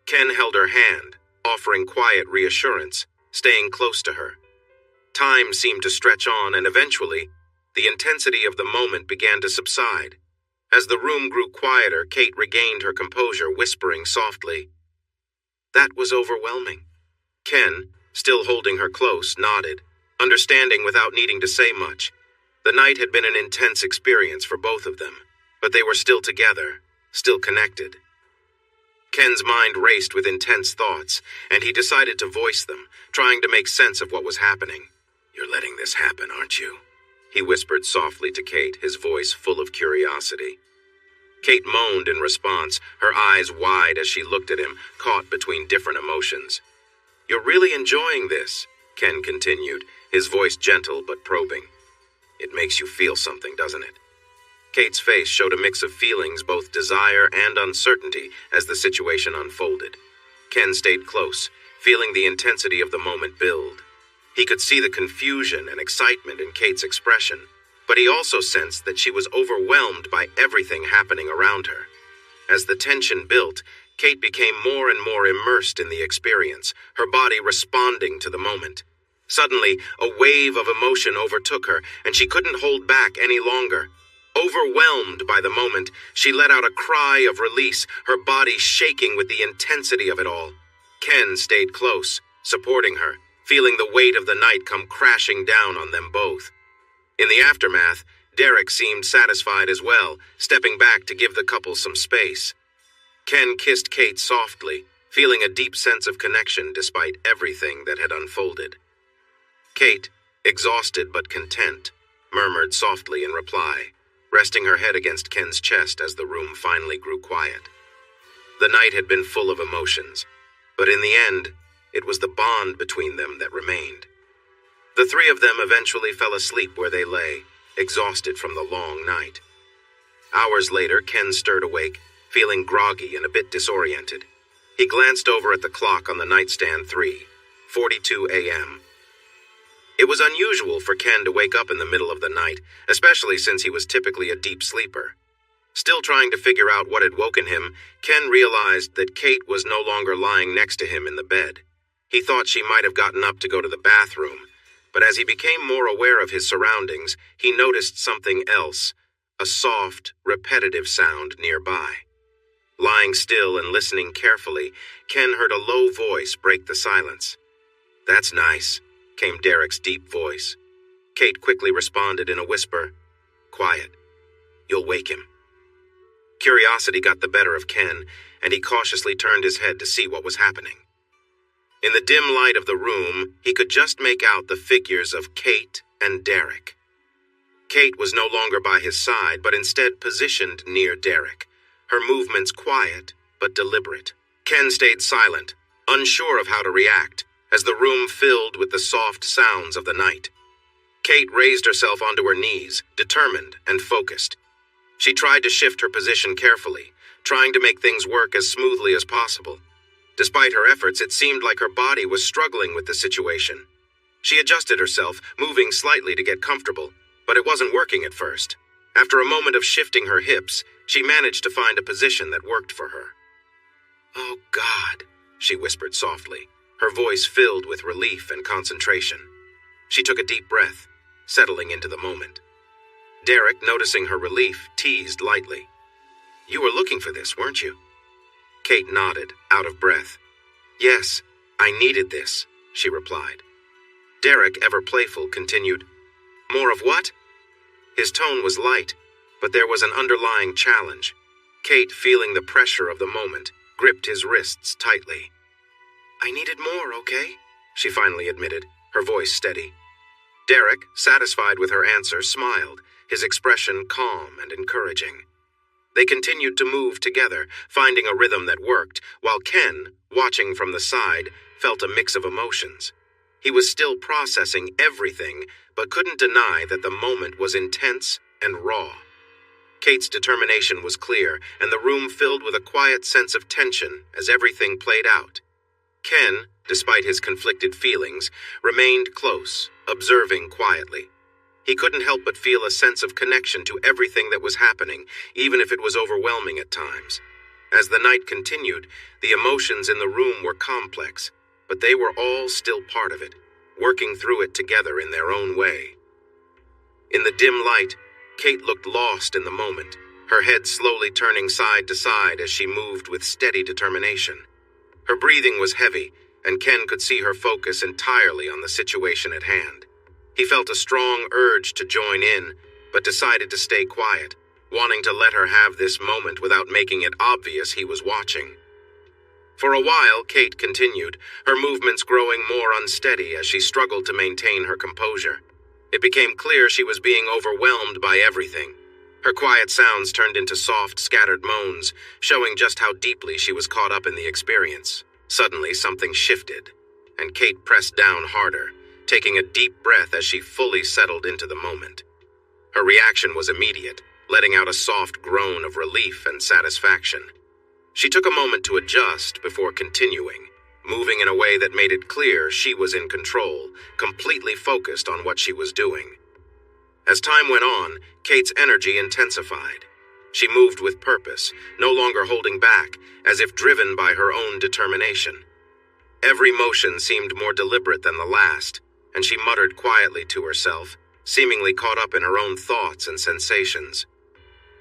Ken held her hand, offering quiet reassurance, staying close to her. Time seemed to stretch on, and eventually, the intensity of the moment began to subside. As the room grew quieter, Kate regained her composure, whispering softly, That was overwhelming. Ken, still holding her close, nodded, understanding without needing to say much. The night had been an intense experience for both of them, but they were still together, still connected. Ken's mind raced with intense thoughts, and he decided to voice them, trying to make sense of what was happening. You're letting this happen, aren't you? He whispered softly to Kate, his voice full of curiosity. Kate moaned in response, her eyes wide as she looked at him, caught between different emotions. You're really enjoying this, Ken continued, his voice gentle but probing. It makes you feel something, doesn't it? Kate's face showed a mix of feelings, both desire and uncertainty, as the situation unfolded. Ken stayed close, feeling the intensity of the moment build. He could see the confusion and excitement in Kate's expression, but he also sensed that she was overwhelmed by everything happening around her. As the tension built, Kate became more and more immersed in the experience, her body responding to the moment. Suddenly, a wave of emotion overtook her, and she couldn't hold back any longer. Overwhelmed by the moment, she let out a cry of release, her body shaking with the intensity of it all. Ken stayed close, supporting her, feeling the weight of the night come crashing down on them both. In the aftermath, Derek seemed satisfied as well, stepping back to give the couple some space. Ken kissed Kate softly, feeling a deep sense of connection despite everything that had unfolded. Kate, exhausted but content, murmured softly in reply, resting her head against Ken's chest as the room finally grew quiet. The night had been full of emotions, but in the end, it was the bond between them that remained. The three of them eventually fell asleep where they lay, exhausted from the long night. Hours later, Ken stirred awake, feeling groggy and a bit disoriented. He glanced over at the clock on the nightstand 3:42 a.m. It was unusual for Ken to wake up in the middle of the night, especially since he was typically a deep sleeper. Still trying to figure out what had woken him, Ken realized that Kate was no longer lying next to him in the bed. He thought she might have gotten up to go to the bathroom, but as he became more aware of his surroundings, he noticed something else, a soft, repetitive sound nearby. Lying still and listening carefully, Ken heard a low voice break the silence. "That's nice," came Derek's deep voice. Kate quickly responded in a whisper, "Quiet. You'll wake him." Curiosity got the better of Ken, and he cautiously turned his head to see what was happening. In the dim light of the room, he could just make out the figures of Kate and Derek. Kate was no longer by his side, but instead positioned near Derek, her movements quiet but deliberate. Ken stayed silent, unsure of how to react, as the room filled with the soft sounds of the night. Kate raised herself onto her knees, determined and focused. She tried to shift her position carefully, trying to make things work as smoothly as possible. Despite her efforts, it seemed like her body was struggling with the situation. She adjusted herself, moving slightly to get comfortable, but it wasn't working at first. After a moment of shifting her hips, she managed to find a position that worked for her. "Oh, God," she whispered softly, her voice filled with relief and concentration. She took a deep breath, settling into the moment. Derek, noticing her relief, teased lightly. "You were looking for this, weren't you?" Kate nodded, out of breath. "Yes, I needed this," she replied. Derek, ever playful, continued, "More of what?" His tone was light, but there was an underlying challenge. Kate, feeling the pressure of the moment, gripped his wrists tightly. "I needed more, okay?" she finally admitted, her voice steady. Derek, satisfied with her answer, smiled, his expression calm and encouraging. They continued to move together, finding a rhythm that worked, while Ken, watching from the side, felt a mix of emotions. He was still processing everything, but couldn't deny that the moment was intense and raw. Kate's determination was clear, and the room filled with a quiet sense of tension as everything played out. Ken, despite his conflicted feelings, remained close, observing quietly. He couldn't help but feel a sense of connection to everything that was happening, even if it was overwhelming at times. As the night continued, the emotions in the room were complex, but they were all still part of it, working through it together in their own way. In the dim light, Kate looked lost in the moment, her head slowly turning side to side as she moved with steady determination. Her breathing was heavy, and Ken could see her focus entirely on the situation at hand. He felt a strong urge to join in, but decided to stay quiet, wanting to let her have this moment without making it obvious he was watching. For a while, Kate continued, her movements growing more unsteady as she struggled to maintain her composure. It became clear she was being overwhelmed by everything. Her quiet sounds turned into soft, scattered moans, showing just how deeply she was caught up in the experience. Suddenly, something shifted, and Kate pressed down harder, taking a deep breath as she fully settled into the moment. Her reaction was immediate, letting out a soft groan of relief and satisfaction. She took a moment to adjust before continuing, moving in a way that made it clear she was in control, completely focused on what she was doing. As time went on, Kate's energy intensified. She moved with purpose, no longer holding back, as if driven by her own determination. Every motion seemed more deliberate than the last, and she muttered quietly to herself, seemingly caught up in her own thoughts and sensations.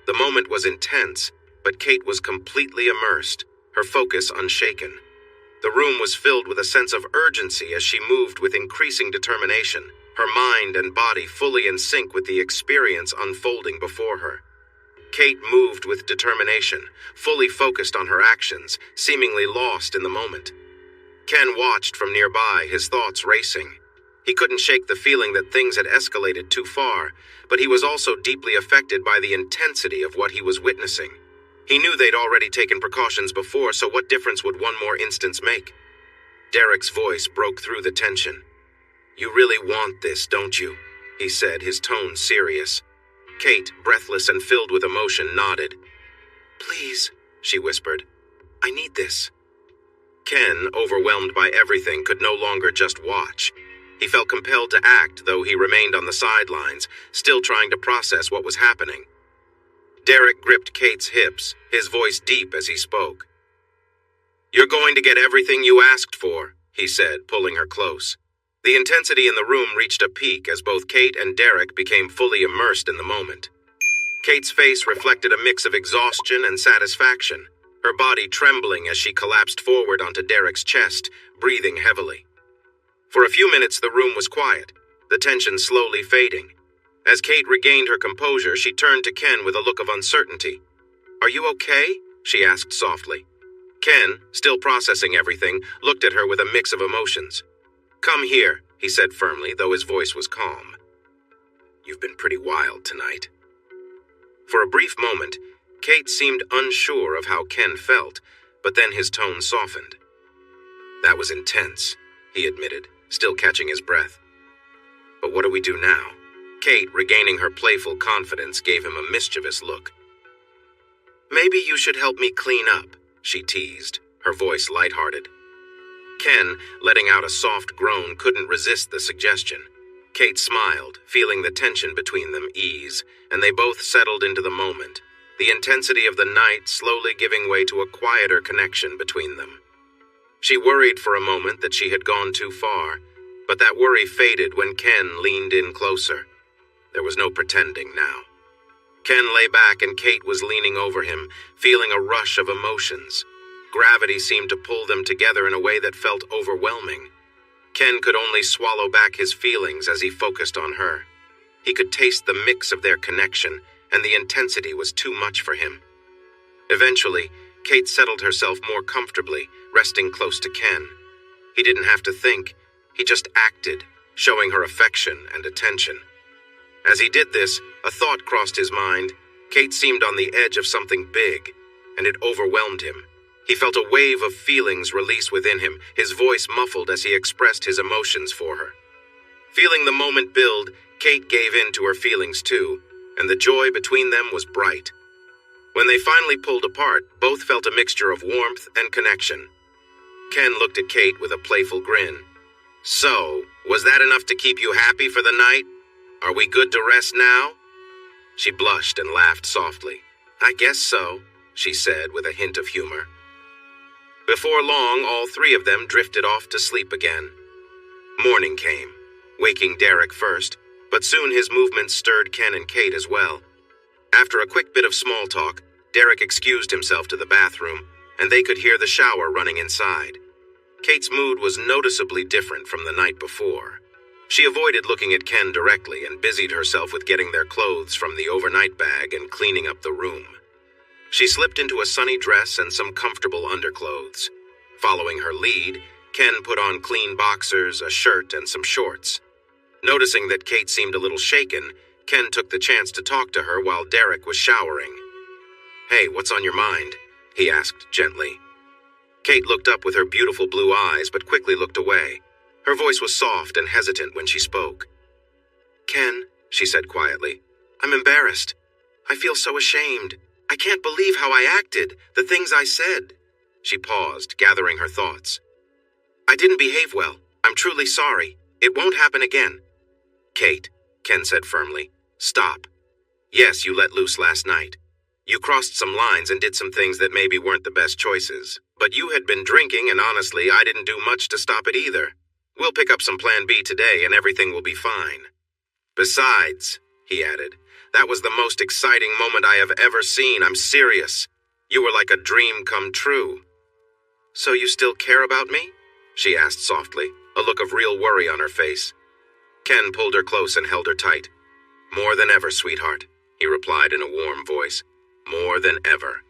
The moment was intense, but Kate was completely immersed, her focus unshaken. The room was filled with a sense of urgency as she moved with increasing determination, her mind and body fully in sync with the experience unfolding before her. Kate moved with determination, fully focused on her actions, seemingly lost in the moment. Ken watched from nearby, his thoughts racing. He couldn't shake the feeling that things had escalated too far, but he was also deeply affected by the intensity of what he was witnessing. He knew they'd already taken precautions before, so what difference would one more instance make? Derek's voice broke through the tension. "You really want this, don't you?" he said, his tone serious. Kate, breathless and filled with emotion, nodded. "Please," she whispered. "I need this." Ken, overwhelmed by everything, could no longer just watch. He felt compelled to act, though he remained on the sidelines, still trying to process what was happening. Derek gripped Kate's hips, his voice deep as he spoke. "You're going to get everything you asked for," he said, pulling her close. The intensity in the room reached a peak as both Kate and Derek became fully immersed in the moment. Kate's face reflected a mix of exhaustion and satisfaction, her body trembling as she collapsed forward onto Derek's chest, breathing heavily. For a few minutes the room was quiet, the tension slowly fading. As Kate regained her composure, she turned to Ken with a look of uncertainty. "Are you okay?" she asked softly. Ken, still processing everything, looked at her with a mix of emotions. "Come here," he said firmly, though his voice was calm. "You've been pretty wild tonight." For a brief moment, Kate seemed unsure of how Ken felt, but then his tone softened. "That was intense," he admitted, still catching his breath. "But what do we do now?" Kate, regaining her playful confidence, gave him a mischievous look. "Maybe you should help me clean up," she teased, her voice lighthearted. Ken, letting out a soft groan, couldn't resist the suggestion. Kate smiled, feeling the tension between them ease, and they both settled into the moment, the intensity of the night slowly giving way to a quieter connection between them. She worried for a moment that she had gone too far, but that worry faded when Ken leaned in closer. There was no pretending now. Ken lay back and Kate was leaning over him, feeling a rush of emotions. Gravity seemed to pull them together in a way that felt overwhelming. Ken could only swallow back his feelings as he focused on her. He could taste the mix of their connection, and the intensity was too much for him. Eventually, Kate settled herself more comfortably, resting close to Ken. He didn't have to think. He just acted, showing her affection and attention. As he did this, a thought crossed his mind. Kate seemed on the edge of something big, and it overwhelmed him. He felt a wave of feelings release within him, his voice muffled as he expressed his emotions for her. Feeling the moment build, Kate gave in to her feelings too, and the joy between them was bright. When they finally pulled apart, both felt a mixture of warmth and connection. Ken looked at Kate with a playful grin. "So, was that enough to keep you happy for the night? Are we good to rest now?" She blushed and laughed softly. "I guess so," she said with a hint of humor. Before long, all three of them drifted off to sleep again. Morning came, waking Derek first, but soon his movements stirred Ken and Kate as well. After a quick bit of small talk, Derek excused himself to the bathroom, and they could hear the shower running inside. Kate's mood was noticeably different from the night before. She avoided looking at Ken directly and busied herself with getting their clothes from the overnight bag and cleaning up the room. She slipped into a sunny dress and some comfortable underclothes. Following her lead, Ken put on clean boxers, a shirt, and some shorts. Noticing that Kate seemed a little shaken, Ken took the chance to talk to her while Derek was showering. "Hey, what's on your mind?" he asked gently. Kate looked up with her beautiful blue eyes, but quickly looked away. Her voice was soft and hesitant when she spoke. "Ken," she said quietly, "I'm embarrassed. I feel so ashamed. I can't believe how I acted, the things I said." She paused, gathering her thoughts. "I didn't behave well. I'm truly sorry. It won't happen again." "Kate," Ken said firmly, "stop. Yes, you let loose last night. You crossed some lines and did some things that maybe weren't the best choices. But you had been drinking, and honestly, I didn't do much to stop it either. We'll pick up some Plan B today, and everything will be fine. Besides," he added, "that was the most exciting moment I have ever seen. I'm serious. You were like a dream come true." "So you still care about me?" she asked softly, a look of real worry on her face. Ken pulled her close and held her tight. "More than ever, sweetheart," he replied in a warm voice. "More than ever."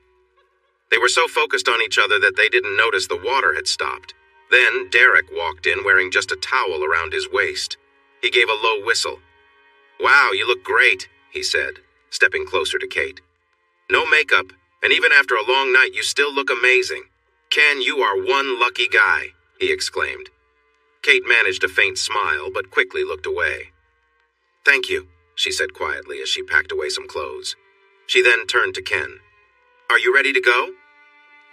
They were so focused on each other that they didn't notice the water had stopped. Then Derek walked in wearing just a towel around his waist. He gave a low whistle. "Wow, you look great," he said, stepping closer to Kate. "No makeup, and even after a long night, you still look amazing. Ken, you are one lucky guy," he exclaimed. Kate managed a faint smile, but quickly looked away. "Thank you," she said quietly as she packed away some clothes. She then turned to Ken. "Are you ready to go?"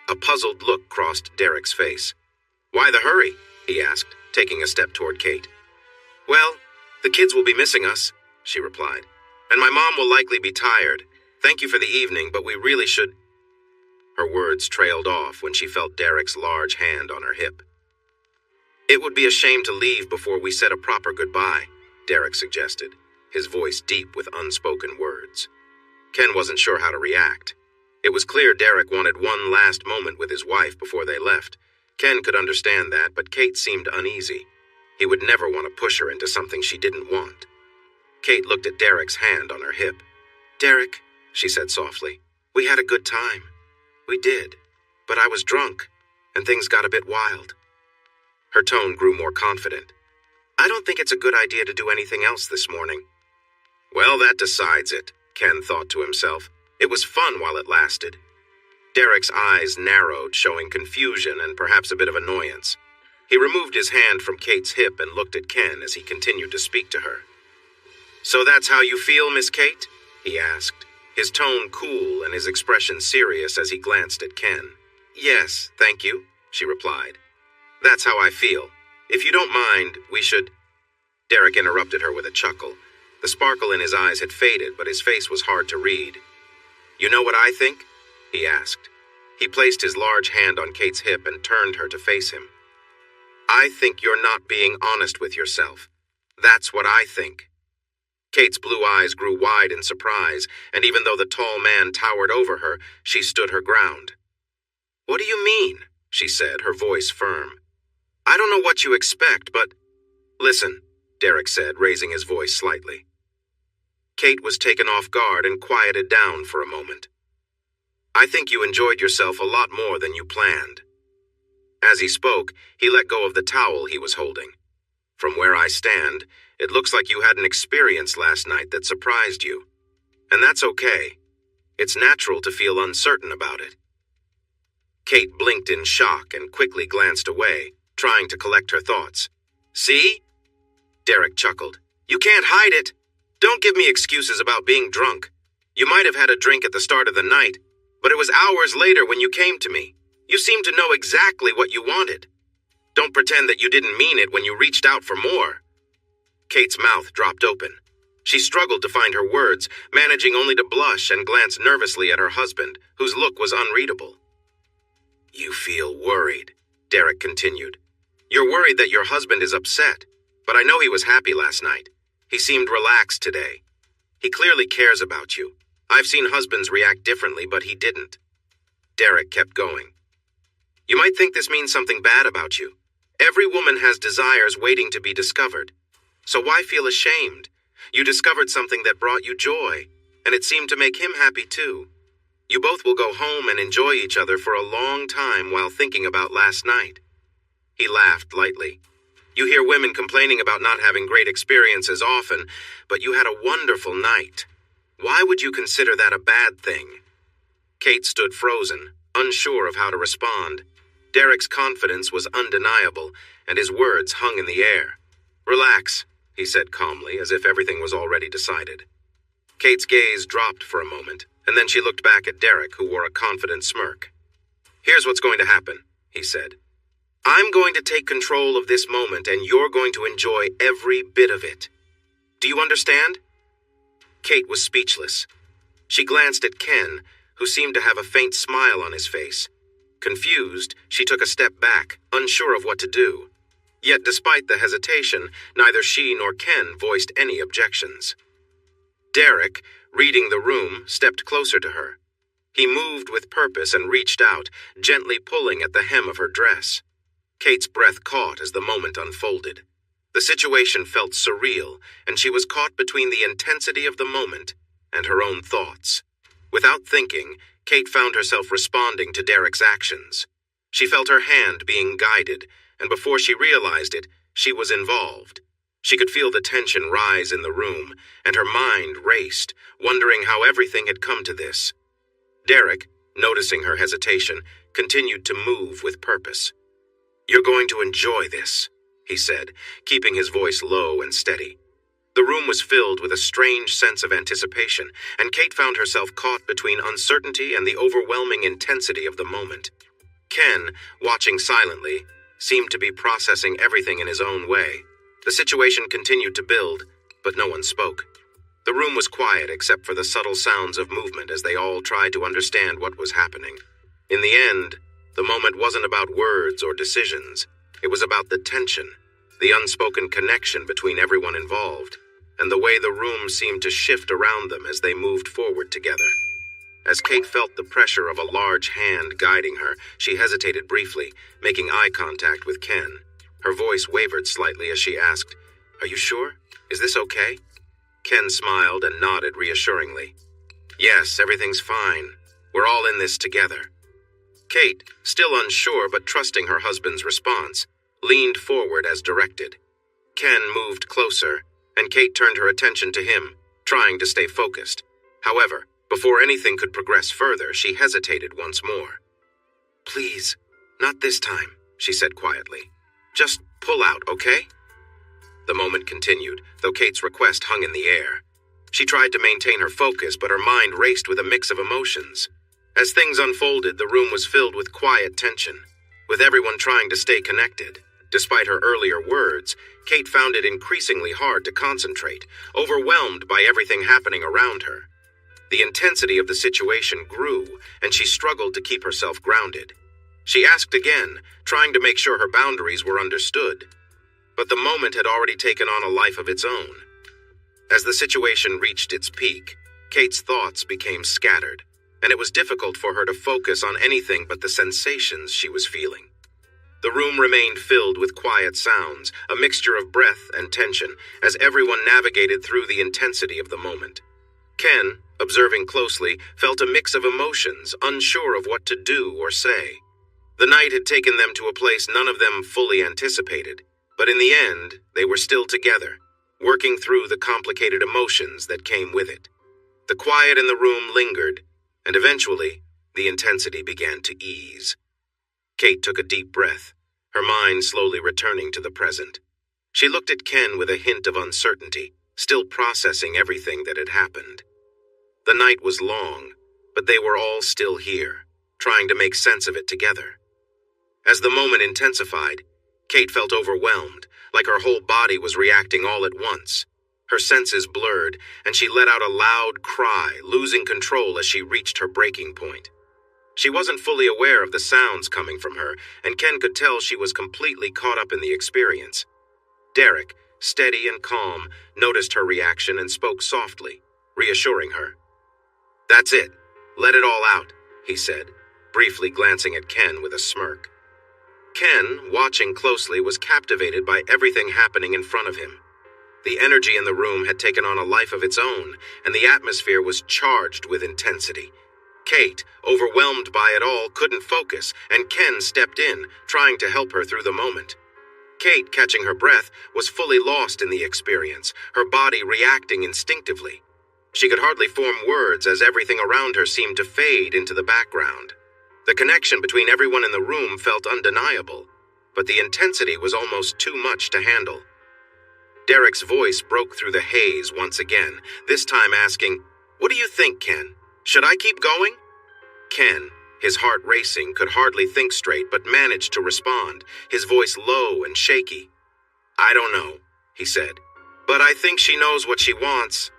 A puzzled look crossed Derek's face. Why the hurry? He asked, taking a step toward Kate. Well, the kids will be missing us, she replied. And my mom will likely be tired. Thank you for the evening, but we really should... Her words trailed off when she felt Derek's large hand on her hip. It would be a shame to leave before we said a proper goodbye, Derek suggested, his voice deep with unspoken words. Ken wasn't sure how to react. It was clear Derek wanted one last moment with his wife before they left. Ken could understand that, but Kate seemed uneasy. He would never want to push her into something she didn't want. Kate looked at Derek's hand on her hip. Derek, she said softly, we had a good time. We did, but I was drunk, and things got a bit wild. Her tone grew more confident. I don't think it's a good idea to do anything else this morning. Well, that decides it, Ken thought to himself. It was fun while it lasted. Derek's eyes narrowed, showing confusion and perhaps a bit of annoyance. He removed his hand from Kate's hip and looked at Ken as he continued to speak to her. So that's how you feel, Miss Kate? He asked, his tone cool and his expression serious as he glanced at Ken. Yes, thank you, she replied. That's how I feel. If you don't mind, we should... Derek interrupted her with a chuckle. The sparkle in his eyes had faded, but his face was hard to read. You know what I think? He asked. He placed his large hand on Kate's hip and turned her to face him. I think you're not being honest with yourself. That's what I think. Kate's blue eyes grew wide in surprise, and even though the tall man towered over her, she stood her ground. What do you mean? She said, her voice firm. I don't know what you expect, but... Listen, Derek said, raising his voice slightly. Kate was taken off guard and quieted down for a moment. I think you enjoyed yourself a lot more than you planned. As he spoke, he let go of the towel he was holding. From where I stand, it looks like you had an experience last night that surprised you. And that's okay. It's natural to feel uncertain about it. Kate blinked in shock and quickly glanced away, trying to collect her thoughts. See? Derek chuckled. You can't hide it. Don't give me excuses about being drunk. You might have had a drink at the start of the night, but it was hours later when you came to me. You seemed to know exactly what you wanted. Don't pretend that you didn't mean it when you reached out for more. Kate's mouth dropped open. She struggled to find her words, managing only to blush and glance nervously at her husband, whose look was unreadable. You feel worried, Derek continued. You're worried that your husband is upset, but I know he was happy last night. He seemed relaxed today. He clearly cares about you. I've seen husbands react differently, but he didn't. Derek kept going. You might think this means something bad about you. Every woman has desires waiting to be discovered. So why feel ashamed? You discovered something that brought you joy, and it seemed to make him happy too. You both will go home and enjoy each other for a long time while thinking about last night. He laughed lightly. You hear women complaining about not having great experiences often, but you had a wonderful night. Why would you consider that a bad thing? Kate stood frozen, unsure of how to respond. Derek's confidence was undeniable, and his words hung in the air. Relax, he said calmly, as if everything was already decided. Kate's gaze dropped for a moment, and then she looked back at Derek, who wore a confident smirk. Here's what's going to happen, he said. I'm going to take control of this moment, and you're going to enjoy every bit of it. Do you understand? Kate was speechless. She glanced at Ken, who seemed to have a faint smile on his face. Confused, she took a step back, unsure of what to do. Yet despite the hesitation, neither she nor Ken voiced any objections. Derek, reading the room, stepped closer to her. He moved with purpose and reached out, gently pulling at the hem of her dress. Kate's breath caught as the moment unfolded. The situation felt surreal, and she was caught between the intensity of the moment and her own thoughts. Without thinking, Kate found herself responding to Derek's actions. She felt her hand being guided, and before she realized it, she was involved. She could feel the tension rise in the room, and her mind raced, wondering how everything had come to this. Derek, noticing her hesitation, continued to move with purpose. You're going to enjoy this, he said, keeping his voice low and steady. The room was filled with a strange sense of anticipation, and Kate found herself caught between uncertainty and the overwhelming intensity of the moment. Ken, watching silently, seemed to be processing everything in his own way. The situation continued to build, but no one spoke. The room was quiet except for the subtle sounds of movement as they all tried to understand what was happening. In the end, the moment wasn't about words or decisions. It was about the tension, the unspoken connection between everyone involved, and the way the room seemed to shift around them as they moved forward together. As Kate felt the pressure of a large hand guiding her, she hesitated briefly, making eye contact with Ken. Her voice wavered slightly as she asked, "Are you sure? Is this okay?" Ken smiled and nodded reassuringly. "Yes, everything's fine. We're all in this together." Kate, still unsure but trusting her husband's response, leaned forward as directed. Ken moved closer, and Kate turned her attention to him, trying to stay focused. However, before anything could progress further, she hesitated once more. "Please, not this time," she said quietly. "Just pull out, okay?" The moment continued, though Kate's request hung in the air. She tried to maintain her focus, but her mind raced with a mix of emotions. As things unfolded, the room was filled with quiet tension, with everyone trying to stay connected. Despite her earlier words, Kate found it increasingly hard to concentrate, overwhelmed by everything happening around her. The intensity of the situation grew, and she struggled to keep herself grounded. She asked again, trying to make sure her boundaries were understood. But the moment had already taken on a life of its own. As the situation reached its peak, Kate's thoughts became scattered, and it was difficult for her to focus on anything but the sensations she was feeling. The room remained filled with quiet sounds, a mixture of breath and tension, as everyone navigated through the intensity of the moment. Ken, observing closely, felt a mix of emotions, unsure of what to do or say. The night had taken them to a place none of them fully anticipated, but in the end, they were still together, working through the complicated emotions that came with it. The quiet in the room lingered, and eventually, the intensity began to ease. Kate took a deep breath, her mind slowly returning to the present. She looked at Ken with a hint of uncertainty, still processing everything that had happened. The night was long, but they were all still here, trying to make sense of it together. As the moment intensified, Kate felt overwhelmed, like her whole body was reacting all at once. Her senses blurred, and she let out a loud cry, losing control as she reached her breaking point. She wasn't fully aware of the sounds coming from her, and Ken could tell she was completely caught up in the experience. Derek, steady and calm, noticed her reaction and spoke softly, reassuring her. "That's it. Let it all out," he said, briefly glancing at Ken with a smirk. Ken, watching closely, was captivated by everything happening in front of him. The energy in the room had taken on a life of its own, and the atmosphere was charged with intensity. Kate, overwhelmed by it all, couldn't focus, and Ken stepped in, trying to help her through the moment. Kate, catching her breath, was fully lost in the experience, her body reacting instinctively. She could hardly form words as everything around her seemed to fade into the background. The connection between everyone in the room felt undeniable, but the intensity was almost too much to handle. Derek's voice broke through the haze once again, this time asking, "What do you think, Ken? Should I keep going?" Ken, his heart racing, could hardly think straight but managed to respond, his voice low and shaky. "I don't know," he said, "but I think she knows what she wants."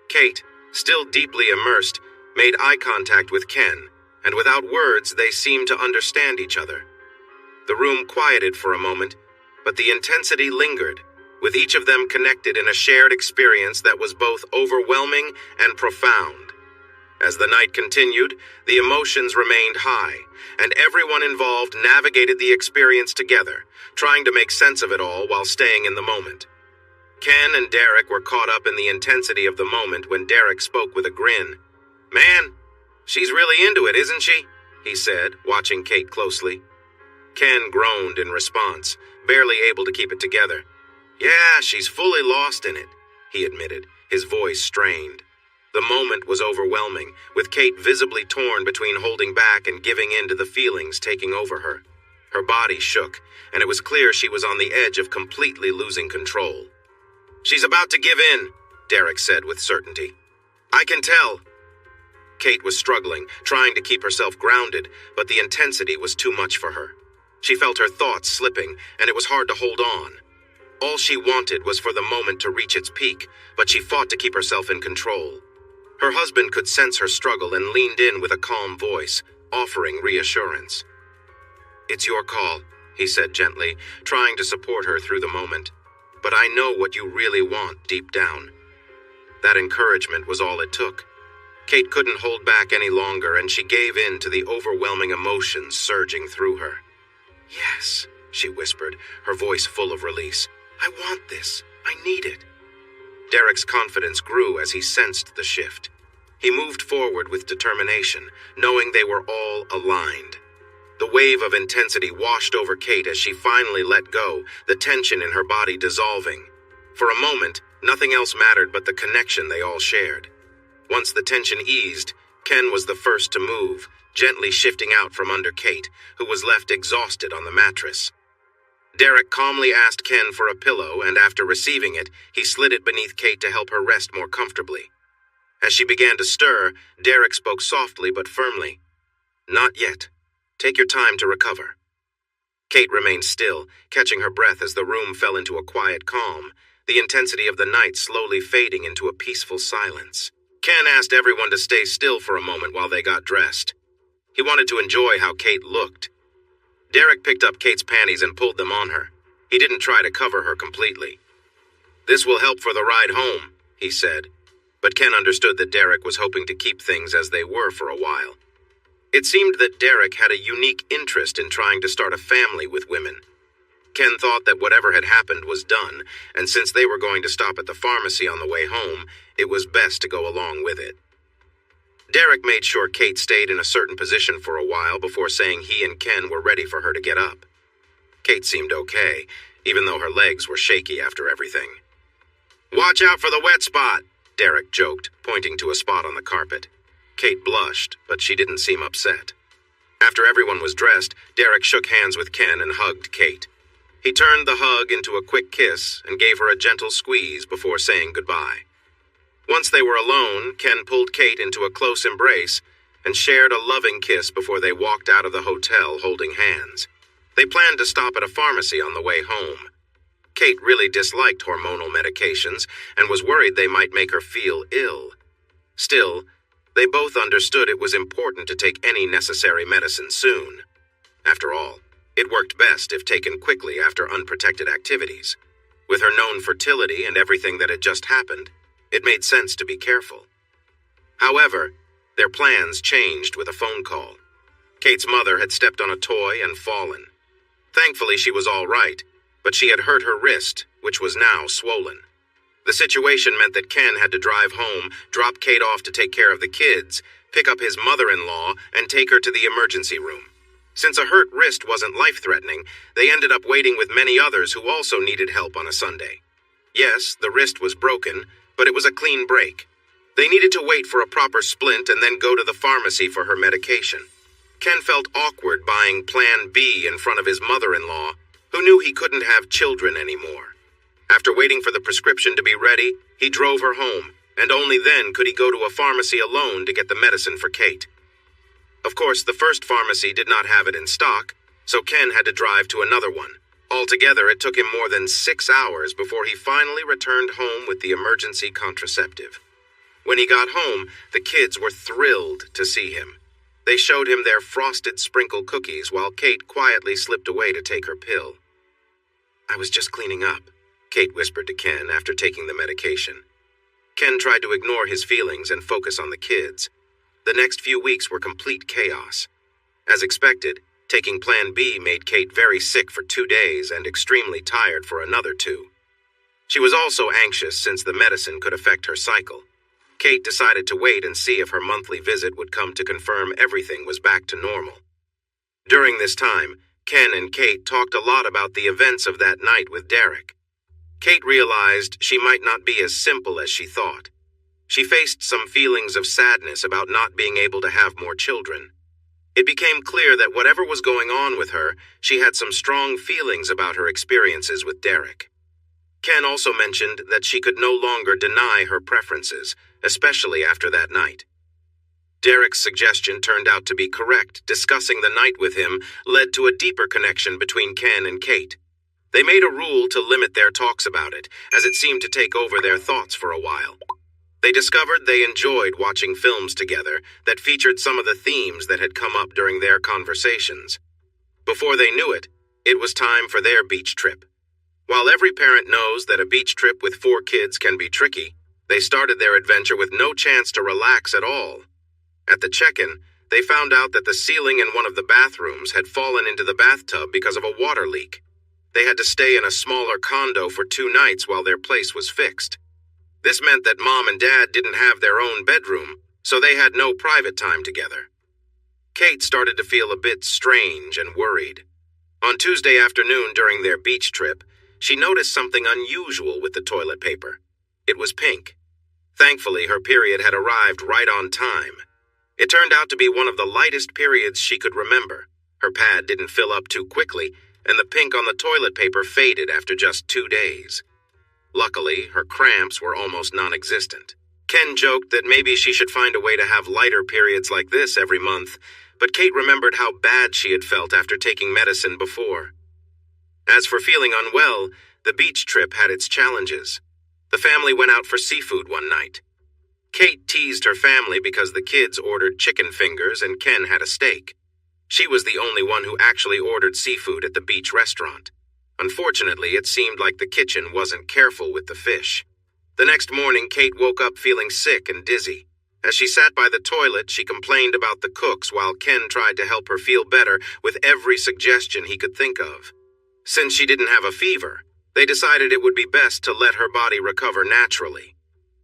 Kate, still deeply immersed, made eye contact with Ken, and without words they seemed to understand each other. The room quieted for a moment, but the intensity lingered, with each of them connected in a shared experience that was both overwhelming and profound. As the night continued, the emotions remained high, and everyone involved navigated the experience together, trying to make sense of it all while staying in the moment. Ken and Derek were caught up in the intensity of the moment when Derek spoke with a grin. "Man, she's really into it, isn't she?" he said, watching Kate closely. Ken groaned in response, barely able to keep it together. "Yeah, she's fully lost in it," he admitted, his voice strained. The moment was overwhelming, with Kate visibly torn between holding back and giving in to the feelings taking over her. Her body shook, and it was clear she was on the edge of completely losing control. "She's about to give in," Derek said with certainty. "I can tell." Kate was struggling, trying to keep herself grounded, but the intensity was too much for her. She felt her thoughts slipping, and it was hard to hold on. All she wanted was for the moment to reach its peak, but she fought to keep herself in control. Her husband could sense her struggle and leaned in with a calm voice, offering reassurance. "It's your call," he said gently, trying to support her through the moment. "But I know what you really want deep down." That encouragement was all it took. Kate couldn't hold back any longer, and she gave in to the overwhelming emotions surging through her. "Yes," she whispered, her voice full of release. "I want this. I need it." Derek's confidence grew as he sensed the shift. He moved forward with determination, knowing they were all aligned. The wave of intensity washed over Kate as she finally let go, the tension in her body dissolving. For a moment, nothing else mattered but the connection they all shared. Once the tension eased, Ken was the first to move, gently shifting out from under Kate, who was left exhausted on the mattress. Derek calmly asked Ken for a pillow, and after receiving it, he slid it beneath Kate to help her rest more comfortably. As she began to stir, Derek spoke softly but firmly. "Not yet. Take your time to recover." Kate remained still, catching her breath as the room fell into a quiet calm, the intensity of the night slowly fading into a peaceful silence. Ken asked everyone to stay still for a moment while they got dressed. He wanted to enjoy how Kate looked. Derek picked up Kate's panties and pulled them on her. He didn't try to cover her completely. "This will help for the ride home," he said, but Ken understood that Derek was hoping to keep things as they were for a while. It seemed that Derek had a unique interest in trying to start a family with women. Ken thought that whatever had happened was done, and since they were going to stop at the pharmacy on the way home, it was best to go along with it. Derek made sure Kate stayed in a certain position for a while before saying he and Ken were ready for her to get up. Kate seemed okay, even though her legs were shaky after everything. "Watch out for the wet spot," Derek joked, pointing to a spot on the carpet. Kate blushed, but she didn't seem upset. After everyone was dressed, Derek shook hands with Ken and hugged Kate. He turned the hug into a quick kiss and gave her a gentle squeeze before saying goodbye. Once they were alone, Ken pulled Kate into a close embrace and shared a loving kiss before they walked out of the hotel holding hands. They planned to stop at a pharmacy on the way home. Kate really disliked hormonal medications and was worried they might make her feel ill. Still, they both understood it was important to take any necessary medicine soon. After all, it worked best if taken quickly after unprotected activities. With her known fertility and everything that had just happened, it made sense to be careful. However, their plans changed with a phone call. Kate's mother had stepped on a toy and fallen. Thankfully, she was all right, but she had hurt her wrist, which was now swollen. The situation meant that Ken had to drive home, drop Kate off to take care of the kids, pick up his mother-in-law, and take her to the emergency room. Since a hurt wrist wasn't life-threatening, they ended up waiting with many others who also needed help on a Sunday. Yes, the wrist was broken, but it was a clean break. They needed to wait for a proper splint and then go to the pharmacy for her medication. Ken felt awkward buying Plan B in front of his mother-in-law, who knew he couldn't have children anymore. After waiting for the prescription to be ready, he drove her home, and only then could he go to a pharmacy alone to get the medicine for Kate. Of course, the first pharmacy did not have it in stock, so Ken had to drive to another one. Altogether, it took him more than 6 hours before he finally returned home with the emergency contraceptive. When he got home, the kids were thrilled to see him. They showed him their frosted sprinkle cookies while Kate quietly slipped away to take her pill. "I was just cleaning up," Kate whispered to Ken after taking the medication. Ken tried to ignore his feelings and focus on the kids. The next few weeks were complete chaos. As expected, taking Plan B made Kate very sick for 2 days and extremely tired for another 2. She was also anxious since the medicine could affect her cycle. Kate decided to wait and see if her monthly visit would come to confirm everything was back to normal. During this time, Ken and Kate talked a lot about the events of that night with Derek. Kate realized she might not be as simple as she thought. She faced some feelings of sadness about not being able to have more children. It became clear that whatever was going on with her, she had some strong feelings about her experiences with Derek. Ken also mentioned that she could no longer deny her preferences, especially after that night. Derek's suggestion turned out to be correct. Discussing the night with him led to a deeper connection between Ken and Kate. They made a rule to limit their talks about it, as it seemed to take over their thoughts for a while. They discovered they enjoyed watching films together that featured some of the themes that had come up during their conversations. Before they knew it, it was time for their beach trip. While every parent knows that a beach trip with 4 kids can be tricky, they started their adventure with no chance to relax at all. At the check-in, they found out that the ceiling in one of the bathrooms had fallen into the bathtub because of a water leak. They had to stay in a smaller condo for 2 nights while their place was fixed. This meant that Mom and Dad didn't have their own bedroom, so they had no private time together. Kate started to feel a bit strange and worried. On Tuesday afternoon during their beach trip, she noticed something unusual with the toilet paper. It was pink. Thankfully, her period had arrived right on time. It turned out to be one of the lightest periods she could remember. Her pad didn't fill up too quickly, and the pink on the toilet paper faded after just 2 days. Luckily, her cramps were almost non-existent. Ken joked that maybe she should find a way to have lighter periods like this every month, but Kate remembered how bad she had felt after taking medicine before. As for feeling unwell, the beach trip had its challenges. The family went out for seafood one night. Kate teased her family because the kids ordered chicken fingers and Ken had a steak. She was the only one who actually ordered seafood at the beach restaurant. Unfortunately, it seemed like the kitchen wasn't careful with the fish. The next morning, Kate woke up feeling sick and dizzy. As she sat by the toilet, she complained about the cooks while Ken tried to help her feel better with every suggestion he could think of. Since she didn't have a fever, they decided it would be best to let her body recover naturally.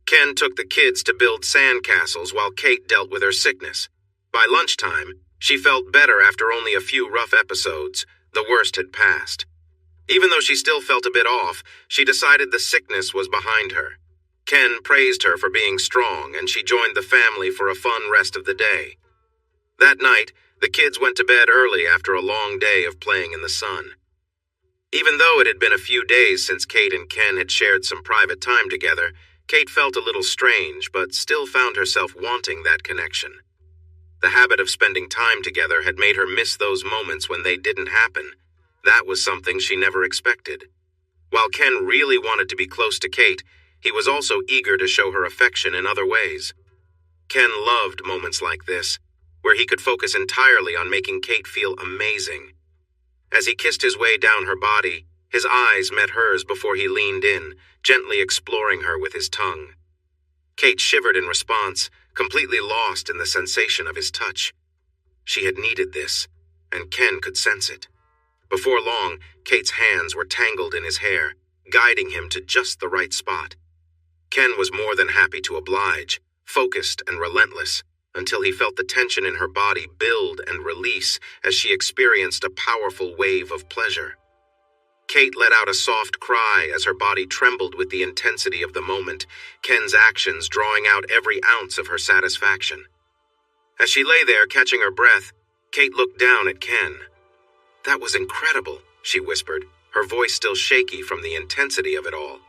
Ken took the kids to build sandcastles while Kate dealt with her sickness. By lunchtime, she felt better after only a few rough episodes. The worst had passed. Even though she still felt a bit off, she decided the sickness was behind her. Ken praised her for being strong, and she joined the family for a fun rest of the day. That night, the kids went to bed early after a long day of playing in the sun. Even though it had been a few days since Kate and Ken had shared some private time together, Kate felt a little strange, but still found herself wanting that connection. The habit of spending time together had made her miss those moments when they didn't happen. That was something she never expected. While Ken really wanted to be close to Kate, he was also eager to show her affection in other ways. Ken loved moments like this, where he could focus entirely on making Kate feel amazing. As he kissed his way down her body, his eyes met hers before he leaned in, gently exploring her with his tongue. Kate shivered in response, completely lost in the sensation of his touch. She had needed this, and Ken could sense it. Before long, Kate's hands were tangled in his hair, guiding him to just the right spot. Ken was more than happy to oblige, focused and relentless, until he felt the tension in her body build and release as she experienced a powerful wave of pleasure. Kate let out a soft cry as her body trembled with the intensity of the moment, Ken's actions drawing out every ounce of her satisfaction. As she lay there catching her breath, Kate looked down at Ken. "That was incredible," she whispered, her voice still shaky from the intensity of it all.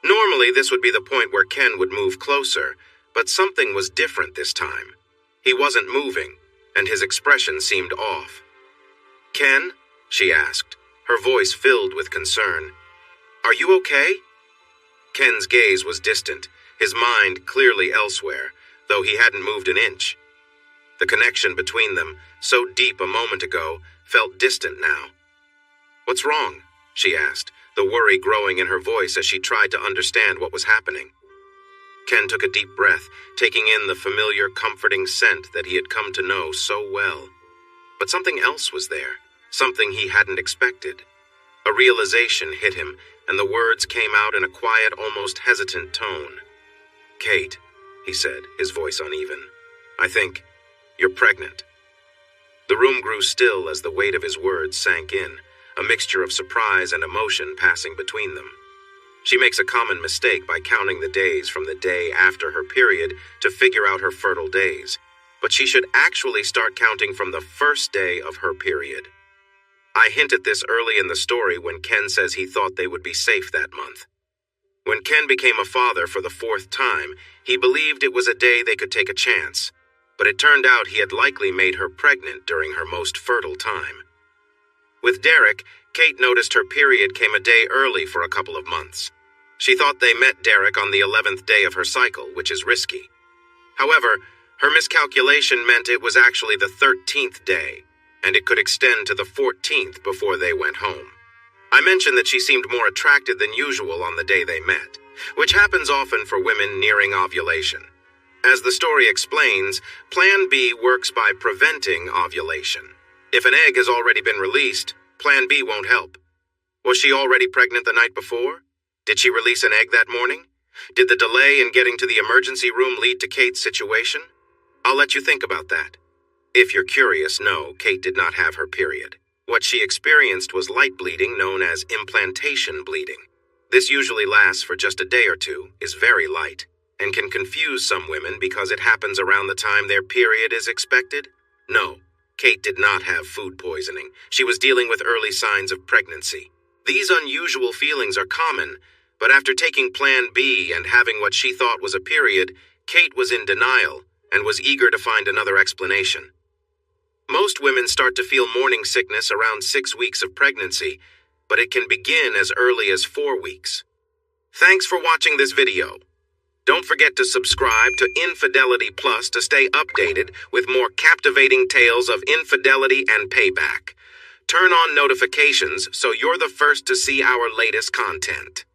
Normally, this would be the point where Ken would move closer, but something was different this time. He wasn't moving, and his expression seemed off. "Ken?" she asked, her voice filled with concern. "Are you okay?" Ken's gaze was distant, his mind clearly elsewhere, though he hadn't moved an inch. The connection between them, so deep a moment ago, felt distant now. "What's wrong?" she asked, the worry growing in her voice as she tried to understand what was happening. Ken took a deep breath, taking in the familiar, comforting scent that he had come to know so well. But something else was there, something he hadn't expected. A realization hit him, and the words came out in a quiet, almost hesitant tone. "Kate," he said, his voice uneven, "I think you're pregnant." The room grew still as the weight of his words sank in, a mixture of surprise and emotion passing between them. She makes a common mistake by counting the days from the day after her period to figure out her fertile days, but she should actually start counting from the first day of her period. I hint at this early in the story when Ken says he thought they would be safe that month. When Ken became a father for the 4th time, he believed it was a day they could take a chance. but it turned out he had likely made her pregnant during her most fertile time. With Derek, Kate noticed her period came a day early for a couple of months. She thought they met Derek on the 11th day of her cycle, which is risky. However, her miscalculation meant it was actually the 13th day, and it could extend to the 14th before they went home. I mentioned that she seemed more attracted than usual on the day they met, which happens often for women nearing ovulation. As the story explains, Plan B works by preventing ovulation. If an egg has already been released, Plan B won't help. Was she already pregnant the night before? Did she release an egg that morning? Did the delay in getting to the emergency room lead to Kate's situation? I'll let you think about that. If you're curious, no, Kate did not have her period. What she experienced was light bleeding known as implantation bleeding. This usually lasts for just a day or two, is very light, and can confuse some women because it happens around the time their period is expected. No, Kate did not have food poisoning. She was dealing with early signs of pregnancy. These unusual feelings are common, but after taking Plan B and having what she thought was a period, Kate was in denial and was eager to find another explanation. Most women start to feel morning sickness around 6 weeks of pregnancy, but it can begin as early as 4 weeks. Thanks for watching this video. Don't forget to subscribe to Infidelity Plus to stay updated with more captivating tales of infidelity and payback. Turn on notifications so you're the first to see our latest content.